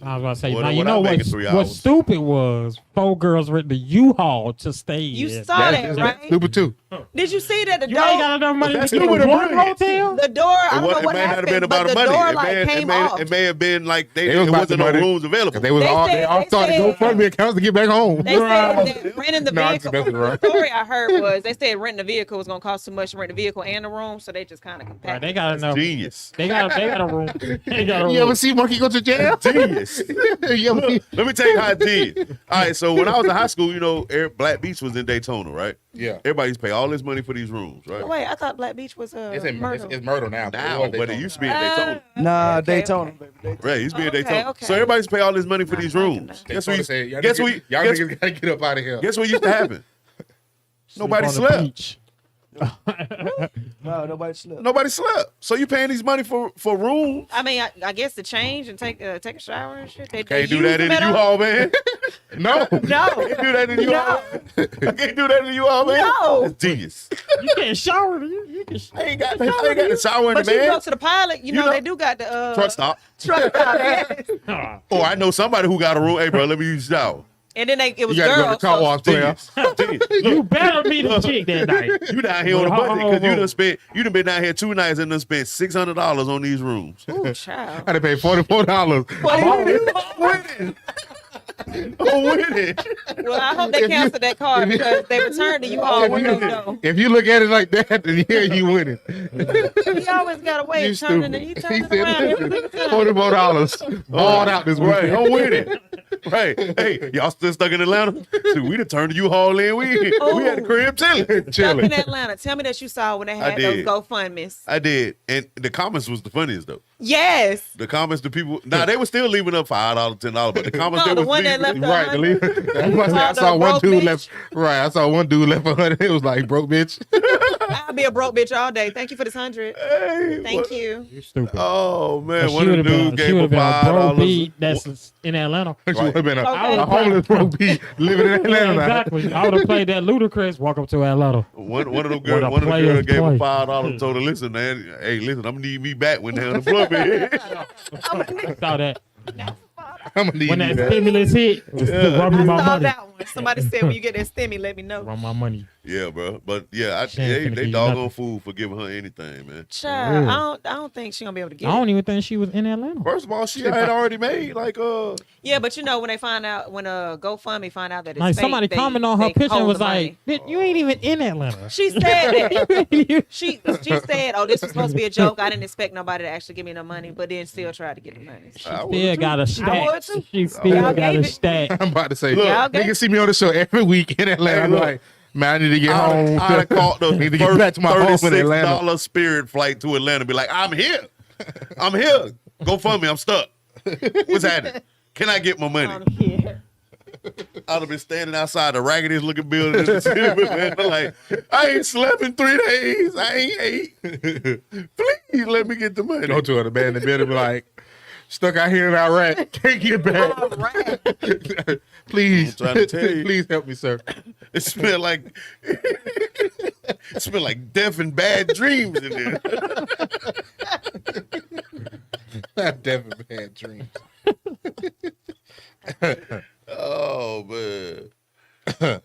Speaker 4: I was gonna say,
Speaker 1: What-
Speaker 4: now you
Speaker 1: what
Speaker 4: know
Speaker 1: I'm
Speaker 4: what?
Speaker 1: making 3
Speaker 4: What
Speaker 1: hours.
Speaker 4: stupid was 4 girls rented the U-Haul to stay.
Speaker 3: You
Speaker 4: in.
Speaker 3: saw that,
Speaker 2: That's
Speaker 3: right?
Speaker 2: stupid too.
Speaker 3: Did you see that the
Speaker 4: You ain't got
Speaker 3: door?
Speaker 4: enough money to
Speaker 1: That's
Speaker 4: get
Speaker 1: stupid
Speaker 4: a
Speaker 1: and
Speaker 4: one
Speaker 1: brilliant.
Speaker 4: hotel.
Speaker 3: The door. I don't know
Speaker 1: It
Speaker 3: what
Speaker 1: may not have
Speaker 3: happened,
Speaker 1: been about
Speaker 3: but
Speaker 1: the
Speaker 3: the
Speaker 1: money.
Speaker 3: door
Speaker 1: It
Speaker 3: like
Speaker 1: may,
Speaker 3: came
Speaker 1: it, may,
Speaker 3: off.
Speaker 1: it may have been like
Speaker 2: It was
Speaker 1: there
Speaker 2: about
Speaker 1: wasn't
Speaker 2: the
Speaker 1: no
Speaker 2: money.
Speaker 1: rooms available.
Speaker 2: 'Cause they was
Speaker 3: They
Speaker 2: all
Speaker 3: said-
Speaker 2: they all
Speaker 3: they
Speaker 2: started
Speaker 3: said-
Speaker 2: GoFundMe accounts to get back home.
Speaker 3: They said that renting the
Speaker 2: No, I'm
Speaker 3: vehicle.
Speaker 2: just messing around.
Speaker 3: The story I heard was they said renting the vehicle was gonna cost too much to rent the vehicle and the room, so they just kind of
Speaker 4: Right,
Speaker 3: compacted.
Speaker 4: they got enough.
Speaker 1: Genius.
Speaker 4: They got a room. They got a
Speaker 2: You ever
Speaker 4: room.
Speaker 2: see Monkey go to jail?
Speaker 1: Genius.
Speaker 2: You ever see-
Speaker 1: Let me tell you how I did. All right, so when I was in high school, you know, Black Beach was in Daytona, right?
Speaker 2: Yeah.
Speaker 1: Everybody used to pay all this money for these rooms, right?
Speaker 3: Wait, I thought Black Beach was Myrtle.
Speaker 2: It's Myrtle now.
Speaker 1: Now, but it used to be in Daytona.
Speaker 5: Nah,
Speaker 3: Okay,
Speaker 5: Daytona,
Speaker 3: okay.
Speaker 5: baby. Daytona.
Speaker 1: Right, it used to be in
Speaker 3: Okay,
Speaker 1: Daytona.
Speaker 3: okay.
Speaker 1: So everybody used to pay all this money for these
Speaker 3: Not liking
Speaker 1: rooms.
Speaker 3: that.
Speaker 1: Guess what?
Speaker 2: Guess
Speaker 1: Guess
Speaker 2: niggas gotta get up out of here.
Speaker 1: Guess what used to happen? Nobody
Speaker 4: Sleep on the
Speaker 1: slept.
Speaker 4: beach.
Speaker 5: No, nobody slept.
Speaker 1: Nobody slept. So you paying these money for rooms?
Speaker 3: I mean, I guess to change and take a shower and shit. They
Speaker 1: Can't do
Speaker 3: use
Speaker 1: that in
Speaker 3: them
Speaker 1: the
Speaker 3: at
Speaker 1: U-Haul,
Speaker 3: all?
Speaker 1: man.
Speaker 2: No.
Speaker 3: No,
Speaker 1: Can't do that in the U-Haul. I can't do that in the U-Haul, man.
Speaker 3: No.
Speaker 1: That's genius.
Speaker 4: You can't shower. You can.
Speaker 1: I ain't got the shower in
Speaker 3: but
Speaker 1: the
Speaker 3: you
Speaker 1: man.
Speaker 3: go to the pilot. You know,
Speaker 1: know-
Speaker 3: they do got the
Speaker 1: Truck stop.
Speaker 3: truck stop.
Speaker 1: Or I know somebody who got a room. Hey, bro, let me use the shower.
Speaker 3: And then it was
Speaker 2: You got to go to
Speaker 3: girls.
Speaker 2: the car
Speaker 3: So
Speaker 2: wash player.
Speaker 4: You better meet a chick that night.
Speaker 1: You down here on the budget because
Speaker 4: Hold
Speaker 1: you done been down here 2 nights and done spent $600 on these rooms.
Speaker 3: ooh, child.
Speaker 2: I had to pay $44.
Speaker 1: I'm with it.
Speaker 3: Well, I hope they canceled that card because they returned to you all window though.
Speaker 2: If you look at it like that, then yeah, you winning.
Speaker 3: He always got a way
Speaker 2: You
Speaker 3: of turning
Speaker 2: stupid.
Speaker 3: it. He
Speaker 2: He
Speaker 3: turned it
Speaker 2: said,
Speaker 3: around every time.
Speaker 2: $44. Balled out this
Speaker 1: Right,
Speaker 2: weekend.
Speaker 1: I'm with it. Right. Hey, y'all still stuck in Atlanta? Dude, we done turned you all in. We had the crib chilling.
Speaker 3: Stuck in
Speaker 2: Chilling.
Speaker 3: Atlanta. Tell me that you saw when they had those
Speaker 1: did.
Speaker 3: GoFundMes.
Speaker 1: I did. And the comments was the funniest though.
Speaker 3: Yes.
Speaker 1: The comments, the people, they were still leaving up $5, $10, but the comments
Speaker 3: No,
Speaker 1: they
Speaker 3: the
Speaker 1: was
Speaker 3: one that
Speaker 1: leaving.
Speaker 3: left
Speaker 2: Right, I saw one
Speaker 3: broke
Speaker 2: dude
Speaker 3: bitch.
Speaker 2: left. Right, I saw one dude left 100. It was like broke bitch.
Speaker 3: I'll be a broke bitch all day. Thank you for this 100.
Speaker 1: Hey,
Speaker 3: Thank
Speaker 1: what-
Speaker 3: you.
Speaker 4: You stupid.
Speaker 1: Oh man,
Speaker 4: She
Speaker 1: one
Speaker 4: would
Speaker 1: of
Speaker 4: have
Speaker 1: the
Speaker 4: been,
Speaker 1: dudes
Speaker 4: she
Speaker 1: gave
Speaker 4: would
Speaker 1: her
Speaker 4: have been a broke
Speaker 1: $5.
Speaker 4: beat that's in Atlanta.
Speaker 2: She would have been
Speaker 3: Okay.
Speaker 2: a homeless broke beat living in Atlanta. now.
Speaker 4: Exactly. I would have played that ludicrous. Walk up to Atlanta.
Speaker 1: One of them
Speaker 4: What
Speaker 1: girls,
Speaker 4: a
Speaker 1: one of the
Speaker 4: player's
Speaker 1: girls gave her
Speaker 4: play.
Speaker 1: $5. Told her, listen, man, hey, listen, I'm gonna need me back when they're unemployment.
Speaker 4: Saw that.
Speaker 2: I'm gonna need
Speaker 4: When
Speaker 2: you
Speaker 4: that
Speaker 2: back.
Speaker 4: stimulus hit, it was still run me
Speaker 3: I
Speaker 4: my
Speaker 3: saw
Speaker 4: money.
Speaker 3: that one. Somebody said when you get that stimmy, let me know.
Speaker 4: Run my money.
Speaker 1: Yeah, bro. But yeah,
Speaker 4: She ain't finna
Speaker 1: they
Speaker 4: give you
Speaker 1: doggone
Speaker 4: nothing.
Speaker 1: fool for giving her anything, man.
Speaker 3: Child,
Speaker 4: real.
Speaker 3: I don't think she's gonna be able to get
Speaker 4: I
Speaker 3: it.
Speaker 4: don't even think she was in Atlanta.
Speaker 1: First of all, she had already made like
Speaker 3: Yeah, but you know when they find out when GoFundMe find out that it's
Speaker 4: Like
Speaker 3: fake,
Speaker 4: somebody
Speaker 3: they-
Speaker 4: commented on her
Speaker 3: they
Speaker 4: picture and
Speaker 3: hold
Speaker 4: was
Speaker 3: the
Speaker 4: like,
Speaker 3: money.
Speaker 4: "Bitch, you ain't even in Atlanta."
Speaker 3: She said that. She said, "Oh, this was supposed to be a joke. I didn't expect nobody to actually give me no money, but then still tried to get the money."
Speaker 1: I would've
Speaker 4: Still
Speaker 1: too.
Speaker 4: got a
Speaker 3: I
Speaker 4: stack.
Speaker 3: would too.
Speaker 4: She still
Speaker 3: Y'all
Speaker 4: got a
Speaker 3: gave it.
Speaker 4: stack.
Speaker 2: I'm about to say,
Speaker 1: Look,
Speaker 3: Y'all gave-
Speaker 2: niggas see me on the show every week in Atlanta. I'm
Speaker 1: look.
Speaker 2: like, man, I need to get home.
Speaker 1: I'd caught the
Speaker 2: Need to get back to my home in Atlanta.
Speaker 1: $36 Spirit flight to Atlanta. Be like, I'm here. I'm here. Go fund me. I'm stuck. What's happening? Can I get my money?
Speaker 3: Yeah.
Speaker 1: I'd have been standing outside the raggediest looking building in the city, man. I'm like, I ain't slept in 3 days. I ain't ate. Please let me get the money.
Speaker 2: Go to an abandoned building, be like, stuck out here in Iraq, can't get back.
Speaker 3: All right.
Speaker 2: Please,
Speaker 1: I'm trying to tell you.
Speaker 2: please help me, sir.
Speaker 1: It smelled like death and bad dreams in there.
Speaker 2: Definitely bad dreams.
Speaker 1: Oh man.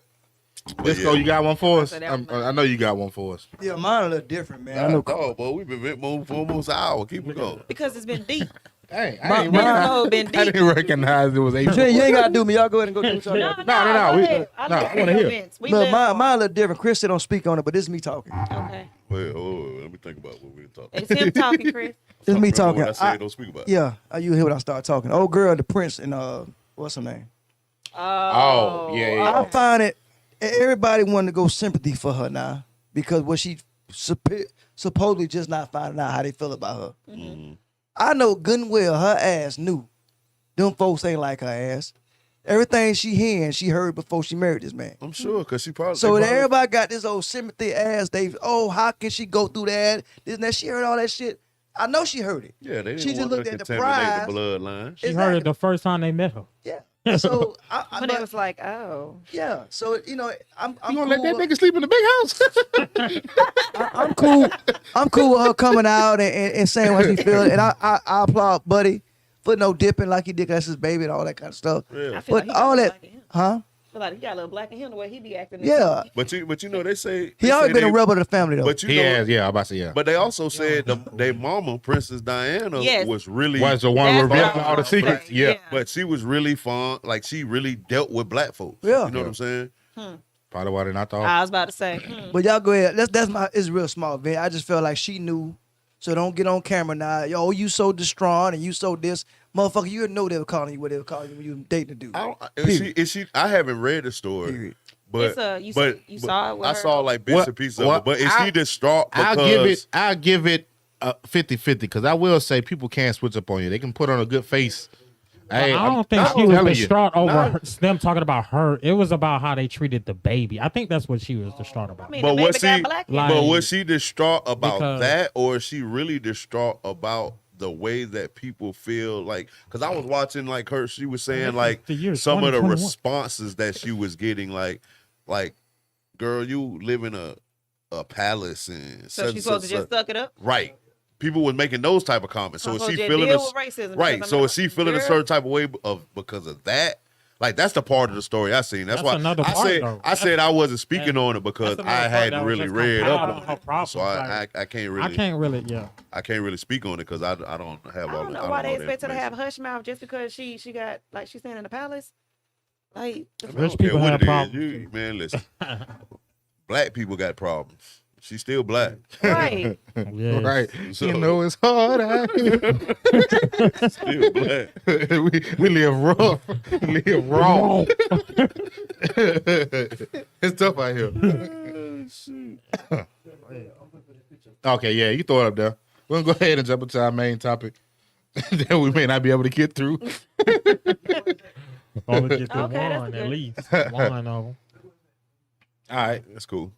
Speaker 2: Disco, you got one for us?
Speaker 3: So that was
Speaker 2: I know you got one for us.
Speaker 5: Yeah, mine a little different, man. I know.
Speaker 1: Oh, boy, we've been moving for almost an hour. Keep it going.
Speaker 3: Because it's been deep.
Speaker 2: Hey,
Speaker 5: My-
Speaker 2: I didn't
Speaker 5: my-
Speaker 2: recognize,
Speaker 3: Oh, been
Speaker 2: I
Speaker 3: deep.
Speaker 2: didn't recognize it was April.
Speaker 5: Jay, you ain't gotta do me. Y'all go ahead and go do what y'all
Speaker 3: No,
Speaker 5: got.
Speaker 2: No,
Speaker 3: go
Speaker 2: we-
Speaker 3: ahead.
Speaker 2: no, I
Speaker 3: listen
Speaker 2: wanna
Speaker 3: to
Speaker 2: hear.
Speaker 3: events. We
Speaker 5: Look,
Speaker 3: live
Speaker 5: mine
Speaker 3: for
Speaker 5: a little different. Chris said don't speak on it, but this is me talking.
Speaker 3: it. Okay.
Speaker 1: Wait, let me think about what we were talking.
Speaker 3: It's him talking, Chris.
Speaker 5: This is me
Speaker 1: Remember
Speaker 5: talking.
Speaker 1: what I said, don't speak about it.
Speaker 5: Yeah, you hear when I start talking. Old girl, the Prince, and what's her name?
Speaker 3: Oh,
Speaker 2: yeah.
Speaker 5: I find it. Everybody wanted to go sympathy for her now because what she supposedly just not finding out how they feel about her.
Speaker 3: Mm-hmm.
Speaker 5: I know good and well her ass knew them folks ain't like her ass. Everything she hearing, she heard before she married this man.
Speaker 1: I'm sure, because she probably.
Speaker 5: So
Speaker 1: they probably-
Speaker 5: everybody got this old sympathy ass. How can she go through that? This and that. She heard all that shit. I know she heard it.
Speaker 1: Yeah, they didn't
Speaker 5: she just
Speaker 1: want
Speaker 5: looked
Speaker 1: to
Speaker 5: at the
Speaker 1: contaminate
Speaker 5: prize.
Speaker 1: the bloodline.
Speaker 4: She heard
Speaker 5: Exactly.
Speaker 4: it the first time they met her.
Speaker 5: Yeah. So
Speaker 3: But it was like, oh.
Speaker 5: yeah. So I'm
Speaker 2: You gonna
Speaker 5: cool
Speaker 2: let that
Speaker 5: with-
Speaker 2: nigga sleep in the big house?
Speaker 5: I'm cool. I'm cool with her coming out and saying what she feels, and I applaud Buddy for no dipping like he did. That's his baby and all that kind of stuff.
Speaker 3: I
Speaker 1: Yeah,
Speaker 3: feel
Speaker 5: But
Speaker 3: like he got
Speaker 5: all
Speaker 3: a little
Speaker 5: that,
Speaker 3: black in him.
Speaker 5: huh?
Speaker 3: I feel like he got a little black in him the way he be acting.
Speaker 5: Yeah.
Speaker 1: but you know they say
Speaker 5: He
Speaker 1: they
Speaker 5: always
Speaker 1: say
Speaker 5: been a
Speaker 1: they-
Speaker 5: rebel to the family though.
Speaker 1: But you
Speaker 2: He
Speaker 1: know,
Speaker 2: has, yeah, I'm about to say, yeah.
Speaker 1: but they also said their mama, Princess Diana,
Speaker 3: Yes.
Speaker 1: was really.
Speaker 2: Was the one
Speaker 3: That's
Speaker 2: revealing
Speaker 3: what I
Speaker 2: all the
Speaker 3: was
Speaker 2: secrets?
Speaker 3: saying,
Speaker 2: Yeah.
Speaker 3: yeah.
Speaker 1: But she was really fun. Like she really dealt with black folks.
Speaker 5: Yeah.
Speaker 1: You know what I'm saying?
Speaker 2: Probably why they not thought.
Speaker 3: I was about to say.
Speaker 5: But y'all go ahead. That's my. It's real small, man. I just felt like she knew. So don't get on camera now. Yo, you so distraught and you so this, motherfucker. You know they were calling you what they were calling you when you was dating a dude.
Speaker 1: I don't. Is she? I haven't read the story.
Speaker 5: Period.
Speaker 1: But
Speaker 3: You
Speaker 1: but
Speaker 3: saw it with
Speaker 1: I
Speaker 3: her?
Speaker 1: saw like bits
Speaker 2: What-
Speaker 1: and pieces of
Speaker 2: what-
Speaker 1: it. But is
Speaker 2: I-
Speaker 1: she distraught because
Speaker 2: I'll give it 50-50 because I will say people can't switch up on you. They can put on a good face. Hey,
Speaker 4: I don't think
Speaker 2: I'm
Speaker 4: she was
Speaker 2: telling you.
Speaker 4: distraught over
Speaker 1: Nah.
Speaker 4: them talking about her. It was about how they treated the baby. I think that's what she was distraught about.
Speaker 3: I mean,
Speaker 1: But
Speaker 3: the
Speaker 1: was
Speaker 3: baby
Speaker 1: she?
Speaker 3: got black in
Speaker 4: Like-
Speaker 3: him.
Speaker 1: But was she distraught about
Speaker 4: Because-
Speaker 1: that, or is she really distraught about the way that people feel? Like, because I was watching like her. She was saying like
Speaker 4: the year
Speaker 1: some of the
Speaker 4: 2021.
Speaker 1: responses that she was getting, like, girl, you live in a palace and
Speaker 3: So she's supposed to just suck it up?
Speaker 1: right. People was making those type of comments. So is
Speaker 3: supposed
Speaker 1: she
Speaker 3: to
Speaker 1: feeling
Speaker 3: deal
Speaker 1: a,
Speaker 3: with racism
Speaker 1: right?
Speaker 3: because
Speaker 1: So
Speaker 3: I'm
Speaker 1: is she feeling a
Speaker 3: girl.
Speaker 1: certain type of way because of that, Like that's the part of the story I seen. That's why
Speaker 4: another
Speaker 1: I
Speaker 4: part,
Speaker 1: said
Speaker 4: though.
Speaker 1: I said I wasn't speaking on it because
Speaker 4: That's
Speaker 1: I
Speaker 4: another part
Speaker 1: hadn't
Speaker 4: that was
Speaker 1: really
Speaker 4: just
Speaker 1: read
Speaker 4: compiled
Speaker 1: up
Speaker 4: on her
Speaker 1: on it.
Speaker 4: problems,
Speaker 1: So
Speaker 4: like,
Speaker 1: I can't really.
Speaker 4: I can't really, yeah.
Speaker 1: I can't really speak on it because I don't have
Speaker 3: I
Speaker 1: all.
Speaker 3: don't know
Speaker 1: I
Speaker 3: why
Speaker 1: don't
Speaker 3: they
Speaker 1: know the
Speaker 3: expect her to have
Speaker 1: information.
Speaker 3: hush mouth just because she got like she's staying in the palace. Like the
Speaker 1: I
Speaker 3: fuck?
Speaker 1: don't
Speaker 4: Rich
Speaker 1: care
Speaker 4: people
Speaker 1: what
Speaker 4: have
Speaker 1: it is.
Speaker 4: problems.
Speaker 1: Man, listen. Black people got problems. She's still black.
Speaker 3: right.
Speaker 4: Yes.
Speaker 2: Right.
Speaker 1: So-
Speaker 2: You know it's hard out here.
Speaker 1: Still black.
Speaker 2: we live rough. Live raw. It's tough out here. Okay, yeah, you throw it up there. We're gonna go ahead and jump into our main topic that we may not be able to get through.
Speaker 4: Only get to
Speaker 3: Okay, that's
Speaker 4: one
Speaker 3: good.
Speaker 4: at least. One of them.
Speaker 2: All right.
Speaker 1: That's cool.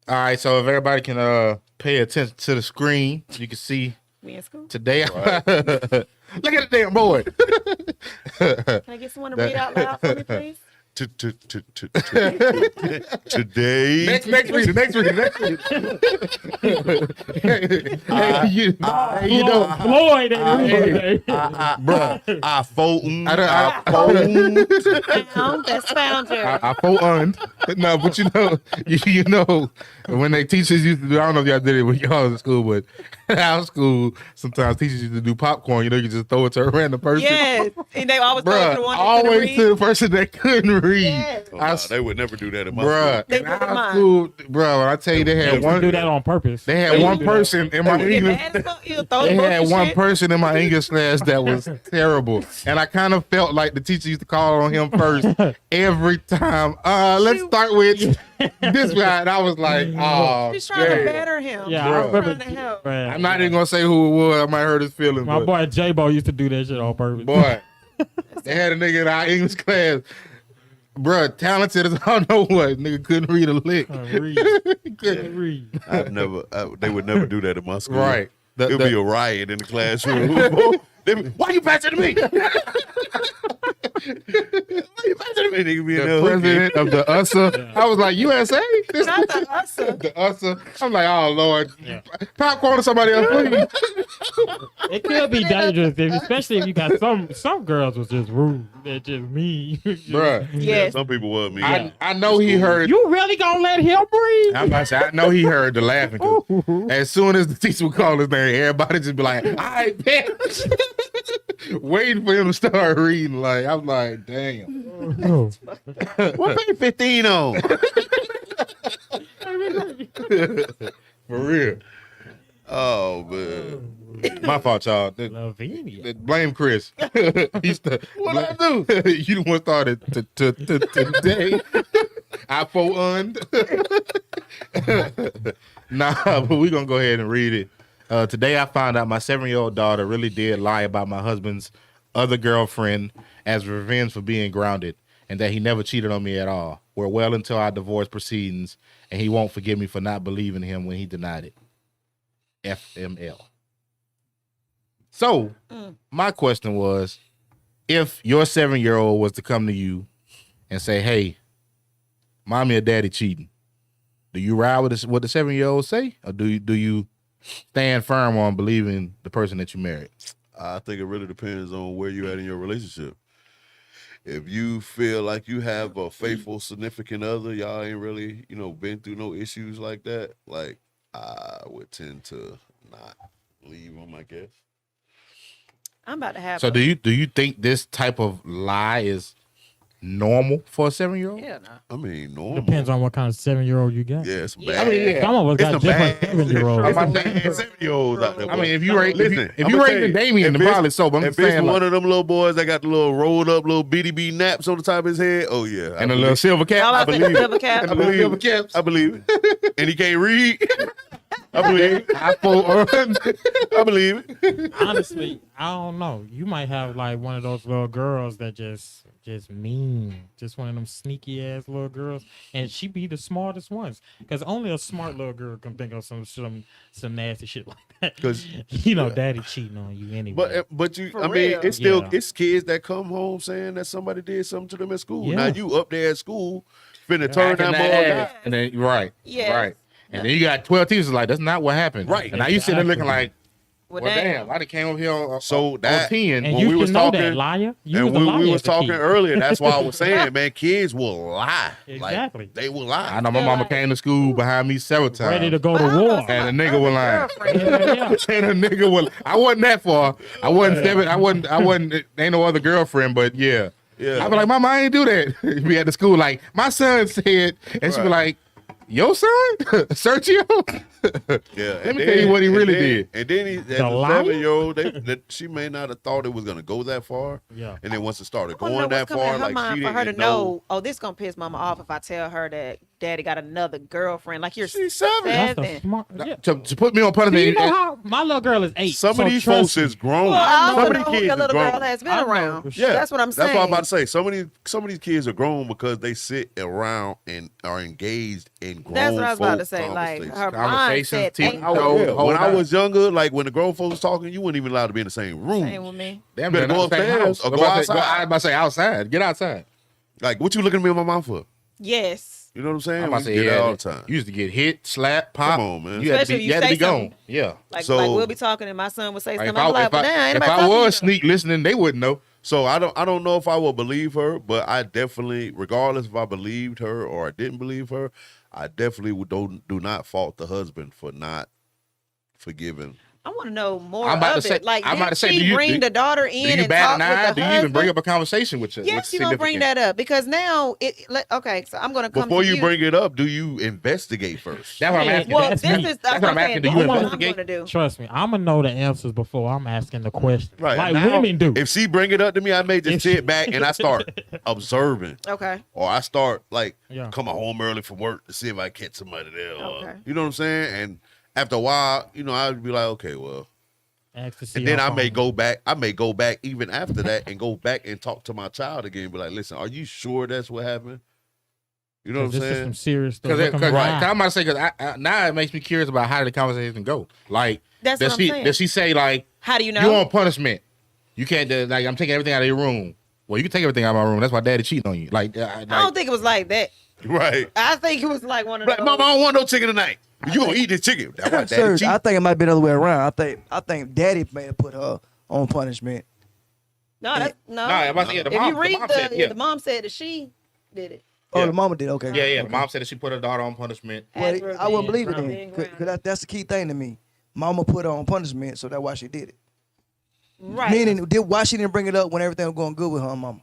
Speaker 2: All right, so if everybody can pay attention to the screen, you can see
Speaker 3: We in school.
Speaker 2: today. Look at the damn boy.
Speaker 3: Can I get someone to read out loud for me, please?
Speaker 1: Today.
Speaker 2: Next reader. You know,
Speaker 4: Floyd ain't reading.
Speaker 2: bruh.
Speaker 1: I phone.
Speaker 2: I
Speaker 3: Found, that's founder.
Speaker 2: I phone. No, but you know, when they teachers used to do, I don't know if y'all did it when y'all was in school, but in our school, sometimes teachers used to do popcorn. You know, you can just throw it to a random person.
Speaker 3: Yes, and they always throw it to
Speaker 2: Bruh,
Speaker 3: the one that
Speaker 2: always
Speaker 3: couldn't
Speaker 2: to
Speaker 3: read.
Speaker 2: the person that couldn't read.
Speaker 3: Yes.
Speaker 1: Oh,
Speaker 2: I
Speaker 1: nah,
Speaker 2: s-
Speaker 1: they would never do that in my
Speaker 2: Bruh,
Speaker 3: They
Speaker 2: in
Speaker 3: did
Speaker 2: our
Speaker 3: mine.
Speaker 2: school, bruh, when I tell you they had
Speaker 4: They
Speaker 2: one,
Speaker 4: do that on purpose.
Speaker 2: they had one person in my
Speaker 3: Get
Speaker 2: English.
Speaker 3: mad as fuck, he'll throw
Speaker 2: They
Speaker 3: the book
Speaker 2: had
Speaker 3: and
Speaker 2: one
Speaker 3: shit.
Speaker 2: person in my English class that was terrible, and I kind of felt like the teacher used to call on him first every time. Let's start with this guy, and I was like, oh,
Speaker 3: She's trying to
Speaker 2: damn.
Speaker 3: better him.
Speaker 4: Yeah,
Speaker 2: Bruh.
Speaker 4: I remember.
Speaker 3: Trying to help.
Speaker 4: Man,
Speaker 2: I'm not even gonna say who it was. I might hurt his feelings.
Speaker 4: My
Speaker 2: but
Speaker 4: boy J-Bo used to do that shit on purpose.
Speaker 2: boy, they had a nigga in our English class, bruh, talented as I don't know what. Nigga couldn't read a lick.
Speaker 4: Read.
Speaker 2: Couldn't-
Speaker 4: Read.
Speaker 1: They would never do that in my school.
Speaker 2: Right.
Speaker 1: It'd be a riot in the classroom. Why you passing to me? Why you passing to me? Nigga be in
Speaker 2: The
Speaker 1: there
Speaker 2: president of the USA. I was like, USA? This
Speaker 3: Not the usher.
Speaker 2: the USA. I'm like, oh Lord.
Speaker 4: Yeah.
Speaker 2: Popcorn to somebody else, please.
Speaker 4: It could be dangerous, especially if you got some girls was just rude. They're just mean.
Speaker 2: Bruh.
Speaker 3: Yes.
Speaker 1: Some people would me.
Speaker 2: I know he heard.
Speaker 4: You really gonna let him breathe?
Speaker 2: I'm about to say, I know he heard the laughing. 'Cause as soon as the teacher would call his name, everybody just be like, all right, bitch. Waiting for him to start reading. Like, I'm like, damn.
Speaker 4: Oh.
Speaker 1: What page 15 on?
Speaker 2: For real.
Speaker 1: Oh man.
Speaker 2: My fault, y'all.
Speaker 4: Lavinia.
Speaker 2: Blame Chris. He's the
Speaker 1: What I do?
Speaker 2: You the one started today. I for Nah, but we're gonna go ahead and read it. Today I found out my 7-year-old daughter really did lie about my husband's other girlfriend as revenge for being grounded, and that he never cheated on me at all. We're well into our divorce proceedings, and he won't forgive me for not believing him when he denied it. FML. So, my question was, if your 7-year-old was to come to you and say, hey, mommy or daddy cheating, do you ride with what the 7-year-old say? Or do you stand firm on believing the person that you married?
Speaker 1: I think it really depends on where you at in your relationship. If you feel like you have a faithful significant other, y'all ain't really, been through no issues like that, like I would tend to not leave them, I guess.
Speaker 3: I'm about to have.
Speaker 2: So do you think this type of lie is normal for a 7-year-old?
Speaker 3: Yeah, no.
Speaker 1: I mean, normal.
Speaker 4: Depends on what kind of 7-year-old you got.
Speaker 1: Yeah, it's
Speaker 3: Yeah.
Speaker 1: bad.
Speaker 2: I mean, yeah.
Speaker 4: Some of us
Speaker 1: It's
Speaker 4: got
Speaker 1: the
Speaker 4: different
Speaker 1: bad.
Speaker 4: 7-year-olds.
Speaker 1: It's
Speaker 2: I'm
Speaker 1: the
Speaker 2: saying-
Speaker 1: bad 7-year-olds out there.
Speaker 2: I mean, if you ain't
Speaker 1: Listen,
Speaker 2: if
Speaker 1: I'ma
Speaker 2: you
Speaker 1: tell
Speaker 2: ain't
Speaker 1: you,
Speaker 2: Damien,
Speaker 1: if
Speaker 2: then
Speaker 1: it's-
Speaker 2: probably sober. I'm
Speaker 1: if
Speaker 2: just
Speaker 1: it's
Speaker 2: saying,
Speaker 1: one
Speaker 2: like,
Speaker 1: of them little boys that got the little rolled up little BDB naps on the top of his head, oh yeah,
Speaker 2: and a little silver cap.
Speaker 3: Y'all
Speaker 1: I
Speaker 3: out there
Speaker 1: believe it.
Speaker 3: silver cap.
Speaker 2: And a little silver caps.
Speaker 1: I believe it. And he can't read. I believe it.
Speaker 2: I for
Speaker 1: I believe it.
Speaker 4: Honestly, I don't know. You might have like one of those little girls that just mean, just one of them sneaky ass little girls, and she be the smartest ones. Because only a smart little girl can think of some nasty shit like that.
Speaker 1: 'Cause-
Speaker 4: daddy cheating on you anyway.
Speaker 1: But you,
Speaker 3: For
Speaker 1: I mean,
Speaker 3: real.
Speaker 1: it's still
Speaker 4: Yeah.
Speaker 1: it's kids that come home saying that somebody did something to them at school.
Speaker 4: Yeah.
Speaker 1: Now you up there at school, finna turn
Speaker 2: Backing
Speaker 1: that
Speaker 2: that
Speaker 1: mug
Speaker 2: ass.
Speaker 1: out.
Speaker 2: And then right,
Speaker 3: Yes.
Speaker 2: right. And then you got 12 teachers like, that's not what happened.
Speaker 1: Right.
Speaker 2: And now you sitting there looking like,
Speaker 3: Well,
Speaker 2: Well,
Speaker 3: damn.
Speaker 2: damn, I done came over here on,
Speaker 1: So
Speaker 2: on
Speaker 1: that-
Speaker 2: 10.
Speaker 4: And
Speaker 1: When
Speaker 4: you
Speaker 1: we
Speaker 4: should
Speaker 1: was
Speaker 4: know
Speaker 1: talking-
Speaker 4: that, liar. You
Speaker 1: And
Speaker 4: was a
Speaker 1: we
Speaker 4: liar
Speaker 1: was
Speaker 4: as a
Speaker 1: talking
Speaker 4: kid.
Speaker 1: earlier. That's why I was saying, man, kids will lie.
Speaker 4: Exactly.
Speaker 1: Like, they will lie.
Speaker 2: I know my
Speaker 3: feel
Speaker 2: mama
Speaker 3: like-
Speaker 2: came to school behind me several times.
Speaker 4: Ready to go
Speaker 3: But
Speaker 4: to
Speaker 3: I don't know,
Speaker 4: war.
Speaker 2: And
Speaker 3: my
Speaker 2: a nigga was
Speaker 3: other
Speaker 2: lying.
Speaker 3: girlfriend-
Speaker 4: Yeah.
Speaker 2: And a nigga was. I wasn't that far. I wasn't seven. I wasn't. Ain't no other girlfriend, but yeah.
Speaker 1: Yeah.
Speaker 2: I be like, Mama, I ain't do that. Be at the school like, my son said, and she be
Speaker 1: Right.
Speaker 2: like, your son, Sergio.
Speaker 1: Yeah,
Speaker 2: Let me tell you what he really did.
Speaker 1: And then he, as a
Speaker 4: liar?
Speaker 1: 7-year-old, she may not have thought it was gonna go that far.
Speaker 4: Yeah.
Speaker 1: And then once it started
Speaker 3: I wanna know
Speaker 1: going that
Speaker 3: what's coming
Speaker 1: far,
Speaker 3: in her
Speaker 1: like
Speaker 3: mind
Speaker 1: she
Speaker 3: for her to
Speaker 1: didn't know.
Speaker 3: oh, this gonna piss mama off if I tell her that daddy got another girlfriend. Like you're
Speaker 1: She's 7.
Speaker 4: That's a
Speaker 3: seven.
Speaker 4: smart. Yeah.
Speaker 2: To put me on
Speaker 4: Do
Speaker 2: punishment.
Speaker 4: you know how my little girl is 8?
Speaker 1: Some
Speaker 4: so
Speaker 1: of these
Speaker 4: trust
Speaker 1: folks
Speaker 4: me.
Speaker 1: is grown.
Speaker 3: Well, I
Speaker 1: Some
Speaker 3: also
Speaker 1: of
Speaker 3: know
Speaker 1: these
Speaker 3: who
Speaker 1: kids
Speaker 3: your
Speaker 1: is
Speaker 3: little
Speaker 1: grown.
Speaker 3: girl has been
Speaker 4: I know
Speaker 3: around.
Speaker 4: for
Speaker 1: Yeah,
Speaker 3: That's what I'm saying.
Speaker 1: That's what I'm about to say. Some of these kids are grown because they sit around and are engaged in grown.
Speaker 3: That's what I was about to
Speaker 1: folk
Speaker 3: say. Like
Speaker 1: conversations.
Speaker 3: her
Speaker 2: Conversations,
Speaker 3: mindset
Speaker 2: TV
Speaker 3: ain't
Speaker 2: shows.
Speaker 1: Oh, yeah.
Speaker 2: the whole
Speaker 1: When I
Speaker 2: nine.
Speaker 1: was younger, like when the grown folks was talking, you weren't even allowed to be in the same room.
Speaker 3: same with me.
Speaker 2: Damn,
Speaker 1: better
Speaker 2: they're
Speaker 1: go
Speaker 2: not the same
Speaker 1: upstairs
Speaker 2: house.
Speaker 1: or
Speaker 2: I'm
Speaker 1: go
Speaker 2: about to say-
Speaker 1: outside.
Speaker 2: I'm about to say outside. Get outside.
Speaker 1: Like, what you looking at me with my mouth for?
Speaker 3: Yes.
Speaker 1: You know what I'm saying?
Speaker 2: I'm about to
Speaker 1: We
Speaker 2: say,
Speaker 1: get that
Speaker 2: yeah,
Speaker 1: all the time.
Speaker 2: You used to get hit, slap, pop.
Speaker 1: Come on, man.
Speaker 2: You had to
Speaker 3: Especially
Speaker 2: be,
Speaker 3: if
Speaker 2: you had to
Speaker 3: you
Speaker 2: be
Speaker 3: say
Speaker 2: gone.
Speaker 3: something.
Speaker 2: Yeah.
Speaker 3: Like
Speaker 1: So-
Speaker 3: we'll be talking and my son would say
Speaker 2: Like,
Speaker 3: something. I'm like, well, damn, ain't
Speaker 2: if
Speaker 3: nobody
Speaker 2: I
Speaker 3: talking to
Speaker 2: was
Speaker 3: you.
Speaker 2: sneak listening, they wouldn't know.
Speaker 1: So I don't know if I will believe her, but I definitely, regardless if I believed her or I didn't believe her, I definitely do not fault the husband for not forgiving.
Speaker 3: I want to know more
Speaker 2: I'm about
Speaker 3: of
Speaker 2: to say-
Speaker 3: it. Like,
Speaker 2: I'm
Speaker 3: did
Speaker 2: about to say,
Speaker 3: she
Speaker 2: do you-
Speaker 3: bring
Speaker 2: do-
Speaker 3: the daughter
Speaker 2: Do
Speaker 3: in
Speaker 2: you
Speaker 3: and
Speaker 2: bat
Speaker 3: talk
Speaker 2: an eye?
Speaker 3: with the
Speaker 2: Do you even bring
Speaker 3: husband?
Speaker 2: up a conversation with your
Speaker 3: Yes,
Speaker 2: what's
Speaker 3: you're gonna bring
Speaker 2: significant?
Speaker 3: that up because now okay, so I'm gonna come
Speaker 1: Before
Speaker 3: to
Speaker 1: you bring it up, do you investigate first?
Speaker 2: That's what I'm
Speaker 4: Yeah,
Speaker 2: asking.
Speaker 3: Well,
Speaker 4: That's
Speaker 3: this
Speaker 4: me.
Speaker 3: is
Speaker 2: That's what I'm
Speaker 3: saying,
Speaker 2: asking. Do
Speaker 3: this
Speaker 2: you
Speaker 3: is what I'm
Speaker 2: investigate?
Speaker 3: gonna do.
Speaker 4: Trust me, I'm gonna know the answers before I'm asking the question.
Speaker 1: Right.
Speaker 4: Like
Speaker 1: Now,
Speaker 4: women do.
Speaker 1: If she bring it up to me, I may just
Speaker 4: If
Speaker 1: sit back and I start observing.
Speaker 3: Okay.
Speaker 1: Or I start like
Speaker 4: Yeah.
Speaker 1: coming home early from work to see if I catch somebody there. Or,
Speaker 3: Okay.
Speaker 1: you know what I'm saying? And after a while, I'd be like, okay, well.
Speaker 4: Ask to see
Speaker 1: And then
Speaker 4: how
Speaker 1: I may
Speaker 4: far-
Speaker 1: go back. I may go back even after that and go back and talk to my child again. And be like, listen, are you sure that's what happened? You know what I'm
Speaker 4: This is
Speaker 1: saying?
Speaker 4: some serious stuff.
Speaker 2: Because
Speaker 4: Look 'em
Speaker 2: right.
Speaker 4: eye.
Speaker 2: I'm about to say because now it makes me curious about how did the conversation go. Like,
Speaker 3: That's
Speaker 2: does
Speaker 3: what I'm
Speaker 2: she
Speaker 3: saying.
Speaker 2: does she say like
Speaker 3: How do you know?
Speaker 2: you on punishment? You can't like I'm taking everything out of your room. Well, you can take everything out of my room. That's why daddy cheating on you. Like,
Speaker 3: I don't think it was like that.
Speaker 1: Right.
Speaker 3: I think it was like one of
Speaker 1: Like,
Speaker 3: those.
Speaker 1: Mama, I don't want no chicken tonight. You gonna eat this chicken? That's why daddy
Speaker 5: Serge,
Speaker 1: cheat.
Speaker 5: I think it might be the other way around. I think Daddy may have put her on punishment.
Speaker 3: No, that's no.
Speaker 2: No, I'm about to say, yeah, the
Speaker 3: if
Speaker 2: mom,
Speaker 3: you read
Speaker 2: the mom said, yeah.
Speaker 3: the mom said that she did it.
Speaker 5: Oh,
Speaker 2: Yeah.
Speaker 5: the mama did. Okay.
Speaker 2: Yeah. The mom said that she put her daughter on punishment.
Speaker 5: Well,
Speaker 3: As we're
Speaker 5: I wouldn't
Speaker 3: being
Speaker 5: believe it then,
Speaker 3: being
Speaker 5: because
Speaker 3: grounded.
Speaker 5: that's the key thing to me. Mama put her on punishment, so that's why she did it.
Speaker 3: Right.
Speaker 5: Meaning, why she didn't bring it up when everything was going good with her mama?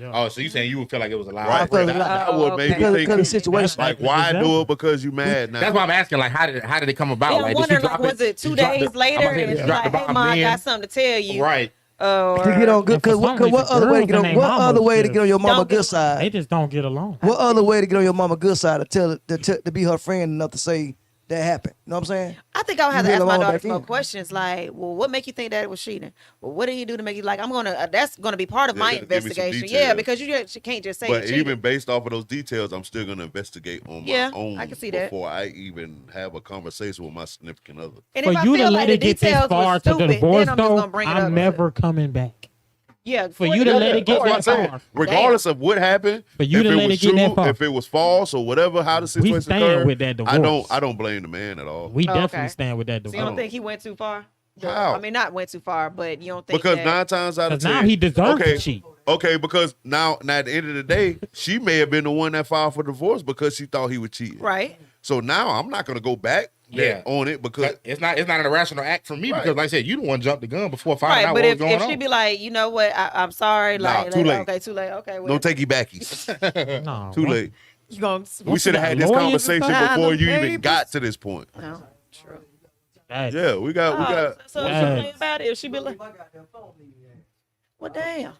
Speaker 2: Oh, so you saying you would feel like it was a lie?
Speaker 1: Right.
Speaker 5: I feel
Speaker 1: That,
Speaker 5: like-
Speaker 1: that would make me
Speaker 5: Because
Speaker 1: think.
Speaker 5: of the situation.
Speaker 1: Like, why
Speaker 4: Exactly.
Speaker 1: do it because you mad now?
Speaker 2: That's why I'm asking. Like, how did it come about?
Speaker 3: Yeah,
Speaker 2: like,
Speaker 3: I'm
Speaker 2: did she
Speaker 3: wondering,
Speaker 2: drop
Speaker 3: like, was it
Speaker 2: She
Speaker 3: 2
Speaker 2: dropped
Speaker 3: days
Speaker 2: the-
Speaker 3: later?
Speaker 2: I'm about to say,
Speaker 3: And
Speaker 2: she
Speaker 3: it's
Speaker 2: dropped
Speaker 3: like,
Speaker 2: the
Speaker 3: hey,
Speaker 2: bomb
Speaker 3: mom, I
Speaker 2: then.
Speaker 3: got something to tell you.
Speaker 2: Right.
Speaker 3: Or,
Speaker 5: To get on good,
Speaker 4: And for
Speaker 5: because
Speaker 4: some reason,
Speaker 5: what other way to get
Speaker 4: girls
Speaker 5: on?
Speaker 4: and
Speaker 5: What
Speaker 4: they
Speaker 5: other
Speaker 4: mamas
Speaker 5: way to get on your mama
Speaker 3: don't
Speaker 5: good
Speaker 3: get-
Speaker 4: They
Speaker 5: side?
Speaker 4: just don't get along.
Speaker 5: What other way to get on your mama good side to be her friend enough to say that happened? You know what I'm saying?
Speaker 3: I think I would have
Speaker 5: You
Speaker 3: to ask
Speaker 5: really
Speaker 3: my
Speaker 5: want
Speaker 3: daughter
Speaker 5: back
Speaker 3: some more
Speaker 5: in.
Speaker 3: questions like, well, what make you think that it was cheating? Well, what did he do to make you like, that's going to be part of
Speaker 1: Yeah,
Speaker 3: my
Speaker 1: you gotta give me some
Speaker 3: investigation.
Speaker 1: details.
Speaker 3: Yeah, because you can't just say
Speaker 1: But
Speaker 3: he cheated.
Speaker 1: even based off of those details, I'm still gonna investigate on
Speaker 3: Yeah,
Speaker 1: my own
Speaker 3: I can see that.
Speaker 1: before I even have a conversation with my significant other.
Speaker 3: And
Speaker 4: For
Speaker 3: if I
Speaker 4: you to
Speaker 3: feel
Speaker 4: let
Speaker 3: like
Speaker 4: it
Speaker 3: the
Speaker 4: get this
Speaker 3: details were
Speaker 4: far to
Speaker 3: stupid,
Speaker 4: divorce,
Speaker 3: then I'm just
Speaker 4: though,
Speaker 3: gonna bring it up.
Speaker 4: I'm never coming back.
Speaker 3: Yeah,
Speaker 4: For you to let it get
Speaker 1: That's what I'm
Speaker 4: that
Speaker 1: saying.
Speaker 4: far.
Speaker 1: Regardless of what happened,
Speaker 4: For you
Speaker 1: if
Speaker 4: to
Speaker 1: it
Speaker 4: let
Speaker 1: was
Speaker 4: it get that
Speaker 1: true,
Speaker 4: far.
Speaker 1: if it was false or whatever, how the situation
Speaker 4: stand
Speaker 1: occurred,
Speaker 4: with that
Speaker 1: I
Speaker 4: divorce.
Speaker 1: don't blame the man at all.
Speaker 4: We
Speaker 3: Oh,
Speaker 4: definitely
Speaker 3: okay.
Speaker 4: stand with that
Speaker 3: So you
Speaker 4: divorce.
Speaker 3: don't think he went too far?
Speaker 1: How?
Speaker 3: I mean, not went too far, but you don't think
Speaker 1: Because
Speaker 3: that,
Speaker 1: 9 times out of
Speaker 4: Because
Speaker 1: 10,
Speaker 4: now he deserves
Speaker 1: okay,
Speaker 4: to cheat.
Speaker 1: Okay, because now at the end of the day, she may have been the one that filed for divorce because she thought he was cheating.
Speaker 3: right?
Speaker 1: So now I'm not gonna go back
Speaker 2: Yeah.
Speaker 1: on it because
Speaker 2: But it's not an irrational act for me
Speaker 1: Right.
Speaker 2: because, like I said, you the one jumped the gun before finding
Speaker 3: Right,
Speaker 2: out
Speaker 3: but
Speaker 2: what
Speaker 3: if
Speaker 2: was going
Speaker 3: she
Speaker 2: on.
Speaker 3: be like, you know what, I'm sorry,
Speaker 1: Nah,
Speaker 3: like,
Speaker 1: too late.
Speaker 3: okay, too late, okay, well,
Speaker 1: no takey backies.
Speaker 4: No,
Speaker 1: Too late.
Speaker 3: you gonna
Speaker 1: We should have had this
Speaker 4: lawyers and
Speaker 1: conversation
Speaker 3: stuff?
Speaker 1: before
Speaker 3: Nah,
Speaker 1: you
Speaker 3: the
Speaker 1: even
Speaker 3: babies.
Speaker 1: got to this point.
Speaker 3: No, true.
Speaker 4: That-
Speaker 1: Yeah, we got.
Speaker 3: So
Speaker 4: Yes.
Speaker 3: she complain about it. If she be like, well, damn.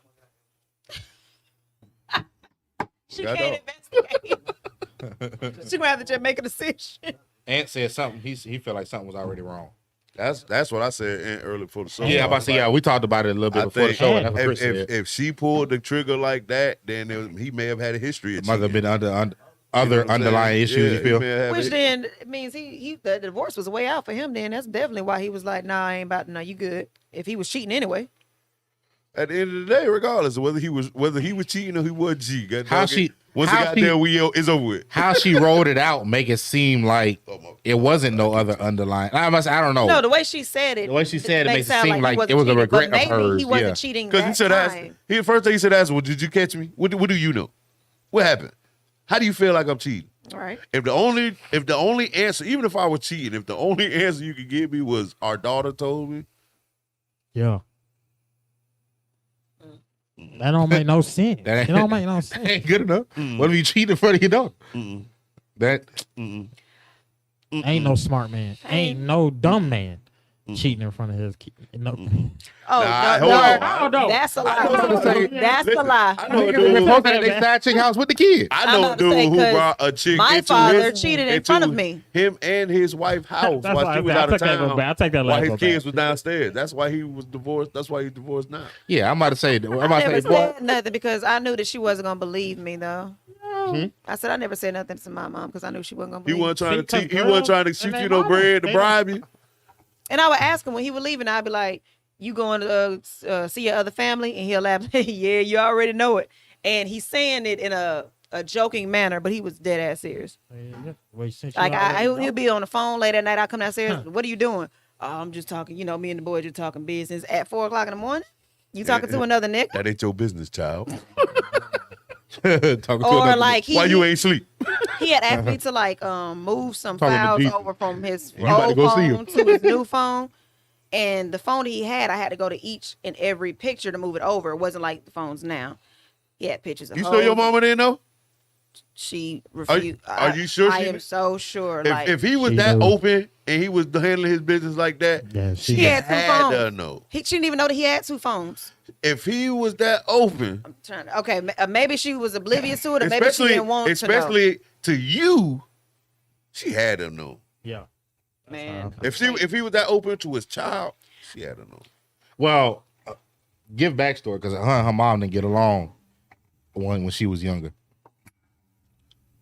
Speaker 3: She
Speaker 1: I
Speaker 3: can't investigate. She gonna have to just make a decision.
Speaker 2: Ant said something. He felt like something was already wrong.
Speaker 1: That's what I said early before the show.
Speaker 2: Yeah, I'm about to say, yeah, we talked about it a little bit
Speaker 1: I
Speaker 2: before the
Speaker 1: think
Speaker 2: show. And that's what Chris
Speaker 1: if,
Speaker 2: said.
Speaker 1: if she pulled the trigger like that, then he may have had a history. Of
Speaker 2: Must have
Speaker 1: cheating.
Speaker 2: been
Speaker 1: You know
Speaker 2: other
Speaker 1: what I'm
Speaker 2: underlying
Speaker 1: saying?
Speaker 2: issues.
Speaker 1: Yeah,
Speaker 2: You
Speaker 1: he
Speaker 2: feel?
Speaker 1: may have
Speaker 3: Which
Speaker 1: it.
Speaker 3: then means the divorce was a way out for him. Then that's definitely why he was like, nah, I ain't about to. No, you good. If he was cheating anyway.
Speaker 1: At the end of the day, regardless of whether he was cheating or he wasn't cheating, God
Speaker 2: How
Speaker 1: dog
Speaker 2: she-
Speaker 1: it. Once
Speaker 2: how
Speaker 1: it got
Speaker 2: she-
Speaker 1: there, it's over with.
Speaker 2: How she wrote it out make it seem like it wasn't no other underlying. I don't know.
Speaker 3: No, the way she said it.
Speaker 2: The way she said it makes it
Speaker 3: sound
Speaker 2: seem
Speaker 3: he
Speaker 2: like
Speaker 3: wasn't
Speaker 2: it was a
Speaker 3: cheating,
Speaker 2: regret
Speaker 3: but
Speaker 2: of
Speaker 3: maybe
Speaker 2: hers,
Speaker 3: he wasn't
Speaker 2: yeah.
Speaker 3: cheating
Speaker 1: Because he
Speaker 3: that
Speaker 1: said,
Speaker 3: time.
Speaker 1: first thing he said, well, did you catch me? What do you know? What happened? How do you feel like I'm cheating?
Speaker 3: Right.
Speaker 1: If the only answer, even if I was cheating, if the only answer you could give me was our daughter told me,
Speaker 4: Yeah. That don't make no sense.
Speaker 2: That
Speaker 4: It don't make no sense.
Speaker 2: ain't good enough.
Speaker 1: Mm.
Speaker 2: What if you cheat in front of your daughter?
Speaker 1: mm-mm,
Speaker 2: That
Speaker 1: mm-mm,
Speaker 4: Ain't no smart man. Ain't no dumb man cheating in front of his kid. No.
Speaker 3: Oh,
Speaker 1: Nah,
Speaker 3: no,
Speaker 1: hold on.
Speaker 4: I don't know.
Speaker 3: that's a
Speaker 1: I know what
Speaker 3: lie.
Speaker 1: I'm saying.
Speaker 3: That's a
Speaker 1: Listen,
Speaker 3: lie.
Speaker 1: I know a
Speaker 2: niggas
Speaker 1: dude.
Speaker 2: been posting at their side chick house with the kid.
Speaker 1: I
Speaker 3: I'm
Speaker 1: know a
Speaker 3: about to
Speaker 1: dude
Speaker 3: say,
Speaker 1: who
Speaker 3: 'cause
Speaker 1: brought a chick
Speaker 3: my
Speaker 1: into
Speaker 3: father
Speaker 1: his,
Speaker 3: cheated in
Speaker 1: into
Speaker 3: front of me.
Speaker 1: Him and his wife house
Speaker 4: That's
Speaker 1: while
Speaker 4: why
Speaker 1: she was
Speaker 4: I
Speaker 1: out of
Speaker 4: took that
Speaker 1: town.
Speaker 4: back. I take that
Speaker 1: While
Speaker 4: last
Speaker 1: his
Speaker 4: one
Speaker 1: kids
Speaker 4: back.
Speaker 1: was downstairs. That's why he was divorced. That's why he divorced now.
Speaker 2: Yeah, I'm about to say.
Speaker 3: I never said nothing because I knew that she wasn't gonna believe me though. I said I never said nothing to my mom because I knew she wasn't gonna
Speaker 1: He
Speaker 3: believe me.
Speaker 1: wasn't trying
Speaker 4: See,
Speaker 1: to
Speaker 4: 'cause
Speaker 1: he wasn't
Speaker 4: girls
Speaker 1: trying to
Speaker 4: and
Speaker 1: shoot
Speaker 4: they
Speaker 1: you no
Speaker 4: mama,
Speaker 1: bread to
Speaker 4: they
Speaker 1: bribe you.
Speaker 3: And I would ask him when he would leave, and I'd be like, "You going to see your other family?" And he'll laugh. Yeah, you already know it. And he's saying it in a joking manner, but he was dead ass serious.
Speaker 4: Well, since you
Speaker 3: Like
Speaker 4: already know.
Speaker 3: he'll be on the phone late at night. I come downstairs. What are you doing? Oh, I'm just talking. You know, me and the boys are talking business at 4 o'clock in the morning. You talking to another nigga?
Speaker 1: That ain't your business, child.
Speaker 2: Talking to
Speaker 3: Or
Speaker 2: another-
Speaker 3: like
Speaker 1: Why you ain't sleep?
Speaker 3: he had asked me to like move some
Speaker 2: Talking to
Speaker 3: files
Speaker 2: Jesus.
Speaker 3: over from his
Speaker 2: You about to
Speaker 3: old
Speaker 2: go see
Speaker 3: phone to his new phone. And the phone he had, I had to go to each and every picture to move it over. It wasn't like the phones now. He had pictures of
Speaker 1: You sure your
Speaker 3: hoes.
Speaker 1: mama didn't know?
Speaker 3: She refused.
Speaker 1: Are you sure
Speaker 3: I
Speaker 1: she
Speaker 3: am
Speaker 1: did?
Speaker 3: so sure. Like
Speaker 1: If he was
Speaker 4: She
Speaker 1: that
Speaker 4: knew.
Speaker 1: open and he was handling his business like that,
Speaker 4: Yeah,
Speaker 1: she
Speaker 3: He had two
Speaker 1: had to
Speaker 3: phones.
Speaker 1: know.
Speaker 3: she didn't even know that he had 2 phones.
Speaker 1: If he was that open,
Speaker 3: Okay, maybe she was oblivious to it, or maybe she
Speaker 1: especially
Speaker 3: didn't want to know.
Speaker 1: especially to you, she had to know.
Speaker 4: Yeah.
Speaker 3: Man,
Speaker 1: If he was that open to his child, she had to know.
Speaker 2: Well, give backstory because her and her mom didn't get along when she was younger.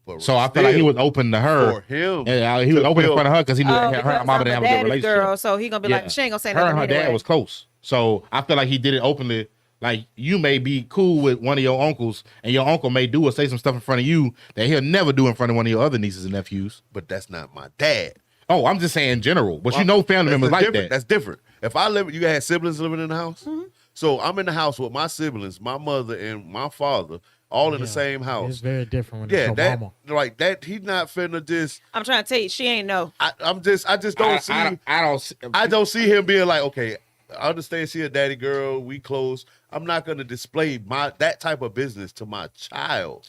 Speaker 1: But
Speaker 2: So I feel like he
Speaker 1: still,
Speaker 2: was open to her.
Speaker 1: for him.
Speaker 2: And he was
Speaker 1: to
Speaker 2: open in
Speaker 1: feel-
Speaker 2: front of her because he knew
Speaker 3: oh,
Speaker 2: her
Speaker 3: because
Speaker 2: and mom
Speaker 3: I'm
Speaker 2: didn't have
Speaker 3: a
Speaker 2: a good
Speaker 3: daddy's
Speaker 2: relationship.
Speaker 3: girl, so he gonna be
Speaker 2: Yeah.
Speaker 3: like, she ain't gonna say
Speaker 2: Her
Speaker 3: nothing
Speaker 2: and her
Speaker 3: anyway.
Speaker 2: dad was close. So I feel like he did it openly. Like you may be cool with one of your uncles, and your uncle may do or say some stuff in front of you that he'll never do in front of one of your other nieces and nephews.
Speaker 1: But that's not my dad.
Speaker 2: Oh, I'm just saying in general. But you know family
Speaker 1: That's
Speaker 2: members like
Speaker 1: different.
Speaker 2: that.
Speaker 1: That's different. If I live, you had siblings living in the house.
Speaker 3: Mm-hmm.
Speaker 1: So I'm in the house with my siblings, my mother and my father, all in the
Speaker 4: Yeah.
Speaker 1: same
Speaker 4: It's
Speaker 1: house.
Speaker 4: very different when
Speaker 1: Yeah,
Speaker 4: it's your
Speaker 1: that
Speaker 4: mama.
Speaker 1: like that. He's not finna just.
Speaker 3: I'm trying to tell you, she ain't know.
Speaker 1: I just don't see. I don't see him being like, okay, I understand she a daddy girl, we close. I'm not gonna display that type of business to my child.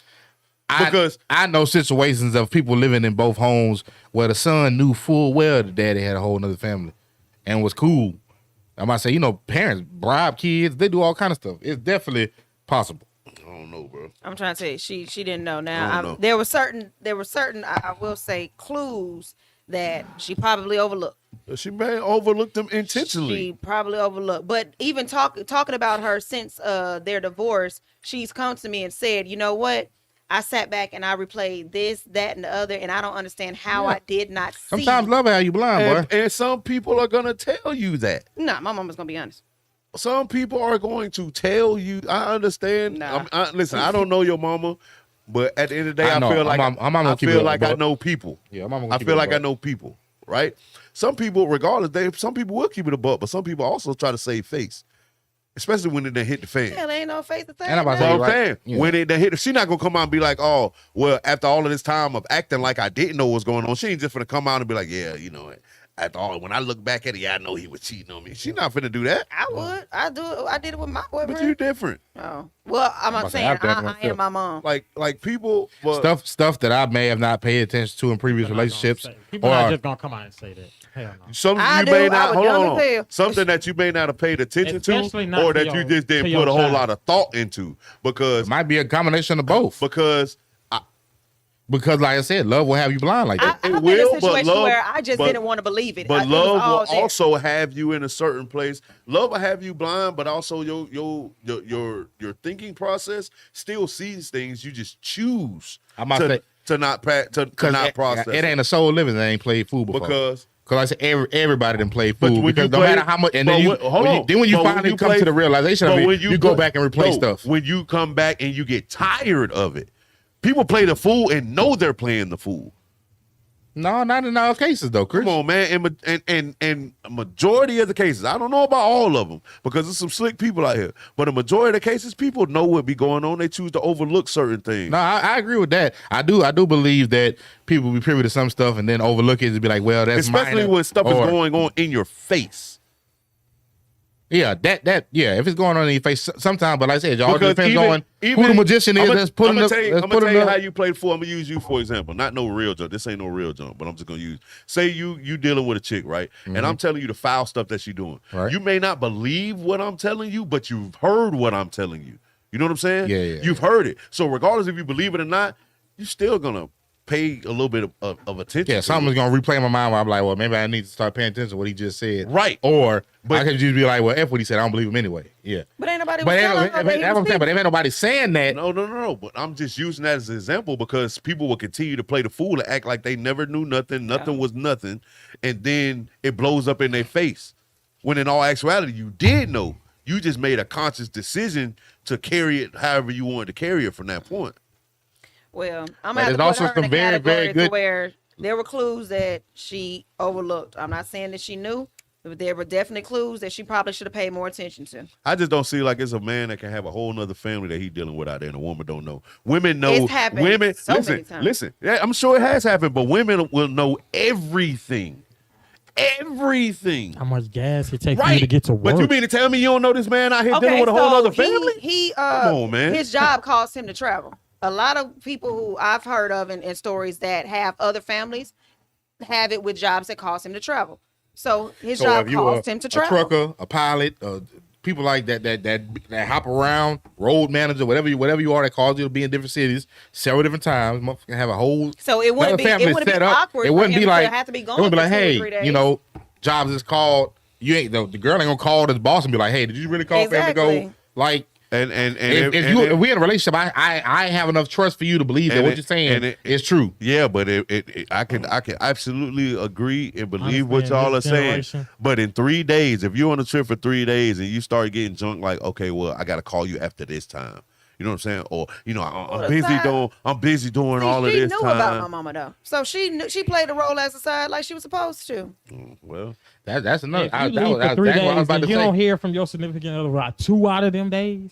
Speaker 1: Because
Speaker 2: I know situations of people living in both homes where the son knew full well the daddy had a whole nother family and was cool. I might say, parents bribe kids, they do all kind of stuff. It's definitely possible.
Speaker 1: I don't know, bro.
Speaker 3: I'm trying to tell you, she didn't know.
Speaker 1: I
Speaker 3: Now
Speaker 1: don't know.
Speaker 3: there were certain I will say clues that she probably overlooked.
Speaker 1: She may overlook them intentionally.
Speaker 3: She probably overlooked. But even talking about her since their divorce, she's come to me and said, you know what? I sat back and I replayed this, that, and the other, and I don't understand how I did not see.
Speaker 2: Sometimes love how you blind, boy.
Speaker 1: and some people are gonna tell you that.
Speaker 3: Nah, my mama's gonna be honest.
Speaker 1: Some people are going to tell you. I understand.
Speaker 3: Nah.
Speaker 1: Listen, I don't know your mama, but at the end of the day,
Speaker 2: I
Speaker 1: I,
Speaker 2: know.
Speaker 1: feel like
Speaker 2: I'm gonna
Speaker 1: I
Speaker 2: keep it
Speaker 1: feel
Speaker 2: up,
Speaker 1: like I
Speaker 2: but-
Speaker 1: know people.
Speaker 2: Yeah, I'm gonna
Speaker 1: I
Speaker 2: keep
Speaker 1: feel
Speaker 2: it
Speaker 1: like
Speaker 2: up.
Speaker 1: I know people, right? Some people, regardless, some people will keep it a buck, but some people also try to save face, especially when it done hit the fan.
Speaker 3: Hell, ain't no face to thing.
Speaker 2: And I'm about to
Speaker 1: So
Speaker 2: say,
Speaker 1: I'm
Speaker 2: right.
Speaker 1: saying,
Speaker 2: Yeah.
Speaker 1: when it done hit, she not gonna come out and be like, oh, well, after all of this time of acting like I didn't know what's going on, she ain't just gonna come out and be like, yeah, after all, when I look back at it, yeah, I know he was cheating on me. She not finna do that.
Speaker 3: I would. I do it. I did it with my boyfriend.
Speaker 1: But you different.
Speaker 3: Oh. Well, I'm
Speaker 2: about
Speaker 3: not
Speaker 2: to say,
Speaker 3: saying
Speaker 2: I've done it
Speaker 3: I
Speaker 2: myself.
Speaker 3: am my mom.
Speaker 1: Like people, but
Speaker 2: Stuff that I may have not paid attention to in previous
Speaker 4: People not gonna
Speaker 2: relationships,
Speaker 4: say- People not
Speaker 2: or
Speaker 4: just gonna come out and say that. Hell no.
Speaker 1: something
Speaker 3: I
Speaker 1: you
Speaker 3: do.
Speaker 1: may
Speaker 3: I
Speaker 1: not
Speaker 3: was
Speaker 1: hold
Speaker 3: young
Speaker 1: on,
Speaker 3: as hell.
Speaker 1: something that you may not have paid attention
Speaker 4: Especially
Speaker 1: to,
Speaker 4: not
Speaker 1: or
Speaker 4: to
Speaker 1: that
Speaker 4: your-
Speaker 1: you just
Speaker 4: to
Speaker 1: didn't
Speaker 4: your
Speaker 1: put a whole
Speaker 4: child.
Speaker 1: lot of thought into,
Speaker 2: it might be a combination of both.
Speaker 1: because
Speaker 2: Because, like I said, love will have you blind like that.
Speaker 3: I've been in
Speaker 1: will,
Speaker 3: a
Speaker 1: but
Speaker 3: situation
Speaker 1: love-
Speaker 3: where I just
Speaker 1: but-
Speaker 3: didn't want to believe it.
Speaker 1: but
Speaker 3: It was all
Speaker 1: love will
Speaker 3: there.
Speaker 1: also have you in a certain place. Love will have you blind, but also your thinking process still sees things. You just choose
Speaker 2: I might say-
Speaker 1: to not
Speaker 2: Because
Speaker 1: not process
Speaker 2: it ain't a soul living that ain't played fool before.
Speaker 1: because
Speaker 2: Because I said everybody done played
Speaker 1: But
Speaker 2: fool
Speaker 1: when
Speaker 2: because
Speaker 1: you
Speaker 2: no
Speaker 1: play-
Speaker 2: matter how much, and
Speaker 1: but
Speaker 2: then
Speaker 1: when- hold on.
Speaker 2: when you
Speaker 1: But when
Speaker 2: finally
Speaker 1: you
Speaker 2: come
Speaker 1: play-
Speaker 2: to the realization of
Speaker 1: but
Speaker 2: it,
Speaker 1: when
Speaker 2: you go back and replace stuff.
Speaker 1: When you come back and you get tired of it, people play the fool and know they're playing the fool.
Speaker 2: No, not in all cases though, Chris.
Speaker 1: Come on, man. And a majority of the cases, I don't know about all of them because there's some slick people out here, but a majority of the cases, people know what be going on. They choose to overlook certain things.
Speaker 2: No, I agree with that. I do believe that people be privy to some stuff and then overlook it and be like, well, that's
Speaker 1: Especially
Speaker 2: minor,
Speaker 1: when stuff is
Speaker 2: or-
Speaker 1: going on in your face.
Speaker 2: Yeah, yeah. If it's going on in your face, sometimes. But like I said, it all
Speaker 1: Because
Speaker 2: depends on who the
Speaker 1: even-
Speaker 2: magician is that's putting
Speaker 1: I'm
Speaker 2: up.
Speaker 1: gonna
Speaker 2: That's
Speaker 1: tell
Speaker 2: putting
Speaker 1: you
Speaker 2: up.
Speaker 1: how you played for. I'm gonna use you for example. Not no real jump. This ain't no real jump, but I'm just gonna use. Say you dealing with a chick, right? And I'm telling you the foul stuff that she doing.
Speaker 2: Right.
Speaker 1: You may not believe what I'm telling you, but you've heard what I'm telling you. You know what I'm saying?
Speaker 2: Yeah.
Speaker 1: You've heard it. So regardless if you believe it or not, you're still gonna pay a little bit of attention.
Speaker 2: Yeah,
Speaker 1: to
Speaker 2: something's
Speaker 1: it.
Speaker 2: gonna replay in my mind where I'm like, well, maybe I need to start paying attention to what he just said.
Speaker 1: Right.
Speaker 2: Or
Speaker 1: But-
Speaker 2: I could just be like, well, F what he said. I don't believe him anyway. Yeah.
Speaker 3: But ain't nobody
Speaker 2: But
Speaker 3: was
Speaker 2: ain't,
Speaker 3: telling her
Speaker 2: that's
Speaker 3: that
Speaker 2: what
Speaker 3: he
Speaker 2: I'm
Speaker 3: was
Speaker 2: saying. But if ain't nobody saying that,
Speaker 1: No. But I'm just using that as an example because people will continue to play the fool and act like they never knew nothing. Nothing was nothing. And then it blows up in their face. When in all actuality, you did know. You just made a conscious decision to carry it however you wanted to carry it from that point.
Speaker 3: Well, I'm
Speaker 2: But
Speaker 3: gonna have
Speaker 2: there's
Speaker 3: to put
Speaker 2: also
Speaker 3: her in
Speaker 2: some
Speaker 3: a
Speaker 2: very,
Speaker 3: category
Speaker 2: very
Speaker 3: to
Speaker 2: good-
Speaker 3: where there were clues that she overlooked. I'm not saying that she knew, but there were definitely clues that she probably should have paid more attention to.
Speaker 1: I just don't see like it's a man that can have a whole nother family that he dealing with out there and a woman don't know. Women know.
Speaker 3: It's happened
Speaker 1: women,
Speaker 3: so
Speaker 1: listen,
Speaker 3: many times.
Speaker 1: listen. Yeah, I'm sure it has happened, but women will know everything. Everything.
Speaker 4: How much gas it takes for
Speaker 1: Right.
Speaker 4: you to get to work?
Speaker 1: But you mean to tell me you don't know this man out here dealing with a whole other family?
Speaker 3: He
Speaker 1: Come on, man.
Speaker 3: his job caused him to travel. A lot of people who I've heard of in stories that have other families have it with jobs that cause him to travel. So his
Speaker 2: so
Speaker 3: job
Speaker 2: if you
Speaker 3: caused
Speaker 2: a,
Speaker 3: him to
Speaker 2: a
Speaker 3: travel.
Speaker 2: trucker, a pilot, people like that hop around, road manager, whatever you are, that calls you to be in different cities several different times, motherfucker have a whole
Speaker 3: So it wouldn't be
Speaker 2: family
Speaker 3: it wouldn't be
Speaker 2: set up.
Speaker 3: awkward.
Speaker 2: It wouldn't
Speaker 3: for
Speaker 2: be
Speaker 3: him
Speaker 2: like
Speaker 3: to have to be
Speaker 2: it
Speaker 3: gone
Speaker 2: wouldn't be
Speaker 3: for
Speaker 2: like,
Speaker 3: 2 or
Speaker 2: hey,
Speaker 3: 3 days.
Speaker 2: you know, jobs is called. You ain't the girl ain't gonna call this boss and be like, hey, did you really call family to go?
Speaker 3: Exactly.
Speaker 2: Like
Speaker 1: And
Speaker 2: if we in a relationship, I have enough trust for you to believe that
Speaker 1: And
Speaker 2: what
Speaker 1: it-
Speaker 2: you're saying
Speaker 1: and it-
Speaker 2: is true.
Speaker 1: yeah, but I can absolutely agree and believe what
Speaker 4: Understand
Speaker 1: y'all are
Speaker 4: this
Speaker 1: saying.
Speaker 4: generation.
Speaker 1: But in 3 days, if you're on a trip for 3 days and you start getting junk, like, okay, well, I got to call you after this time. You know what I'm saying? Or I'm
Speaker 3: the
Speaker 1: busy
Speaker 3: time-
Speaker 1: doing
Speaker 3: See,
Speaker 1: all of
Speaker 3: she
Speaker 1: this
Speaker 3: knew
Speaker 1: time.
Speaker 3: about my mama though, so she played the role as a side like she was supposed to.
Speaker 1: Well,
Speaker 2: That's another.
Speaker 4: If you
Speaker 2: that
Speaker 4: leave
Speaker 2: was
Speaker 4: for 3
Speaker 2: exactly what I was
Speaker 4: days
Speaker 2: about
Speaker 4: and
Speaker 2: to
Speaker 4: you
Speaker 2: say.
Speaker 4: don't hear from your significant other about 2 out of them days.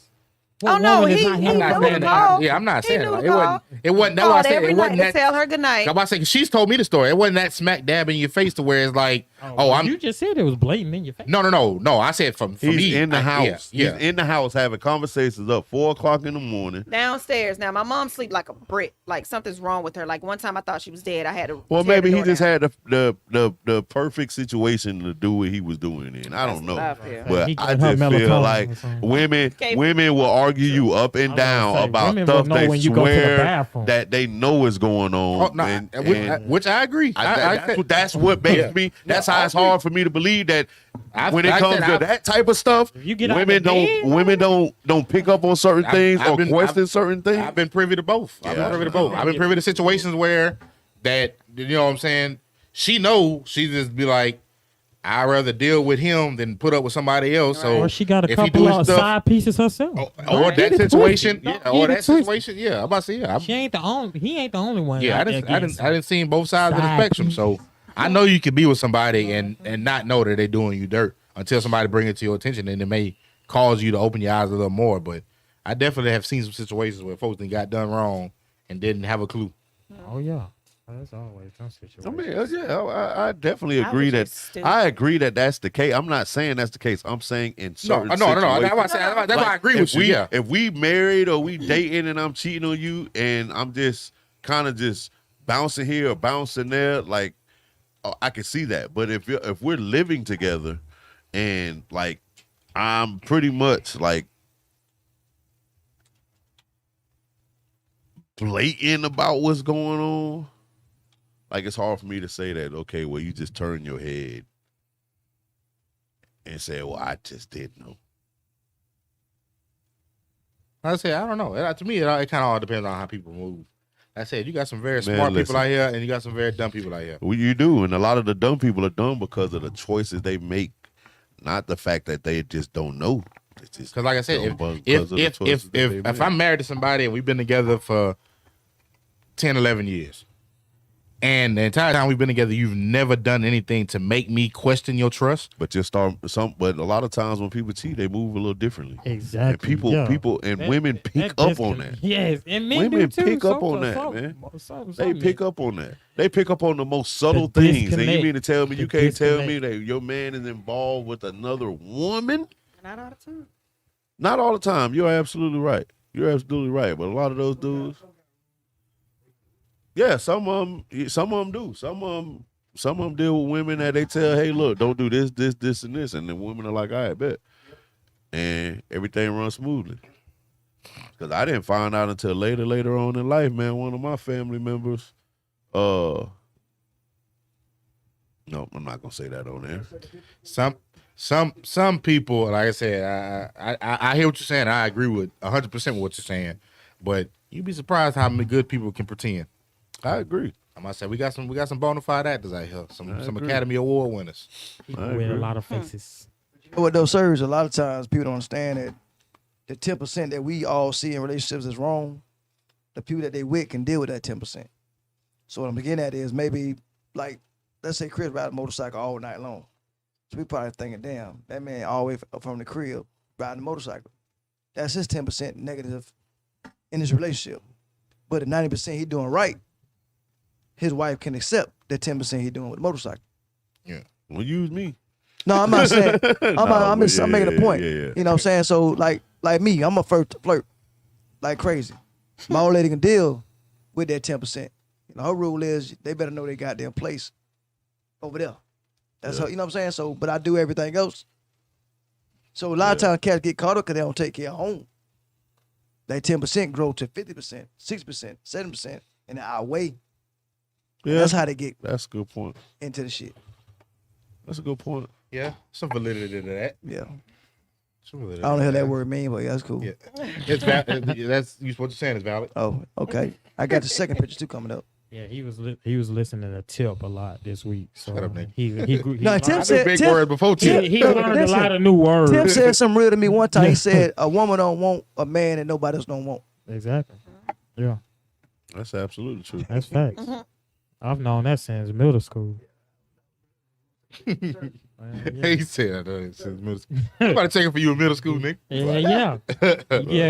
Speaker 3: Oh, no,
Speaker 4: woman is
Speaker 3: he-
Speaker 4: not
Speaker 3: he
Speaker 4: happy
Speaker 2: I'm not
Speaker 3: knew
Speaker 4: about
Speaker 2: saying
Speaker 3: the
Speaker 4: that?
Speaker 3: call.
Speaker 2: that. Yeah, I'm not
Speaker 3: He
Speaker 2: saying
Speaker 3: knew
Speaker 2: that.
Speaker 3: the
Speaker 2: It
Speaker 3: call.
Speaker 2: wasn't. It wasn't. That's what I
Speaker 3: Called
Speaker 2: said.
Speaker 3: every
Speaker 2: It
Speaker 3: night
Speaker 2: wasn't
Speaker 3: to
Speaker 2: that.
Speaker 3: tell her good night.
Speaker 2: I'm about to say she's told me the story. It wasn't that smack dab in your face to where it's like, oh, I'm.
Speaker 4: You just said it was blatant in your face.
Speaker 2: No. I said from
Speaker 1: he's
Speaker 2: me.
Speaker 1: in the house.
Speaker 2: Yeah.
Speaker 1: He's in the house having conversations up 4 o'clock in the morning.
Speaker 3: Downstairs. Now my mom sleep like a brick. Like something's wrong with her. Like one time I thought she was dead. I had to.
Speaker 1: Well,
Speaker 3: tear the
Speaker 1: maybe he
Speaker 3: door
Speaker 1: just
Speaker 3: down.
Speaker 1: had the perfect situation to do what he was doing in. I don't know.
Speaker 3: That's what I feel.
Speaker 1: But
Speaker 4: He
Speaker 1: I
Speaker 4: got her
Speaker 1: just feel
Speaker 4: melatonin
Speaker 1: like
Speaker 4: or something.
Speaker 1: women will argue you up and
Speaker 4: I was
Speaker 1: down
Speaker 4: gonna say,
Speaker 1: about
Speaker 4: women
Speaker 1: stuff
Speaker 4: will know
Speaker 1: they
Speaker 4: when you go to the
Speaker 1: swear
Speaker 4: bathroom.
Speaker 1: that they know is going on.
Speaker 2: Oh, no,
Speaker 1: and
Speaker 2: which I agree.
Speaker 1: that's what makes
Speaker 2: Yeah.
Speaker 1: me. That's
Speaker 2: No,
Speaker 1: how
Speaker 2: I
Speaker 1: it's
Speaker 2: agree.
Speaker 1: hard for me to believe that
Speaker 2: I've-
Speaker 1: when it
Speaker 2: like I
Speaker 1: comes
Speaker 2: said,
Speaker 1: to
Speaker 2: I've-
Speaker 1: that type of stuff,
Speaker 4: If you get out
Speaker 1: women
Speaker 4: the bed,
Speaker 1: don't pick up on certain things or question certain things.
Speaker 2: I've been privy to both. I've been privy to situations where that, you know what I'm saying, she knows, she just be like, I'd rather deal with him than put up with somebody else. So
Speaker 4: Or she got a
Speaker 2: if he
Speaker 4: couple
Speaker 2: doing
Speaker 4: of
Speaker 2: stuff-
Speaker 4: side pieces herself.
Speaker 2: or
Speaker 4: Don't
Speaker 2: that
Speaker 4: get it
Speaker 2: situation,
Speaker 4: twisted.
Speaker 2: yeah,
Speaker 4: Don't
Speaker 2: or
Speaker 4: get it
Speaker 2: that
Speaker 4: twisted.
Speaker 2: situation, yeah. I'm about to say, yeah.
Speaker 4: She ain't the only. He ain't the only one.
Speaker 2: Yeah,
Speaker 4: out there
Speaker 2: I
Speaker 4: getting
Speaker 2: didn't see both sides of the
Speaker 4: side
Speaker 2: spectrum.
Speaker 4: piece.
Speaker 2: So I know you can be with somebody and not know that they're doing you dirt until somebody bring it to your attention, and it may cause you to open your eyes a little more. But I definitely have seen some situations where folks that got done wrong and didn't have a clue.
Speaker 4: Oh yeah, that's always some situations.
Speaker 1: I mean, yeah, I definitely
Speaker 3: I
Speaker 1: agree
Speaker 3: was
Speaker 1: that
Speaker 3: just stupid.
Speaker 1: I agree that that's the case. I'm not saying that's the case. I'm saying in certain
Speaker 2: No.
Speaker 1: situations.
Speaker 2: That's why I say that's why I agree
Speaker 1: if
Speaker 2: with you.
Speaker 1: we,
Speaker 2: Yeah.
Speaker 1: If we married or we dating and I'm cheating on you and I'm just kind of just bouncing here or bouncing there, like I can see that. But if we're living together and like I'm pretty much like blatant about what's going on, like it's hard for me to say that, okay, well, you just turn your head and say, well, I just didn't know.
Speaker 2: I say I don't know. To me, it kind of all depends on how people move. I said you got some very
Speaker 1: Man,
Speaker 2: smart people
Speaker 1: listen.
Speaker 2: out here, and you got some very dumb people out here.
Speaker 1: Well, you do, and a lot of the dumb people are dumb because of the choices they make, not the fact that they just don't know.
Speaker 2: Because like I said,
Speaker 1: dumb
Speaker 2: if
Speaker 1: because of the
Speaker 2: if
Speaker 1: choices
Speaker 2: if
Speaker 1: that
Speaker 2: if,
Speaker 1: they
Speaker 2: if
Speaker 1: make.
Speaker 2: I'm married to somebody and we've been together for 10, 11 years, and the entire time we've been together, you've never done anything to make me question your trust.
Speaker 1: But but a lot of times when people cheat, they move a little differently.
Speaker 4: Exactly.
Speaker 1: And people and women pick up on that.
Speaker 4: Yes, and men
Speaker 1: Women
Speaker 4: do too.
Speaker 1: pick up
Speaker 4: Some-
Speaker 1: on that,
Speaker 4: some-
Speaker 1: man.
Speaker 4: some-
Speaker 1: They
Speaker 4: some
Speaker 1: pick
Speaker 4: men.
Speaker 1: up on that. They pick up on the most subtle
Speaker 4: The
Speaker 1: things. And you
Speaker 4: disconnect.
Speaker 1: mean to tell me
Speaker 4: The
Speaker 1: you can't tell me
Speaker 4: disconnect.
Speaker 1: that your man is involved with another woman?
Speaker 3: Not all the time.
Speaker 1: Not all the time. You're absolutely right. You're absolutely right. But a lot of those dudes, yeah, some of them do. Some of them deal with women that they tell, hey, look, don't do this, this, this, and this, and the women are like, all right, bet, and everything runs smoothly. Because I didn't find out until later on in life, man. One of my family members, no, I'm not gonna say that on there.
Speaker 2: Some people, like I said, I hear what you're saying. I agree with 100% with what you're saying, but you'd be surprised how many good people can pretend.
Speaker 1: I agree.
Speaker 2: I must say we got some bona fide actors out here, some
Speaker 1: agree.
Speaker 2: Academy Award winners.
Speaker 4: People
Speaker 1: I
Speaker 4: with a
Speaker 1: agree.
Speaker 4: lot of faces.
Speaker 5: What those serves, a lot of times people don't understand that the 10% that we all see in relationships is wrong. The people that they with can deal with that 10%. So what I'm getting at is maybe like, let's say Chris ride a motorcycle all night long. So we probably thinking, damn, that man all the way from the crib riding a motorcycle. That's his 10% negative in his relationship. But the 90% he doing right, his wife can accept the 10% he doing with the motorcycle.
Speaker 1: Well, use me.
Speaker 5: No, I'm not saying. I'm making a point.
Speaker 1: Yeah.
Speaker 5: You know what I'm saying? So like me, I'm a first to flirt like crazy. My old lady can deal with that 10%. You know, her rule is they better know they goddamn place over there. That's how, you know what I'm saying? So, but I do everything else. So a lot of times cats get caught up because they don't take care of home. That 10% grow to 50%, 6%, 7%, and our way.
Speaker 1: Yeah,
Speaker 5: That's how they get
Speaker 1: that's a good point.
Speaker 5: into the shit.
Speaker 1: That's a good point.
Speaker 2: Yeah, some validity to that.
Speaker 5: Yeah.
Speaker 2: Some validity
Speaker 5: I don't know
Speaker 2: to
Speaker 5: what that word mean, but yeah, that's cool.
Speaker 2: Yeah, it's valid. That's what you're saying is valid.
Speaker 5: Oh, okay. I got the second picture too coming up.
Speaker 4: Yeah, he was listening to Tip a lot this week. So
Speaker 2: Shut up, Nick.
Speaker 4: he
Speaker 5: No,
Speaker 4: learned-
Speaker 5: Tip
Speaker 2: I
Speaker 5: said-
Speaker 2: knew big
Speaker 5: Tim-
Speaker 2: word before
Speaker 5: Tim-
Speaker 2: Tip.
Speaker 4: he learned a
Speaker 5: Listen,
Speaker 4: lot of new words.
Speaker 5: Tim said something real to me one time. He said, a woman don't want a man that nobody else don't want.
Speaker 4: Exactly. Yeah,
Speaker 1: That's absolutely true.
Speaker 4: that's facts. I've known that since middle school.
Speaker 2: He said, since middle school. Somebody checking for you in middle school, Nick.
Speaker 4: Yeah.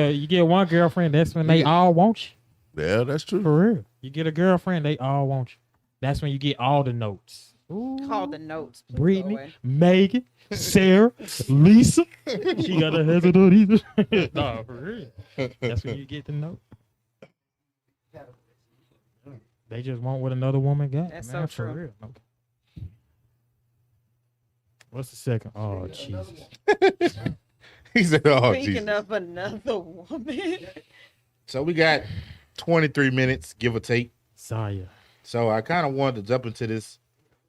Speaker 4: You get one girlfriend, that's when they all want you.
Speaker 1: Yeah, that's true.
Speaker 4: For real. You get a girlfriend, they all want you. That's when you get all the notes. Ooh.
Speaker 3: Call the notes. Please go
Speaker 4: Brittany,
Speaker 3: away.
Speaker 4: Megan, Sarah, Lisa. She got a hesitant either. Nah, for real. That's when you get the note. They just want what another woman got.
Speaker 3: That's
Speaker 4: man,
Speaker 3: so
Speaker 4: for
Speaker 3: true.
Speaker 4: real. Okay. What's the second? Oh, Jesus.
Speaker 2: He said, "Oh,
Speaker 3: Speaking
Speaker 2: Jesus."
Speaker 3: of another woman.
Speaker 2: So we got 23 minutes, give or take.
Speaker 4: Saya.
Speaker 2: So I kind of wanted to jump into this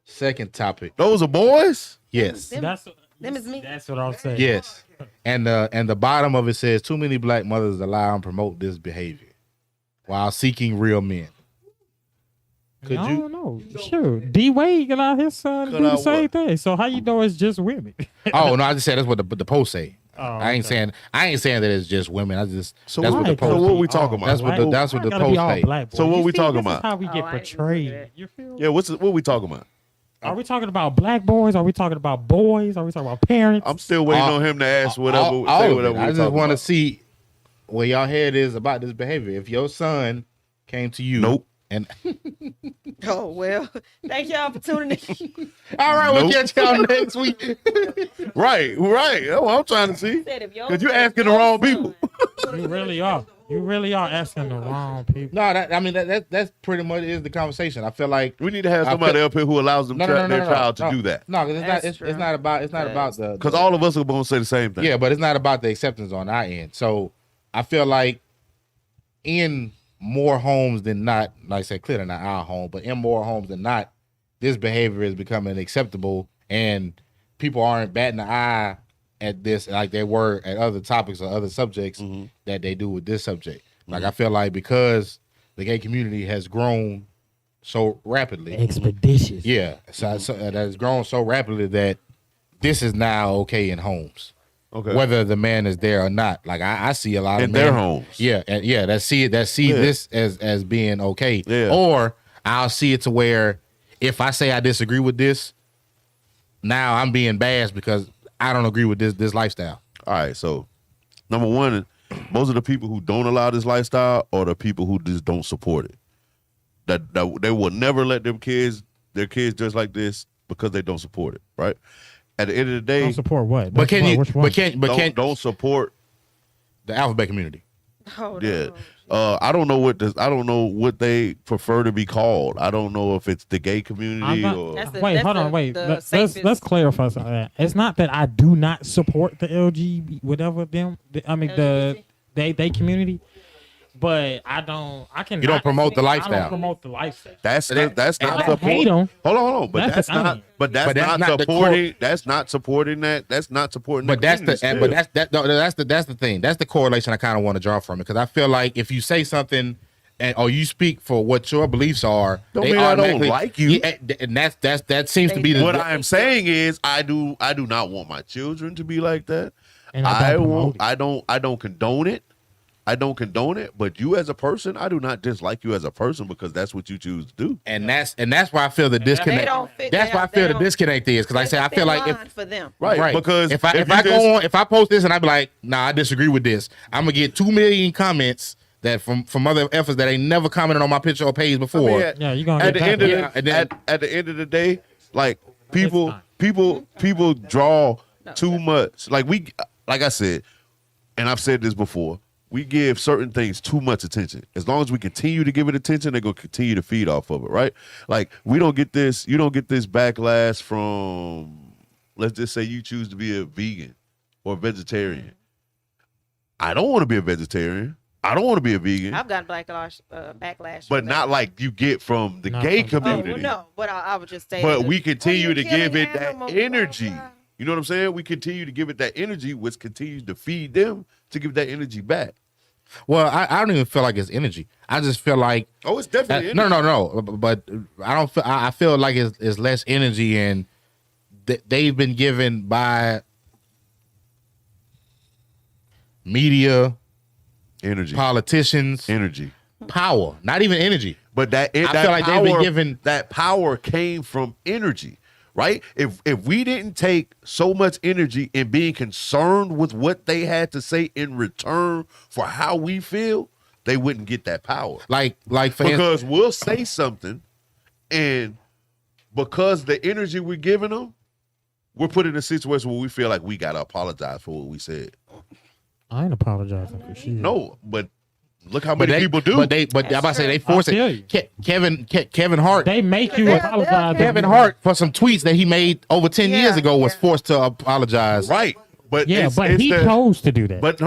Speaker 2: second topic.
Speaker 1: Those are boys.
Speaker 2: Yes,
Speaker 3: Them-
Speaker 4: That's
Speaker 3: them is me.
Speaker 4: That's what I'm saying.
Speaker 2: yes, and the bottom of it says too many black mothers allow and promote this behavior while seeking real men. Could
Speaker 4: I
Speaker 2: you?
Speaker 4: don't know. Sure. D Wade can allow his son to
Speaker 1: Cut
Speaker 4: do the
Speaker 1: out
Speaker 4: same
Speaker 1: what?
Speaker 4: thing. So how you know it's just women?
Speaker 2: Oh no, I just said that's what the post say.
Speaker 4: Oh,
Speaker 2: I ain't
Speaker 4: okay.
Speaker 2: saying that it's just women. I just
Speaker 1: So
Speaker 2: that's
Speaker 1: what-
Speaker 2: what the
Speaker 4: Right,
Speaker 2: post.
Speaker 1: so what
Speaker 2: say.
Speaker 1: we talking about?
Speaker 2: That's what the- that's what the
Speaker 4: Gotta be
Speaker 2: post
Speaker 4: all
Speaker 2: say.
Speaker 4: black
Speaker 1: So
Speaker 4: boys.
Speaker 1: what
Speaker 4: You
Speaker 1: we
Speaker 4: see,
Speaker 1: talking
Speaker 4: this
Speaker 1: about?
Speaker 4: Is how we
Speaker 3: Oh,
Speaker 4: get
Speaker 3: I didn't look at
Speaker 4: portrayed.
Speaker 3: that.
Speaker 4: You feel?
Speaker 1: Yeah, what we talking about?
Speaker 4: Are we talking about black boys? Are we talking about boys? Are we talking about parents?
Speaker 1: I'm still waiting
Speaker 2: All-
Speaker 1: on him to ask whatever.
Speaker 2: All
Speaker 1: say
Speaker 2: of
Speaker 1: whatever
Speaker 2: it.
Speaker 1: we
Speaker 2: I just
Speaker 1: talking
Speaker 2: want to
Speaker 1: about.
Speaker 2: see where y'all head is about this behavior. If your son came to you,
Speaker 1: Nope.
Speaker 2: And
Speaker 3: Oh, well. Thank y'all for tuning in.
Speaker 2: all right, we'll
Speaker 1: Nope.
Speaker 2: catch y'all next week.
Speaker 1: Right. That's what I'm trying to see.
Speaker 3: Said if your-
Speaker 1: Because you're
Speaker 3: if
Speaker 1: asking the
Speaker 3: your
Speaker 1: wrong
Speaker 3: son-
Speaker 1: people.
Speaker 4: You really are. You really are asking the wrong people.
Speaker 2: No, that's pretty much is the conversation. I feel like
Speaker 1: We need to have
Speaker 2: I
Speaker 1: somebody
Speaker 2: feel-
Speaker 1: up here who allows them their child to do that.
Speaker 2: No, because
Speaker 3: That's
Speaker 2: it's
Speaker 3: true.
Speaker 2: not about the
Speaker 1: Because all of us are going to say the same thing.
Speaker 2: yeah, but it's not about the acceptance on our end. So I feel like in more homes than not, like I said, clearly not our home, but in more homes than not, this behavior is becoming acceptable, and people aren't batting an eye at this like they were at other topics or other subjects that they do with this subject. Like I feel like because the gay community has grown so rapidly.
Speaker 4: Expeditious.
Speaker 2: Yeah, so that has grown so rapidly that this is now okay in homes.
Speaker 1: Okay.
Speaker 2: Whether the man is there or not. Like I see a lot
Speaker 1: In
Speaker 2: of
Speaker 1: their
Speaker 2: men,
Speaker 1: homes.
Speaker 2: Yeah, and that see this as being okay.
Speaker 1: Yeah.
Speaker 2: Or I'll see it to where if I say I disagree with this, now I'm being bashed because I don't agree with this lifestyle.
Speaker 1: All right, so number one, most of the people who don't allow this lifestyle are the people who just don't support it. That they will never let their kids dress like this because they don't support it, right? At the end of the day,
Speaker 4: Don't support what?
Speaker 2: But can you?
Speaker 4: Which one?
Speaker 1: don't support.
Speaker 2: The alphabet community?
Speaker 3: Oh,
Speaker 1: Yeah,
Speaker 3: no.
Speaker 1: I don't know what they prefer to be called. I don't know if it's the gay community
Speaker 4: I'm not-
Speaker 1: or
Speaker 3: That's the-
Speaker 4: Wait,
Speaker 3: that's
Speaker 4: hold on,
Speaker 3: the-
Speaker 4: wait.
Speaker 3: the
Speaker 4: Let's
Speaker 3: safest-
Speaker 4: clarify something. It's not that I do not support the LGBT whatever them. I mean
Speaker 3: LGBT?
Speaker 4: they community, but I don't. I can.
Speaker 2: You don't promote the
Speaker 4: I
Speaker 2: lifestyle.
Speaker 4: don't promote the lifestyle.
Speaker 1: that's not
Speaker 4: I
Speaker 1: support.
Speaker 4: hate 'em.
Speaker 1: Hold on, but
Speaker 4: That's
Speaker 1: that's
Speaker 4: the
Speaker 1: not.
Speaker 4: thing.
Speaker 1: But that's not
Speaker 2: not the
Speaker 1: supporting. That's not supporting that. That's not supporting.
Speaker 2: But that's the
Speaker 1: community
Speaker 2: but
Speaker 1: still.
Speaker 2: that's the thing. That's the correlation I kind of want to draw from it because I feel like if you say something or you speak for what your beliefs are,
Speaker 1: Don't
Speaker 2: they
Speaker 1: mean I don't
Speaker 2: automatically-
Speaker 1: like you.
Speaker 2: Yeah, and that seems to be the
Speaker 1: What I am saying is, I do not want my children to be like that.
Speaker 4: And I don't promote it.
Speaker 1: I don't condone it. I don't condone it. But you as a person, I do not dislike you as a person because that's what you choose to do.
Speaker 2: and that's why I feel the disconnect.
Speaker 3: don't fit-
Speaker 2: That's
Speaker 3: they
Speaker 2: why I
Speaker 3: don't-
Speaker 2: feel
Speaker 3: they
Speaker 2: the
Speaker 3: don't-
Speaker 2: disconnect is because like I say I feel like if
Speaker 3: for them.
Speaker 1: Right. Because
Speaker 2: if I post this and I be like, nah, I disagree with this, I'm gonna get 2 million comments that from other efforts that ain't never commented on my picture or page before.
Speaker 4: Yeah, you're gonna
Speaker 1: at
Speaker 4: get
Speaker 1: the end of
Speaker 2: Yeah, and then-
Speaker 1: at the end of the day, like
Speaker 4: It's
Speaker 1: people draw too much. Like I said, and I've said this before. We give certain things too much attention. As long as we continue to give it attention, they're gonna continue to feed off of it, right? Like you don't get this backlash from, let's just say you choose to be a vegan or vegetarian. I don't want to be a vegetarian. I don't want to be a vegan.
Speaker 3: I've gotten backlash,
Speaker 1: but
Speaker 3: from
Speaker 1: not
Speaker 3: that.
Speaker 1: like you get from the
Speaker 4: Not
Speaker 1: gay
Speaker 4: from the-
Speaker 3: Oh,
Speaker 1: community.
Speaker 3: well, no, but I would just say.
Speaker 1: But
Speaker 3: the-
Speaker 1: we continue
Speaker 3: you're
Speaker 1: to give
Speaker 3: killing
Speaker 1: it that
Speaker 3: animals, blah,
Speaker 1: energy.
Speaker 3: blah.
Speaker 1: You know what I'm saying? We continue to give it that energy, which continues to feed them to give that energy back.
Speaker 2: Well, I don't even feel like it's energy. I just feel like
Speaker 1: Oh, it's definitely
Speaker 2: no,
Speaker 1: energy.
Speaker 2: no. But I don't feel. I feel like it's less energy, and they've been given by media,
Speaker 1: Energy.
Speaker 2: politicians,
Speaker 1: Energy.
Speaker 2: power. Not even energy.
Speaker 1: But that
Speaker 2: I feel like they've been given-
Speaker 1: that power came from energy, right? If we didn't take so much energy in being concerned with what they had to say in return for how we feel, they wouldn't get that power.
Speaker 2: Like for instance,
Speaker 1: Because we'll say something, and because the energy we're giving them, we're put in a situation where we feel like we gotta apologize for what we said.
Speaker 4: I ain't apologizing for shit.
Speaker 1: No, but look how
Speaker 2: but
Speaker 1: many people do.
Speaker 2: But I'm about to say they force
Speaker 4: I feel
Speaker 2: it. Kevin Hart.
Speaker 4: They make you
Speaker 3: They're-
Speaker 4: apologize.
Speaker 2: Kevin Hart for some tweets that he made over 10 years
Speaker 3: Yeah,
Speaker 2: ago was
Speaker 3: yeah.
Speaker 2: forced to apologize.
Speaker 1: right. But
Speaker 4: Yeah,
Speaker 1: it's,
Speaker 4: but
Speaker 1: it's
Speaker 4: he
Speaker 1: the,
Speaker 4: chose to do that.
Speaker 1: But no.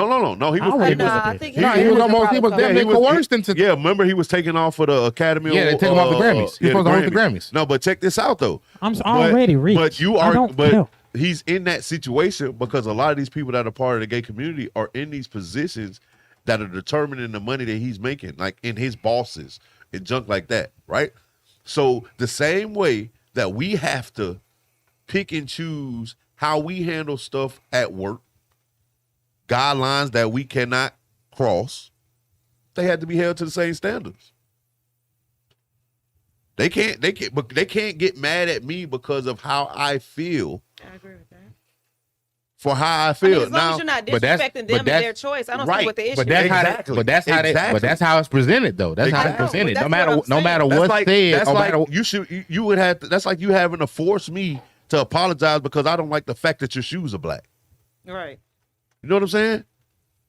Speaker 1: He
Speaker 4: I
Speaker 1: was.
Speaker 4: would've
Speaker 1: He
Speaker 4: done
Speaker 1: was
Speaker 4: it.
Speaker 3: I think
Speaker 2: No, he was almost. He was
Speaker 3: probably-
Speaker 2: damn near coerced into.
Speaker 1: Yeah, remember he was taken off for the Academy.
Speaker 2: Yeah, they took him off the Grammys. He was supposed to host the Grammys.
Speaker 1: No, but check this out though.
Speaker 4: I'm already rich.
Speaker 1: But you
Speaker 4: I
Speaker 1: are.
Speaker 4: don't
Speaker 1: But
Speaker 4: care.
Speaker 1: he's in that situation because a lot of these people that are part of the gay community are in these positions that are determining the money that he's making, like in his bosses and junk like that, right? So the same way that we have to pick and choose how we handle stuff at work, guidelines that we cannot cross, they had to be held to the same standards. They can't get mad at me because of how I feel
Speaker 3: I agree with that.
Speaker 1: for how I
Speaker 3: I mean,
Speaker 1: feel.
Speaker 3: as long
Speaker 1: Now,
Speaker 3: as you're not
Speaker 2: but that's-
Speaker 3: disrespecting
Speaker 2: but
Speaker 3: them and
Speaker 2: that's-
Speaker 3: their choice, I don't
Speaker 1: right,
Speaker 3: see what the issue
Speaker 2: But that's
Speaker 3: is.
Speaker 2: how.
Speaker 1: Exactly.
Speaker 2: But that's how it's presented though. That's how it's
Speaker 1: Exactly.
Speaker 2: presented.
Speaker 3: That's
Speaker 2: No matter
Speaker 3: what I'm saying.
Speaker 2: what's said.
Speaker 1: that's
Speaker 2: No
Speaker 1: like
Speaker 2: matter.
Speaker 1: you would have to, that's like you having to force me to apologize because I don't like the fact that your shoes are black.
Speaker 3: Right.
Speaker 1: You know what I'm saying?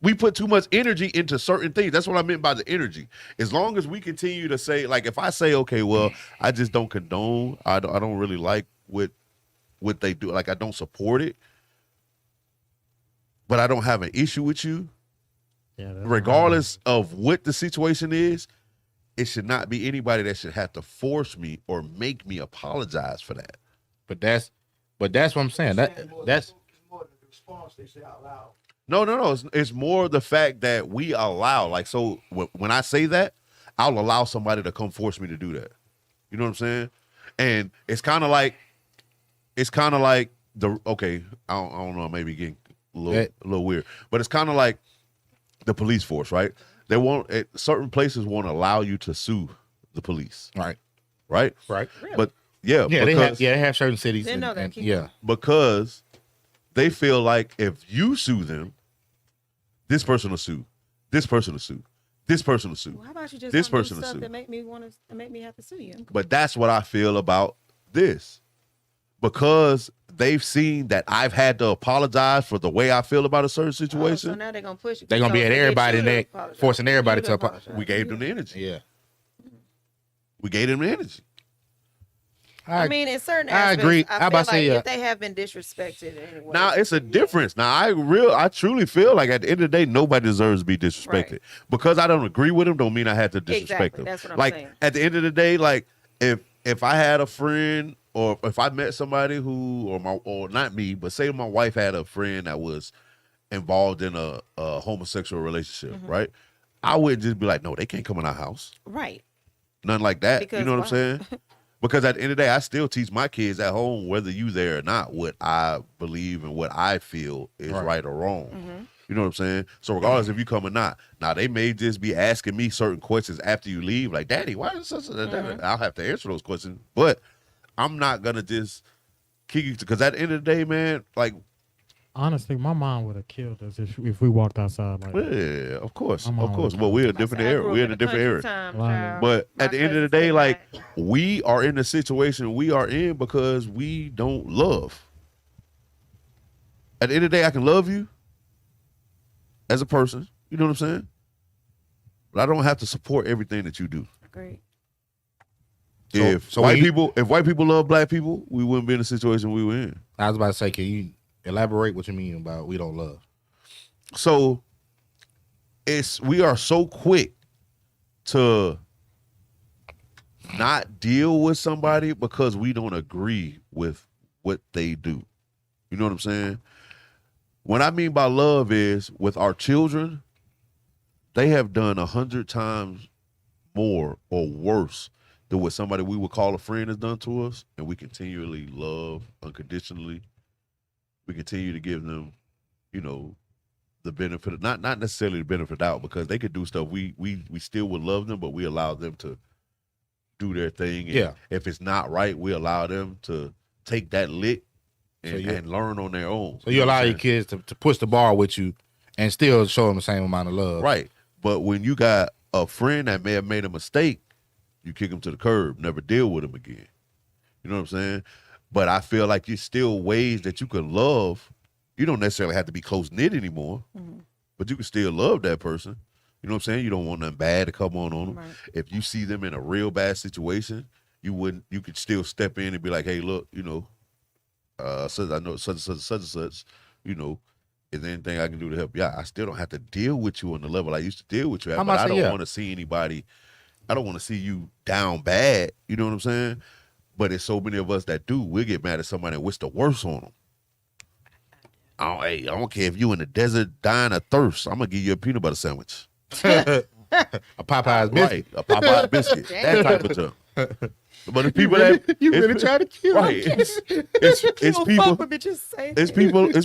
Speaker 1: We put too much energy into certain things. That's what I meant by the energy. As long as we continue to say, like, if I say, okay, well, I just don't condone, I don't really like what they do. Like, I don't support it, but I don't have an issue with you.
Speaker 4: Yeah, that's
Speaker 1: Regardless of what the situation is, it should not be anybody that should have to force me or make me apologize for that.
Speaker 2: But that's what I'm saying. That's
Speaker 6: It's more the response they say out loud.
Speaker 1: No. It's more the fact that we allow, like, so when I say that, I'll allow somebody to come force me to do that. You know what I'm saying? And it's kind of like the okay. I don't know. Maybe getting a little weird, but it's kind of like the police force, right? They won't. Certain places won't allow you to sue the police,
Speaker 2: Right.
Speaker 1: right?
Speaker 2: Right.
Speaker 3: Really?
Speaker 1: But yeah,
Speaker 2: Yeah, they have certain cities.
Speaker 3: Didn't know that. Keep
Speaker 2: Yeah.
Speaker 3: going.
Speaker 1: because they feel like if you sue them, this person will sue, this person will sue, this person will sue.
Speaker 3: Well, how about you just
Speaker 1: This
Speaker 3: don't do
Speaker 1: person will
Speaker 3: stuff
Speaker 1: sue.
Speaker 3: that make me have to sue you?
Speaker 1: But that's what I feel about this. Because they've seen that I've had to apologize for the way I feel about a certain
Speaker 3: Oh, so
Speaker 1: situation,
Speaker 3: now they're gonna push you.
Speaker 2: They're gonna be
Speaker 3: So
Speaker 2: at
Speaker 3: they
Speaker 2: everybody's
Speaker 3: should
Speaker 2: neck,
Speaker 3: apologize.
Speaker 2: forcing everybody
Speaker 3: You
Speaker 2: to
Speaker 3: apologize.
Speaker 1: we gave them the energy.
Speaker 2: Yeah.
Speaker 1: We gave them the energy.
Speaker 3: I mean, in certain
Speaker 2: I
Speaker 3: aspects,
Speaker 2: agree.
Speaker 3: I
Speaker 2: I
Speaker 3: feel
Speaker 2: about to say,
Speaker 3: like if they have been disrespected anyway.
Speaker 1: Now it's a difference. Now I truly feel like at the end of the day, nobody deserves to be disrespected.
Speaker 3: Right.
Speaker 1: Because I don't agree with them, don't mean I had to disrespect
Speaker 3: Exactly.
Speaker 1: them.
Speaker 3: That's what I'm
Speaker 1: like
Speaker 3: saying.
Speaker 1: at the end of the day, like if I had a friend or if I met somebody who or not me, but say my wife had a friend that was involved in a homosexual relationship,
Speaker 3: Mm-hmm.
Speaker 1: right? I wouldn't just be like, no, they can't come in our house.
Speaker 3: Right.
Speaker 1: Nothing like that.
Speaker 3: Because
Speaker 1: you know what I'm
Speaker 3: why?
Speaker 1: saying? Because at the end of the day, I still teach my kids at home, whether you there or not, what I believe and what I feel is right or wrong.
Speaker 3: Mm-hmm.
Speaker 1: You know what I'm saying? So regardless if you come or not, now they may just be asking me certain questions after you leave, like, Daddy, why is such that? I'll have to answer those questions, but I'm not gonna just kick you because at the end of the day, man, like,
Speaker 4: Honestly, my mom would have killed us if we walked outside like that.
Speaker 1: yeah, of course,
Speaker 4: I'm on.
Speaker 1: Well, we're a different
Speaker 3: I
Speaker 1: era.
Speaker 3: grew up
Speaker 1: We're in a different
Speaker 3: country
Speaker 1: era.
Speaker 3: time,
Speaker 4: Right.
Speaker 3: child.
Speaker 1: But
Speaker 3: My
Speaker 1: at the end of the
Speaker 3: cousins
Speaker 1: day,
Speaker 3: did
Speaker 1: like,
Speaker 3: that.
Speaker 1: we are in the situation we are in because we don't love. At the end of the day, I can love you as a person. You know what I'm saying? But I don't have to support everything that you do.
Speaker 3: Agreed.
Speaker 1: If white people love black people, we wouldn't be in the situation we were in.
Speaker 2: I was about to say, can you elaborate what you mean about we don't love?
Speaker 1: So we are so quick to not deal with somebody because we don't agree with what they do. You know what I'm saying? What I mean by love is with our children, they have done 100 times more or worse than what somebody we would call a friend has done to us, and we continually love unconditionally. We continue to give them, you know, the benefit of not necessarily the benefit of the doubt, because they could do stuff we still would love them, but we allow them to do their thing. And if it's not right, we allow them to take that lick and learn on their own.
Speaker 2: So you allow your kids to push the bar with you and still show them the same amount of love.
Speaker 1: Right. But when you got a friend that may have made a mistake, you kick them to the curb, never deal with them again. You know what I'm saying? But I feel like there's still ways that you can love. You don't necessarily have to be close-knit anymore, but you can still love that person. You know what I'm saying? You don't want nothing bad to come on them.
Speaker 3: Right.
Speaker 1: If you see them in a real bad situation, you could still step in and be like, hey, look, you know, so I know such and such, you know, is there anything I can do to help you out? I still don't have to deal with you on the level I used to deal with you at, but I don't want to see anybody, I don't want to see you down bad, you know what I'm saying? But it's so many of us that do. We'll get mad at somebody and wish the worst on them. I don't care if you in the desert dying of thirst. I'm going to give you a peanut butter sandwich.
Speaker 2: A Popeye's biscuit.
Speaker 1: Right, a Popeye biscuit. That type of stuff. But it's people that
Speaker 2: You really try to kill
Speaker 1: right. It's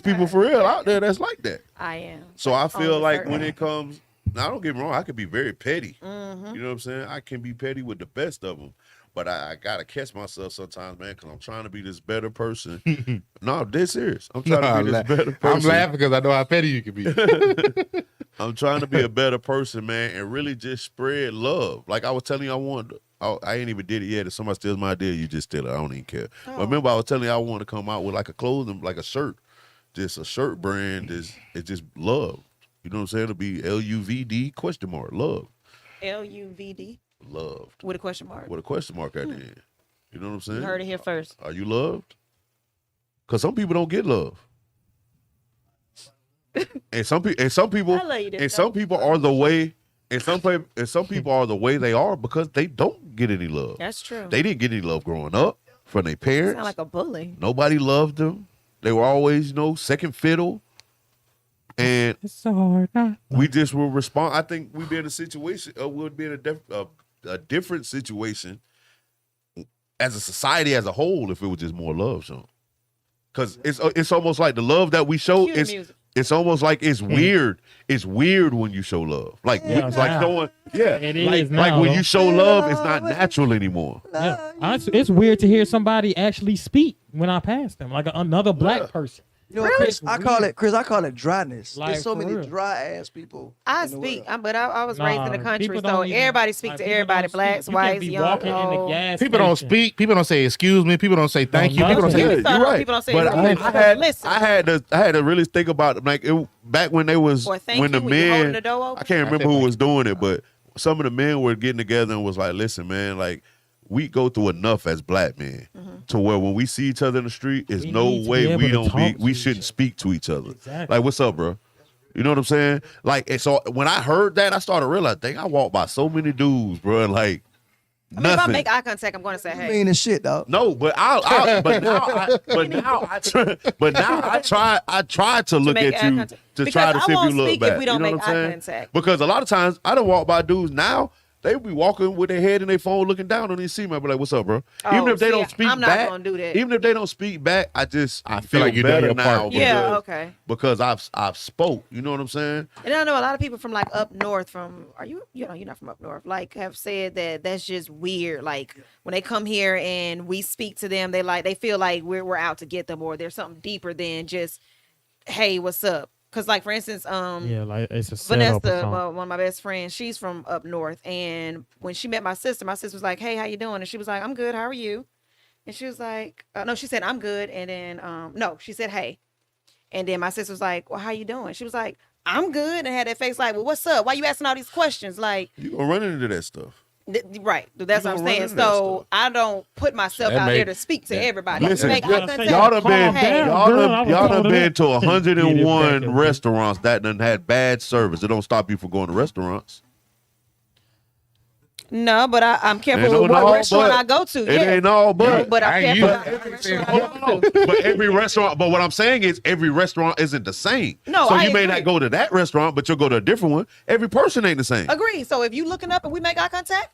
Speaker 1: people for real out there that's like that.
Speaker 3: I am.
Speaker 1: So I feel
Speaker 3: On a
Speaker 1: like
Speaker 3: certain
Speaker 1: when
Speaker 3: level.
Speaker 1: it comes, now don't get me wrong, I could be very petty.
Speaker 3: Mhm.
Speaker 1: You know what I'm saying? I can be petty with the best of them, but I gotta catch myself sometimes, man, because I'm trying to be this better person. No, I'm dead serious. I'm trying to be this better person.
Speaker 2: I'm laughing because I know how petty you can be.
Speaker 1: I'm trying to be a better person, man, and really just spread love. Like I was telling you, I ain't even did it yet. If somebody steals my idea, you just steal it. I don't even care.
Speaker 3: Oh.
Speaker 1: But remember, I was telling you I want to come out with like a clothing, like a shirt, just a shirt brand. It's just love. You know what I'm saying? It'll be LUVD ? Love.
Speaker 3: LUVD
Speaker 1: Loved.
Speaker 3: with a question mark.
Speaker 1: With a question mark at the end. You know what I'm saying?
Speaker 3: You heard it here first.
Speaker 1: Are you loved? Because some people don't get love. and some people
Speaker 3: I love you,
Speaker 1: and some people are the way and some people are the way they are because they don't get any love.
Speaker 3: That's true.
Speaker 1: They didn't get any love growing up from their parents.
Speaker 3: Sound like a bully.
Speaker 1: Nobody loved them. They were always, second fiddle. and
Speaker 4: It's so hard.
Speaker 1: we just will respond. I think we'd be in a situation, we'd be in a different situation as a society as a whole if it was just more love, Sean. Because it's almost like the love that we show
Speaker 3: Cue the music.
Speaker 1: it's almost like it's weird. It's weird when you show love. Like
Speaker 4: Yeah,
Speaker 1: it's like
Speaker 4: now.
Speaker 1: showing, yeah.
Speaker 4: It
Speaker 1: like,
Speaker 4: is
Speaker 1: like
Speaker 4: now,
Speaker 1: when
Speaker 4: though.
Speaker 1: you show love, it's not natural anymore.
Speaker 4: Yeah. It's weird to hear somebody actually speak when I pass them, like another black person.
Speaker 5: You know,
Speaker 3: Really?
Speaker 5: Chris, I call it dryness.
Speaker 4: Like,
Speaker 5: There's so
Speaker 4: for
Speaker 5: many
Speaker 4: real.
Speaker 5: dry ass people.
Speaker 3: I
Speaker 5: in the
Speaker 3: speak,
Speaker 5: world.
Speaker 3: but I was raised in the
Speaker 4: Nah,
Speaker 3: country,
Speaker 4: people
Speaker 3: so
Speaker 4: don't even-
Speaker 3: everybody speaks
Speaker 4: like,
Speaker 3: to
Speaker 4: people
Speaker 3: everybody,
Speaker 4: don't
Speaker 3: blacks,
Speaker 4: speak. You can
Speaker 3: whites,
Speaker 4: be
Speaker 3: young,
Speaker 4: walking in the
Speaker 3: old.
Speaker 4: gas
Speaker 2: People don't
Speaker 4: station.
Speaker 2: speak. People don't say excuse me. People don't say thank you. People don't
Speaker 4: nothing.
Speaker 2: say.
Speaker 3: Yeah,
Speaker 1: You're right.
Speaker 3: people don't say
Speaker 1: But
Speaker 3: anything.
Speaker 1: I had to really think about it. Like back when they was
Speaker 3: Or thank
Speaker 1: when
Speaker 3: you
Speaker 1: the
Speaker 3: when you holding
Speaker 1: men.
Speaker 3: the door open.
Speaker 1: I can't remember
Speaker 2: said
Speaker 1: who
Speaker 2: thank
Speaker 1: was doing it, but some of the men were getting together and was like, "Listen, man, like we go through enough as black men to where when we see each other in the street, there's
Speaker 4: We
Speaker 1: no
Speaker 4: need to
Speaker 1: way
Speaker 4: be able
Speaker 1: we
Speaker 4: to
Speaker 1: don't be
Speaker 4: talk
Speaker 1: we
Speaker 4: to
Speaker 1: shouldn't
Speaker 4: each
Speaker 1: speak to each other.
Speaker 4: Exactly.
Speaker 1: Like, what's up, bro? You know what I'm saying? Like, and so when I heard that, I started realizing, dang, I walked by so many dudes, bro. Like,
Speaker 3: I mean, if I
Speaker 1: nothing.
Speaker 3: make eye contact, I'm going to say,
Speaker 5: You
Speaker 3: hey.
Speaker 5: mean as shit, dog.
Speaker 1: No, but I try to look
Speaker 3: make
Speaker 1: at
Speaker 3: eye
Speaker 1: you
Speaker 3: contact.
Speaker 1: to
Speaker 3: Because
Speaker 1: try to
Speaker 3: I
Speaker 1: see if
Speaker 3: won't
Speaker 1: you look
Speaker 3: speak
Speaker 1: back.
Speaker 3: if we don't
Speaker 1: you know
Speaker 3: make
Speaker 1: what I'm
Speaker 3: eye
Speaker 1: saying?
Speaker 3: contact.
Speaker 1: Because a lot of times I don't walk by dudes now. They be walking with their head in their phone, looking down on these see me. I be like, "What's up, bro?"
Speaker 3: Oh,
Speaker 1: Even if they
Speaker 3: see,
Speaker 1: don't speak
Speaker 3: I'm not
Speaker 1: back,
Speaker 3: gonna do that.
Speaker 1: even if they don't speak back, I feel
Speaker 2: feel like you're doing
Speaker 1: better
Speaker 2: your
Speaker 1: now.
Speaker 2: part.
Speaker 3: Yeah,
Speaker 1: because-
Speaker 3: okay.
Speaker 1: Because I've spoke. You know what I'm saying?
Speaker 3: And I know a lot of people from like up north you're not from up north, like have said that that's just weird. Like when they come here and we speak to them, they feel like we're out to get them, or there's something deeper than just, hey, what's up? Because like for instance,
Speaker 4: Yeah, like it's a setup or
Speaker 3: Vanessa,
Speaker 4: something.
Speaker 3: one of my best friends, she's from up north, and when she met my sister was like, "Hey, how you doing?" And she was like, "I'm good. How are you?" And she was like, "No," she said, "I'm good." And then no, she said, "Hey." And then my sister was like, "Well, how you doing?" She was like, "I'm good," and had that face like, "Well, what's up? Why you asking all these questions?" Like,
Speaker 1: You gonna run into that stuff.
Speaker 3: right? That's what I'm
Speaker 1: gonna run
Speaker 3: saying.
Speaker 1: into that
Speaker 3: So
Speaker 1: stuff.
Speaker 3: I don't put myself
Speaker 2: That
Speaker 3: out
Speaker 2: make-
Speaker 3: there to speak to everybody.
Speaker 1: Listen,
Speaker 3: Make eye
Speaker 4: y'all
Speaker 3: contact.
Speaker 1: Y'all done
Speaker 4: Calm
Speaker 1: been,
Speaker 4: down,
Speaker 1: y'all
Speaker 4: girl. I
Speaker 1: done,
Speaker 4: was
Speaker 1: y'all
Speaker 4: told
Speaker 1: done
Speaker 4: that.
Speaker 1: been to
Speaker 4: Get it back
Speaker 1: 101
Speaker 4: up.
Speaker 1: restaurants that done had bad service. It don't stop you from going to restaurants.
Speaker 3: No, but I'm careful
Speaker 1: Ain't
Speaker 3: with
Speaker 1: no,
Speaker 3: what restaurant
Speaker 1: but
Speaker 3: I go to.
Speaker 1: It
Speaker 3: Yeah,
Speaker 1: ain't all but.
Speaker 3: no, but I'm
Speaker 2: I ain't
Speaker 3: careful
Speaker 2: used-
Speaker 3: about what restaurant
Speaker 1: Hold
Speaker 3: I
Speaker 1: on,
Speaker 3: go
Speaker 1: no.
Speaker 3: to.
Speaker 1: But every restaurant. But what I'm saying is, every restaurant isn't the same.
Speaker 3: No,
Speaker 1: so
Speaker 3: I
Speaker 1: you may
Speaker 3: agree.
Speaker 1: not go to that restaurant, but you'll go to a different one. Every person ain't the same.
Speaker 3: Agree. So if you looking up and we make eye contact,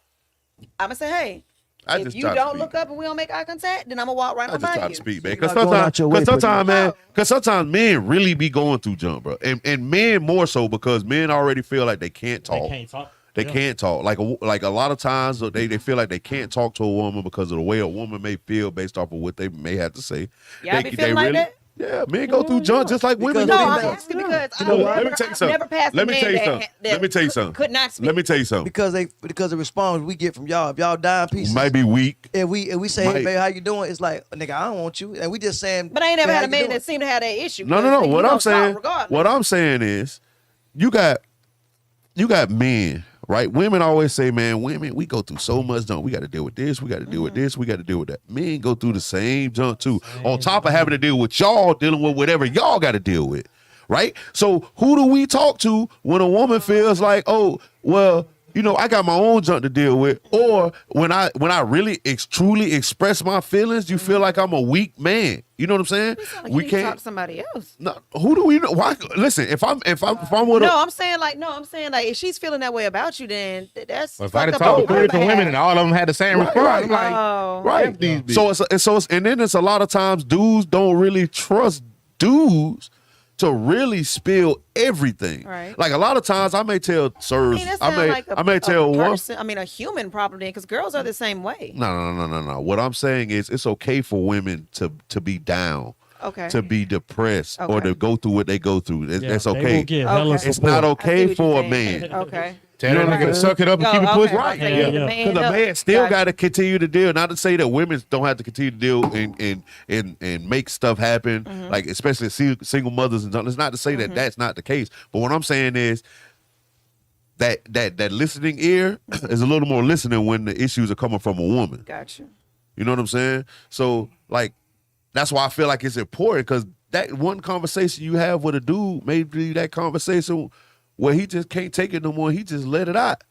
Speaker 3: I'm gonna say, hey.
Speaker 1: I
Speaker 3: If
Speaker 1: just
Speaker 3: you
Speaker 1: try to
Speaker 3: don't
Speaker 1: speak.
Speaker 3: look up and we don't make eye contact, then I'm gonna walk right
Speaker 1: I
Speaker 3: on
Speaker 1: just
Speaker 3: by
Speaker 1: try
Speaker 3: you.
Speaker 1: to speak, man.
Speaker 5: you're
Speaker 1: Because
Speaker 5: not going out your way,
Speaker 1: sometimes,
Speaker 5: pretty
Speaker 1: man, because sometimes men really be going through junk, bro, and men more so because men already feel like they can't talk.
Speaker 4: They can't talk.
Speaker 1: They
Speaker 4: Yeah.
Speaker 1: can't talk. Like a lot of times they feel like they can't talk to a woman because of the way a woman may feel based off of what they may have to say.
Speaker 3: Y'all be feeling like that?
Speaker 1: Yeah, men go through junk just like women.
Speaker 5: Because
Speaker 3: No,
Speaker 1: go
Speaker 3: I'm
Speaker 1: through
Speaker 5: females-
Speaker 3: asking because
Speaker 5: You know what?
Speaker 1: Let me tell you
Speaker 3: I've
Speaker 1: something.
Speaker 3: never passed
Speaker 1: Let
Speaker 3: a
Speaker 1: me
Speaker 3: man
Speaker 1: tell you
Speaker 3: that
Speaker 1: something.
Speaker 3: that
Speaker 1: Let me tell you something.
Speaker 3: could not speak.
Speaker 1: Let me tell you something.
Speaker 5: because the response we get from y'all, if y'all dying pieces,
Speaker 1: Might be weak.
Speaker 5: and we say,
Speaker 1: Might.
Speaker 5: hey babe, how you doing? It's like, nigga, I don't want you, and we just saying.
Speaker 3: But I ain't never
Speaker 5: "Hey,
Speaker 3: had
Speaker 5: how
Speaker 3: a
Speaker 5: you
Speaker 3: man
Speaker 5: doing?"
Speaker 3: that seemed to have that issue.
Speaker 1: No.
Speaker 3: You
Speaker 1: What
Speaker 3: gonna
Speaker 1: I'm saying,
Speaker 3: talk regardless.
Speaker 1: what I'm saying is, you got men, right? Women always say, man, women, we go through so much junk. We got to deal with this. We got to deal with this. We got to deal with that. Men go through the same junk too. On top of having to deal with y'all, dealing with whatever y'all got to deal with, right? So who do we talk to when a woman feels like, oh, well, you know, I got my own junk to deal with, or when I really truly express my feelings, you feel like I'm a weak man. You know what I'm saying?
Speaker 3: You sound like you need to talk to somebody else.
Speaker 1: No, who do we know? Why? Listen, if I'm with a,
Speaker 3: No, I'm saying like if she's feeling that way about you, then that's
Speaker 2: If I had
Speaker 3: fucked
Speaker 2: talked
Speaker 3: up
Speaker 2: to
Speaker 3: on
Speaker 2: 3
Speaker 3: her
Speaker 2: different women and
Speaker 3: behalf.
Speaker 2: all of them had the same
Speaker 1: Right,
Speaker 2: response,
Speaker 1: right.
Speaker 2: I'm like,
Speaker 3: Oh.
Speaker 1: right.
Speaker 2: these bitches.
Speaker 1: So and then it's a lot of times dudes don't really trust dudes to really spill everything.
Speaker 3: Right.
Speaker 1: Like a lot of times I may tell sirs,
Speaker 3: That
Speaker 1: I
Speaker 3: sounds like
Speaker 1: may tell one.
Speaker 3: person. I mean, a human problem then, because girls are the same way.
Speaker 1: No. What I'm saying is it's okay for women to be down,
Speaker 3: Okay.
Speaker 1: to be depressed, or
Speaker 3: Okay.
Speaker 1: to go through what they go through.
Speaker 4: Yeah,
Speaker 1: That's
Speaker 4: they will
Speaker 1: okay.
Speaker 4: get hella
Speaker 3: Okay.
Speaker 1: It's
Speaker 4: support.
Speaker 1: not
Speaker 3: I see
Speaker 1: okay
Speaker 3: what
Speaker 1: for
Speaker 3: you're
Speaker 1: a man.
Speaker 3: saying. Okay.
Speaker 2: tell that nigga to suck it up and
Speaker 3: Oh,
Speaker 2: keep it
Speaker 3: okay.
Speaker 2: pushing.
Speaker 3: I was saying,
Speaker 4: Yeah,
Speaker 3: the
Speaker 4: yeah.
Speaker 3: man
Speaker 1: Because a
Speaker 3: up.
Speaker 1: man still
Speaker 3: Gotcha.
Speaker 1: got to continue to deal. Not to say that women don't have to continue to deal and make stuff happen,
Speaker 3: Mm-hmm.
Speaker 1: like especially single mothers and stuff. It's not to say that that's not the case. But what I'm saying is that listening ear is a little more listening when the issues are coming from a woman.
Speaker 3: Gotcha.
Speaker 1: You know what I'm saying? So like that's why I feel like it's important, because that one conversation you have with a dude, maybe that conversation where he just can't take it no more, he just let it out.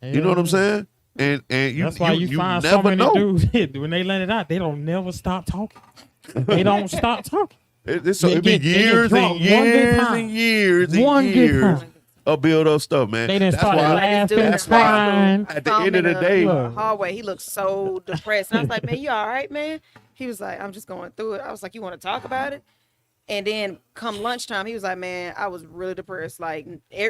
Speaker 1: You know what I'm saying? And you
Speaker 4: That's why you find so
Speaker 1: never
Speaker 4: many
Speaker 1: know.
Speaker 4: dudes when they let it out, they don't never stop talking. They don't stop talking.
Speaker 1: It be
Speaker 4: They get
Speaker 1: years
Speaker 4: drunk
Speaker 1: and
Speaker 4: one good
Speaker 1: years
Speaker 4: time.
Speaker 1: and years
Speaker 4: One
Speaker 1: and
Speaker 4: good
Speaker 1: years
Speaker 4: time.
Speaker 1: of build up stuff, man.
Speaker 4: They done
Speaker 1: That's
Speaker 4: started
Speaker 1: why-
Speaker 4: laughing,
Speaker 1: that's why-
Speaker 4: crying.
Speaker 1: At the end of the day,
Speaker 3: the hallway, he looked so depressed. And I was like, man, you all right, man? He was like, I'm just going through it. I was like, you want to talk about it? And then come lunchtime, he was like, man, I was really depressed. Like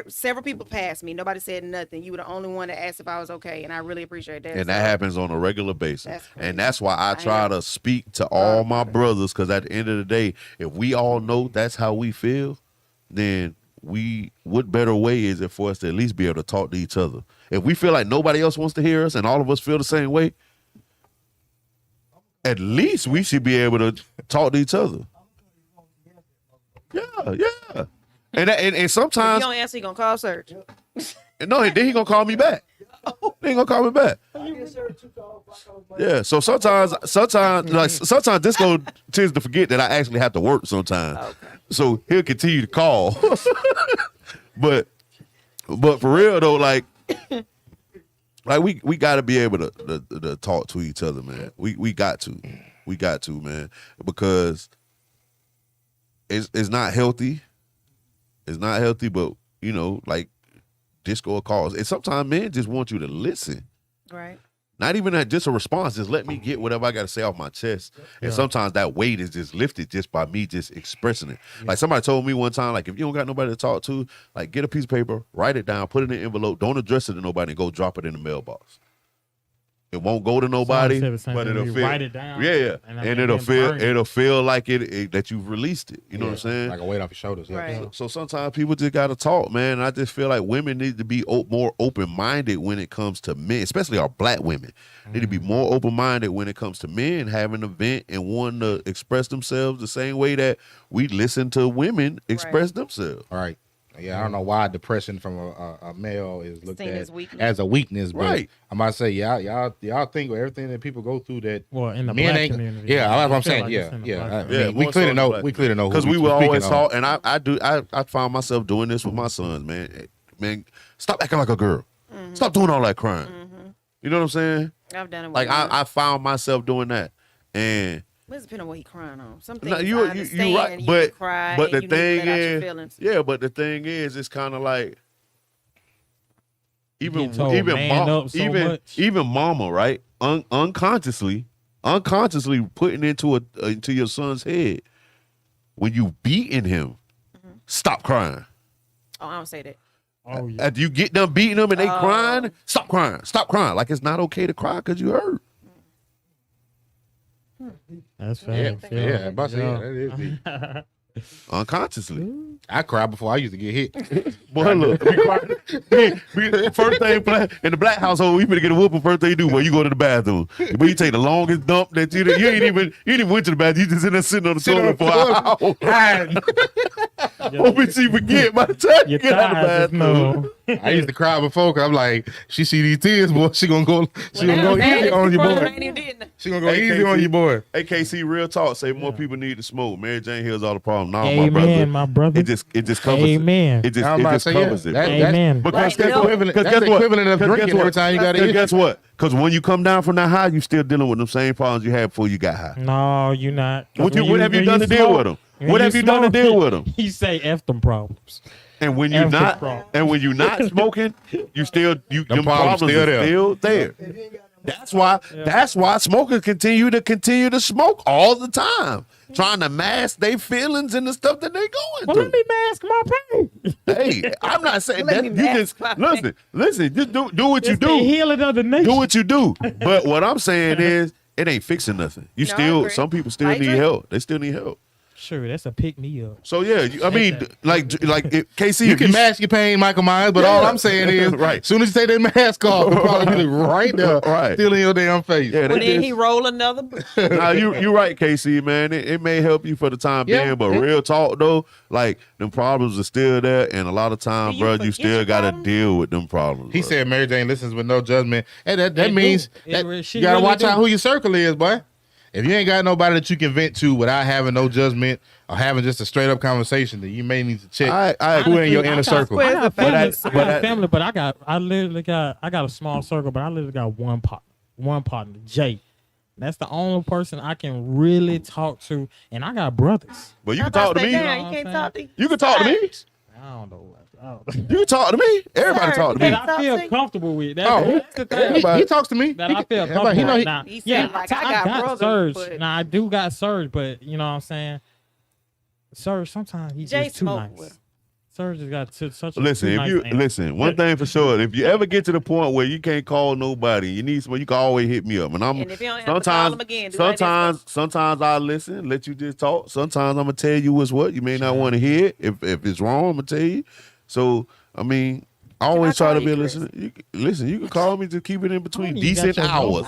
Speaker 3: several people passed me. Nobody said nothing. You were the only one that asked if I was okay. And I really appreciate that.
Speaker 1: and that happens on a regular basis.
Speaker 3: That's crazy.
Speaker 1: And that's why I try
Speaker 3: am
Speaker 1: to speak to all my brothers, because at the end of the day, if we all know that's how we feel, then what better way is it for us to at least be able to talk to each other? If we feel like nobody else wants to hear us and all of us feel the same way, at least we should be able to talk to each other. Yeah. And sometimes,
Speaker 3: If you don't answer, you going to call search.
Speaker 1: no, then he gonna call me back. He ain't gonna call me back. Yeah. So sometimes Disco tends to forget that I actually have to work sometimes.
Speaker 3: Okay.
Speaker 1: So he'll continue to call. but for real though, like we got to be able to talk to each other, man. We got to, man, because it's not healthy. It's not healthy, but you know, like Disco calls, and sometimes men just want you to listen.
Speaker 3: Right.
Speaker 1: Not even just a response, just let me get whatever I got to say off my chest. And sometimes that weight is just lifted just by me just expressing it. Like somebody told me one time, like if you don't got nobody to talk to, like get a piece of paper, write it down, put it in an envelope, don't address it to nobody, and go drop it in the mailbox. It won't go to nobody,
Speaker 4: Somebody said the same
Speaker 1: but
Speaker 4: thing.
Speaker 1: it'll
Speaker 4: You
Speaker 1: feel.
Speaker 4: write it down,
Speaker 1: Yeah,
Speaker 4: and
Speaker 1: and
Speaker 4: then burn it.
Speaker 1: it'll feel like it that you've released it. You know what I'm saying?
Speaker 2: Like a weight off your shoulders. Yeah.
Speaker 3: Right.
Speaker 1: So sometimes people just gotta talk, man. And I just feel like women need to be more open-minded when it comes to men, especially our black women. Need to be more open-minded when it comes to men having a vent and wanting to express themselves the same way that we listen to women express themselves.
Speaker 2: All right. Yeah, I don't know why depression from a male is looked
Speaker 3: Seen
Speaker 2: at
Speaker 3: as weakness.
Speaker 2: as a weakness, but
Speaker 1: Right.
Speaker 2: I might say, y'all think of everything that people go through that
Speaker 4: Well, in the
Speaker 2: men
Speaker 4: black
Speaker 2: ain't.
Speaker 4: community.
Speaker 2: Yeah, that's what
Speaker 4: I
Speaker 2: I'm
Speaker 4: feel
Speaker 2: saying.
Speaker 4: like
Speaker 2: Yeah,
Speaker 4: it's in the
Speaker 2: yeah.
Speaker 4: black
Speaker 2: I
Speaker 4: community.
Speaker 2: mean, we clearly know. We clearly know who
Speaker 1: because we
Speaker 2: we
Speaker 1: will
Speaker 2: speaking
Speaker 1: always
Speaker 2: on.
Speaker 1: talk, and I found myself doing this with my sons, man. Man, stop acting like a girl. Stop doing all that crying. You know what I'm saying?
Speaker 3: I've done it.
Speaker 1: Like I found myself doing that, and
Speaker 3: It's depending on what he crying on. Some things
Speaker 1: no,
Speaker 3: I
Speaker 1: you
Speaker 3: understand.
Speaker 1: right,
Speaker 3: You
Speaker 1: but
Speaker 3: can cry
Speaker 1: but the
Speaker 3: and you need to
Speaker 1: thing
Speaker 3: let out your
Speaker 1: is,
Speaker 3: feelings.
Speaker 1: yeah, but the thing is, it's kind of like even
Speaker 4: get told man up so much.
Speaker 1: even mama, right? Unconsciously putting into your son's head when you beating him, stop crying.
Speaker 3: Oh, I don't say that.
Speaker 4: Oh yeah.
Speaker 1: After you get done beating them and they crying, stop crying. Like it's not okay to cry because you hurt.
Speaker 4: That's
Speaker 2: Yeah,
Speaker 4: fact.
Speaker 2: yeah, but yeah, that is deep.
Speaker 1: Unconsciously.
Speaker 2: I cried before I used to get hit.
Speaker 1: Boy, look, first thing in the black household, we better get a whooping. First thing you do, boy, you go to the bathroom. But you take the longest dump that you ain't even went to the bathroom. You just in there sitting on the toilet for an hour. Hoping she forget by the time you
Speaker 4: Your
Speaker 1: get out of the
Speaker 4: thighs just
Speaker 1: bathroom.
Speaker 4: know.
Speaker 2: I used to cry before because I'm like, she see these tears, boy. She gonna go easy on your boy. She gonna go
Speaker 1: Hey,
Speaker 2: easy on your boy.
Speaker 1: AKC, real talk, say more people need to smoke. Mary Jane heals all the problems. No, my brother.
Speaker 4: Amen, my brother.
Speaker 1: It just covers
Speaker 4: Amen.
Speaker 1: it. It
Speaker 2: I'm about
Speaker 1: just
Speaker 2: to say,
Speaker 1: covers
Speaker 2: yeah,
Speaker 1: it.
Speaker 2: that-
Speaker 1: bro.
Speaker 2: that's-
Speaker 4: Amen.
Speaker 1: Because
Speaker 3: Right,
Speaker 1: guess
Speaker 3: no.
Speaker 1: what?
Speaker 2: Equivalent,
Speaker 1: Because
Speaker 2: that's
Speaker 1: guess what?
Speaker 2: equivalent of
Speaker 1: Because
Speaker 2: drinking
Speaker 1: guess
Speaker 2: every
Speaker 1: what?
Speaker 2: time you got an
Speaker 1: Because
Speaker 2: issue.
Speaker 1: guess what? Because when you come down from that high, you still dealing with them same problems you had before you got high.
Speaker 4: No, you're not. 'Cause
Speaker 1: What
Speaker 4: when
Speaker 1: have you
Speaker 4: when
Speaker 1: done to deal
Speaker 4: smoke-
Speaker 1: with them?
Speaker 4: when
Speaker 1: What
Speaker 4: you
Speaker 1: have you done to
Speaker 4: smoke,
Speaker 1: deal with them?
Speaker 4: You say F them problems.
Speaker 1: And when you're
Speaker 4: Every
Speaker 1: not,
Speaker 4: problem.
Speaker 1: and when you're not smoking, them
Speaker 2: problems
Speaker 1: problems
Speaker 2: still
Speaker 1: are
Speaker 2: there.
Speaker 1: still there. That's why smokers continue to smoke all the time, trying to mask their feelings and the stuff that they're going
Speaker 4: Well,
Speaker 1: through.
Speaker 4: let me mask my pain.
Speaker 1: Hey, I'm not saying
Speaker 3: Let
Speaker 1: that
Speaker 3: me
Speaker 1: you
Speaker 3: mask
Speaker 1: just
Speaker 3: my
Speaker 1: listen, just do what you
Speaker 4: It's the
Speaker 1: do.
Speaker 4: healing of the nation.
Speaker 1: Do what you do. But what I'm saying is it ain't fixing nothing. You
Speaker 3: No, I
Speaker 1: still
Speaker 3: agree.
Speaker 1: some people still
Speaker 3: I
Speaker 1: need
Speaker 3: agree.
Speaker 1: help. They still need help.
Speaker 4: Sure, that's a pick me up.
Speaker 1: So yeah, I mean, like KC,
Speaker 2: You
Speaker 1: if
Speaker 2: can mask your pain, Michael Myers, but all
Speaker 1: Yeah.
Speaker 2: I'm saying is,
Speaker 1: Right.
Speaker 2: as soon as you take that mask off, it'll probably be right there,
Speaker 1: Right.
Speaker 2: still in your damn face.
Speaker 1: Yeah,
Speaker 3: Well,
Speaker 1: they
Speaker 3: then
Speaker 1: just-
Speaker 3: he roll another.
Speaker 1: Nah, you're right, KC, man. It may help you for the time
Speaker 2: Yeah.
Speaker 1: being, but real talk though, like them problems are still there, and a lot of times,
Speaker 3: Do you
Speaker 1: bro, you
Speaker 3: forget
Speaker 1: still
Speaker 3: your
Speaker 1: got to
Speaker 3: problems?
Speaker 1: deal with them problems.
Speaker 2: He
Speaker 1: bro.
Speaker 2: said Mary Jane listens with no judgment. And that
Speaker 4: It
Speaker 2: means
Speaker 4: do.
Speaker 2: that
Speaker 4: She
Speaker 2: you gotta
Speaker 4: really
Speaker 2: watch
Speaker 4: do.
Speaker 2: out who your circle is, boy. If you ain't got nobody that you can vent to without having no judgment or having just a straight up conversation, then you may need to check
Speaker 1: I
Speaker 2: who in your
Speaker 4: Honestly,
Speaker 2: inner
Speaker 4: I got-
Speaker 2: circle.
Speaker 4: I got family,
Speaker 1: that's-
Speaker 4: I
Speaker 1: but
Speaker 4: got
Speaker 1: that-
Speaker 4: family, but I got a small circle, but I literally got one partner, Jay. That's the only person I can really talk to, and I got brothers.
Speaker 1: But you
Speaker 3: I'm
Speaker 1: can
Speaker 3: about
Speaker 1: talk to
Speaker 3: say,
Speaker 1: me.
Speaker 3: damn,
Speaker 4: You
Speaker 3: you
Speaker 4: know
Speaker 3: can't
Speaker 4: what
Speaker 3: talk to
Speaker 1: You can talk to me.
Speaker 4: I don't know.
Speaker 1: You can talk to me. Everybody
Speaker 3: Sir,
Speaker 1: talk to
Speaker 3: you
Speaker 1: me.
Speaker 3: can't-
Speaker 4: That I feel
Speaker 3: Talk to-
Speaker 4: comfortable with.
Speaker 2: Oh,
Speaker 4: That's the thing.
Speaker 2: he talks to me.
Speaker 4: That I feel
Speaker 2: He
Speaker 4: comfortable
Speaker 2: know
Speaker 4: with.
Speaker 2: he,
Speaker 4: Now,
Speaker 3: He
Speaker 4: yeah,
Speaker 3: said, like, I got brothers,
Speaker 4: Surge.
Speaker 3: but-
Speaker 4: Now I do got Surge, but you know what I'm saying. Surge sometimes he's
Speaker 3: Jay
Speaker 4: just too
Speaker 3: smoke
Speaker 4: nice.
Speaker 3: with him.
Speaker 4: Surge has got such a
Speaker 1: Listen,
Speaker 4: too
Speaker 1: if
Speaker 4: nice
Speaker 1: you
Speaker 4: answer.
Speaker 1: listen, one thing for sure, if you ever get to the point where you can't call nobody, you need someone, you can always hit me up. And I'm
Speaker 3: And if you don't have to call him again, do like this.
Speaker 1: sometimes I listen, let you just talk. Sometimes I'm gonna tell you what's what. You may not want to hear it. If it's wrong, I'm gonna tell you. So I mean, I always try
Speaker 3: call
Speaker 1: to be
Speaker 3: you,
Speaker 1: a
Speaker 3: Chris?
Speaker 1: listener. Listen, you can call me to keep it in between
Speaker 4: even got
Speaker 1: decent
Speaker 4: your number.
Speaker 1: hours.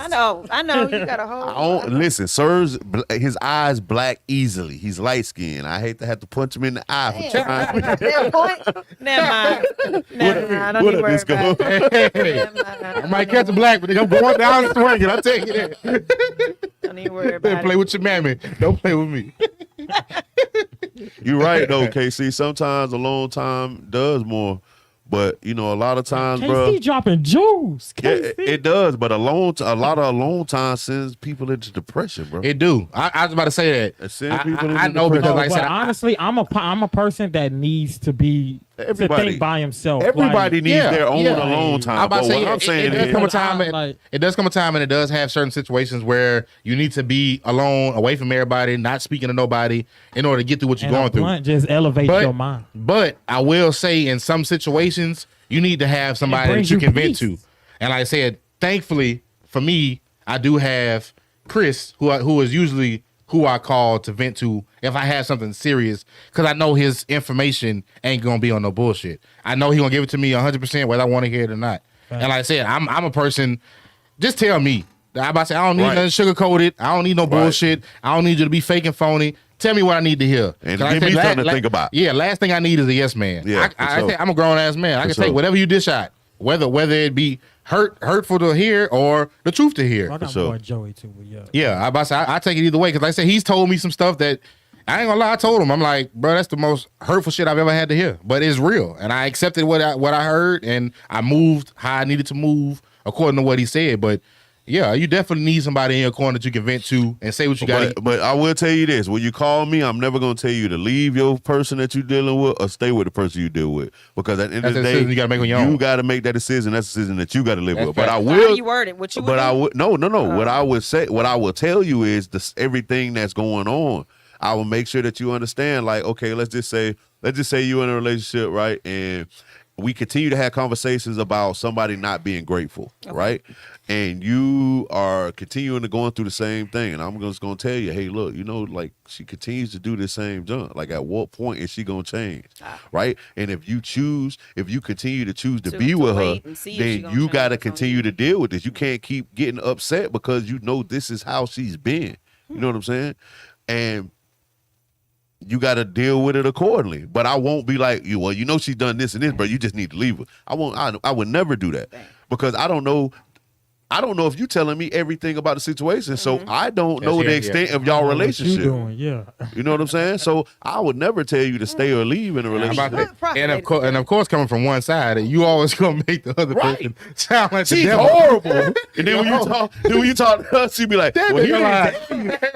Speaker 3: I know. You got a whole.
Speaker 1: I don't listen. Sir's his eyes black easily. He's light skinned. I hate to have to punch him in the eye for trying.
Speaker 3: That point? Never mind. Never mind. Don't
Speaker 1: what
Speaker 3: even
Speaker 1: a
Speaker 3: worry
Speaker 1: disco.
Speaker 3: about it.
Speaker 2: Hey,
Speaker 3: Never mind.
Speaker 2: I might catch a black, but I'm going down swinging. I'll take you there.
Speaker 3: Don't even worry
Speaker 2: Better
Speaker 3: about
Speaker 2: play
Speaker 3: it.
Speaker 2: with your mammy. Don't play with me.
Speaker 1: You're right though, KC. Sometimes a long time does more, but you know, a lot of times,
Speaker 4: KC
Speaker 1: bro.
Speaker 4: dropping jewels.
Speaker 1: Yeah,
Speaker 4: KC.
Speaker 1: it does, but a lot of alone time sends people into depression, bro.
Speaker 2: It do. I was about to say that.
Speaker 1: It sends people
Speaker 2: I
Speaker 1: into
Speaker 2: know
Speaker 1: depression.
Speaker 2: because,
Speaker 4: No,
Speaker 2: like I
Speaker 4: but
Speaker 2: said,
Speaker 4: honestly, I'm a person that needs to be
Speaker 1: Everybody.
Speaker 4: to think by himself.
Speaker 1: Everybody
Speaker 4: Like,
Speaker 1: needs
Speaker 2: yeah,
Speaker 1: their own
Speaker 2: yeah.
Speaker 1: alone
Speaker 2: I'm
Speaker 1: time.
Speaker 2: about
Speaker 1: But
Speaker 2: to say,
Speaker 1: what I'm
Speaker 2: it
Speaker 1: saying
Speaker 2: does
Speaker 1: is,
Speaker 2: come a time.
Speaker 4: Like-
Speaker 2: It does come a time, and it does have certain situations where you need to be alone, away from everybody, not speaking to nobody, in order to get through what you're
Speaker 4: and a
Speaker 2: going through.
Speaker 4: blunt just elevates your mind.
Speaker 2: But I will say, in some situations, you need to have somebody that
Speaker 4: brings
Speaker 2: you
Speaker 4: you
Speaker 2: can vent
Speaker 4: peace.
Speaker 2: to. And like I said, thankfully for me, I do have Chris, who is usually who I call to vent to if I have something serious, because I know his information ain't gonna be on no bullshit. I know he gonna give it to me 100% whether I want to hear it or not.
Speaker 4: Right.
Speaker 2: And like I said, I'm a person. Just tell me. I about to say I don't need
Speaker 1: Right.
Speaker 2: nothing sugar coated. I don't need no bullshit. I don't need you to be fake and phony. Tell me what I need to hear.
Speaker 1: And
Speaker 2: 'Cause
Speaker 1: give
Speaker 2: I
Speaker 1: me
Speaker 2: said,
Speaker 1: something to think about.
Speaker 2: Yeah, last thing I need is a yes man.
Speaker 1: Yeah, for
Speaker 2: I
Speaker 1: sure.
Speaker 2: say I'm a grown ass man. I can
Speaker 1: sure.
Speaker 2: take whatever you dish out, whether it be hurtful to hear or the truth to hear.
Speaker 4: I got
Speaker 1: sure.
Speaker 4: boy Joey too, but yeah.
Speaker 2: Yeah, I take it either way because like I said, he's told me some stuff that I ain't gonna lie. I told him, I'm like, bro, that's the most hurtful shit I've ever had to hear, but it's real, and I accepted what I heard, and I moved how I needed to move according to what he said. But yeah, you definitely need somebody in your corner that you can vent to and say what you got.
Speaker 1: but I will tell you this: when you call me, I'm never gonna tell you to leave your person that you're dealing with or stay with the person you deal with, because at the end
Speaker 2: That's
Speaker 1: of the
Speaker 2: a
Speaker 1: day,
Speaker 2: decision you gotta make on your own.
Speaker 1: You got to make that decision. That's a decision that you got to live
Speaker 2: That's
Speaker 1: with. But I
Speaker 2: fact.
Speaker 3: So how
Speaker 1: will.
Speaker 3: do you word it? What you would
Speaker 1: But
Speaker 3: do?
Speaker 1: I would no. What I would say, what I will tell you is this: everything that's going on. I will make sure that you understand. Like, okay, let's just say you're in a relationship, right? And we continue to have conversations about somebody not being grateful, right? And you are continuing to going through the same thing. And I'm just going to tell you, hey, look, you know, like she continues to do the same junk. Like at what point is she going to change, right? And if you continue to choose to be
Speaker 3: To
Speaker 1: with her,
Speaker 3: wait and see if she
Speaker 1: then
Speaker 3: gonna
Speaker 1: you
Speaker 3: change
Speaker 1: got to
Speaker 3: what's on
Speaker 1: continue
Speaker 3: you.
Speaker 1: to deal with this. You can't keep getting upset because you know this is how she's been. You know what I'm saying? And you got to deal with it accordingly. But I won't be like, well, you know she's done this and this, but you just need to leave her. I won't. I would never do that because I don't know if you telling me everything about the situation, so I don't know the extent of y'all
Speaker 4: What you
Speaker 1: relationship.
Speaker 4: doing? Yeah.
Speaker 1: You know what I'm saying? So I would never tell you to stay or leave in a
Speaker 2: I'm about
Speaker 1: relationship.
Speaker 2: to- and of course, coming from one side, you always gonna make the other
Speaker 1: Right.
Speaker 2: person sound like the
Speaker 1: She's
Speaker 2: devil.
Speaker 1: horrible. And then when you talk to her, she be like, well,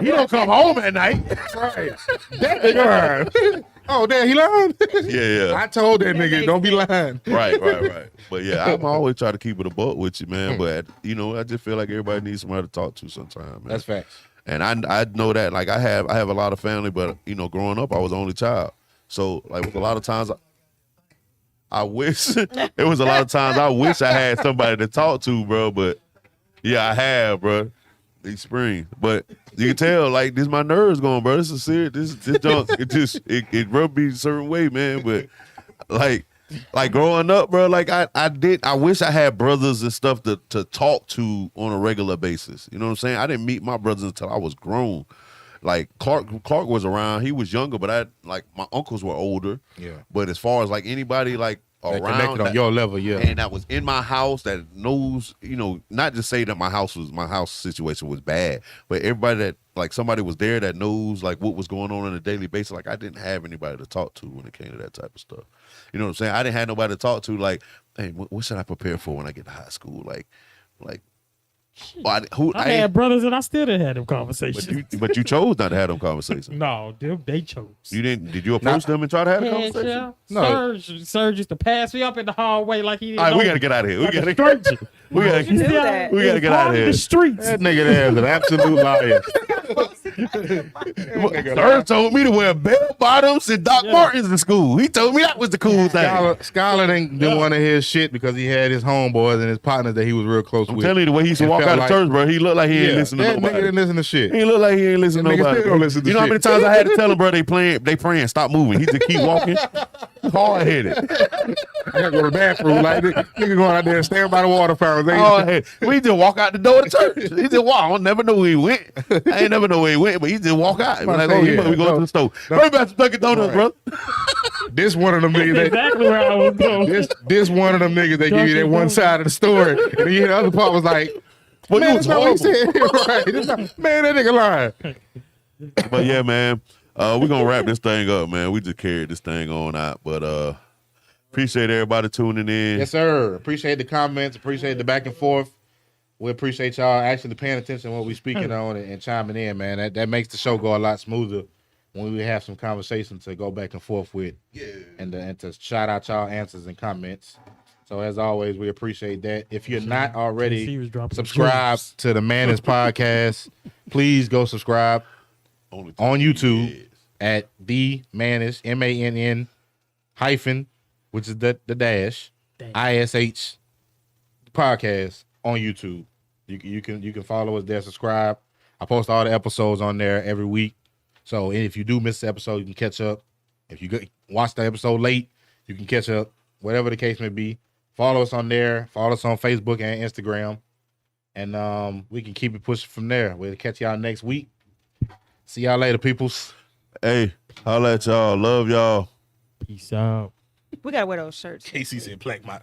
Speaker 1: he don't come home at night.
Speaker 2: Right. That nigga. Oh, damn, he lying.
Speaker 1: Yeah.
Speaker 2: I told that nigga, don't be lying.
Speaker 1: Right. But yeah, I'm always trying to keep it a buck with you, man. But you know, I just feel like everybody needs somebody to talk to sometime, man.
Speaker 2: That's facts.
Speaker 1: And I know that. Like I have a lot of family, but you know, growing up, I was the only child. So like with a lot of times, I wish there was a lot of times I wish I had somebody to talk to, bro. But yeah, I have, bro. These springs, but you can tell like this my nerves going, bro. This is serious. This junk, it rubbed me a certain way, man. But like growing up, bro, like I wish I had brothers and stuff to talk to on a regular basis. You know what I'm saying? I didn't meet my brothers until I was grown. Like Clark was around. He was younger, but my uncles were older.
Speaker 2: Yeah.
Speaker 1: But as far as like anybody like
Speaker 2: That
Speaker 1: around
Speaker 2: connected on your level, yeah.
Speaker 1: and that was in my house that knows, you know, not just say that my house situation was bad, but everybody that like somebody was there that knows like what was going on a daily basis. Like I didn't have anybody to talk to when it came to that type of stuff. You know what I'm saying? I didn't have nobody to talk to. Like, hey, what should I prepare for when I get to high school? Like
Speaker 4: I had brothers and I still didn't have them conversations.
Speaker 1: but you chose not to have them conversations.
Speaker 4: No, they chose.
Speaker 1: You didn't? Did you approach them and try to have a conversation?
Speaker 4: Yeah.
Speaker 2: No.
Speaker 4: Serge used to pass me up in the hallway like he didn't
Speaker 1: All right, we
Speaker 4: know
Speaker 1: gotta get out of here. We
Speaker 4: like a
Speaker 1: gotta
Speaker 4: stranger.
Speaker 1: we gotta
Speaker 3: do that?
Speaker 1: we gotta get out of here.
Speaker 4: The streets.
Speaker 2: That nigga there is an absolute liar.
Speaker 1: Sir told me to wear bell bottoms and Doc Martens in school. He told me that was the cool thing.
Speaker 2: Skylar didn't want to hear shit because he had his homeboys and his partners that he was real close
Speaker 1: I'm
Speaker 2: with.
Speaker 1: telling you, the way he used to
Speaker 2: It
Speaker 1: walk
Speaker 2: felt
Speaker 1: out of
Speaker 2: like-
Speaker 1: church, bro, he looked like he ain't listening to
Speaker 2: that
Speaker 1: nobody.
Speaker 2: nigga didn't listen to shit.
Speaker 1: He look like he ain't listening to
Speaker 2: That nigga
Speaker 1: nobody.
Speaker 2: still don't listen to
Speaker 1: you know how many
Speaker 2: shit.
Speaker 1: times I had to tell him, bro, they praying, stop moving. He just keep walking. Hard headed.
Speaker 2: I gotta go to the bathroom. Like, nigga going out there and stand by the water fountain.
Speaker 1: Hard headed. We just walk out the door of the church. He just walk. I don't never know where he went. I ain't never know where he went, but he just walk out. Be like, oh, you must be going to the store. Bring back some Dunkin' Donuts, brother.
Speaker 2: This one of them niggas that
Speaker 4: Exactly where I was going.
Speaker 2: this one of them niggas that give you that one side of the story, and then you hear the other part was like,
Speaker 1: Well,
Speaker 2: man,
Speaker 1: you was
Speaker 2: that's not what he
Speaker 1: horrible.
Speaker 2: said. Right. Man, that nigga lying.
Speaker 1: But yeah, man, we're gonna wrap this thing up, man. We just carried this thing on out. But appreciate everybody tuning in.
Speaker 2: Yes, sir. Appreciate the comments. Appreciate the back and forth. We appreciate y'all actually paying attention to what we speaking on and chiming in, man. That makes the show go a lot smoother when we have some conversation to go back and forth with. Yeah. And to shout out y'all answers and comments. So as always, we appreciate that. If you're not
Speaker 4: He
Speaker 2: already
Speaker 4: was dropping
Speaker 2: subscribed
Speaker 4: jewels.
Speaker 2: to the Mannish podcast, please go subscribe
Speaker 1: on
Speaker 2: YouTube at the Mannish, MANN hyphen, which is the dash, ISH podcast on YouTube. You can follow us there, subscribe. I post all the episodes on there every week. So if you do miss the episode, you can catch up. If you watch the episode late, you can catch up. Whatever the case may be, follow us on there. Follow us on Facebook and Instagram, and we can keep it pushing from there. We'll catch y'all next week. See y'all later, peoples.
Speaker 1: Hey, holla at y'all. Love y'all.
Speaker 4: Peace out.
Speaker 3: We gotta wear those shirts.
Speaker 2: KC said Black Mountain.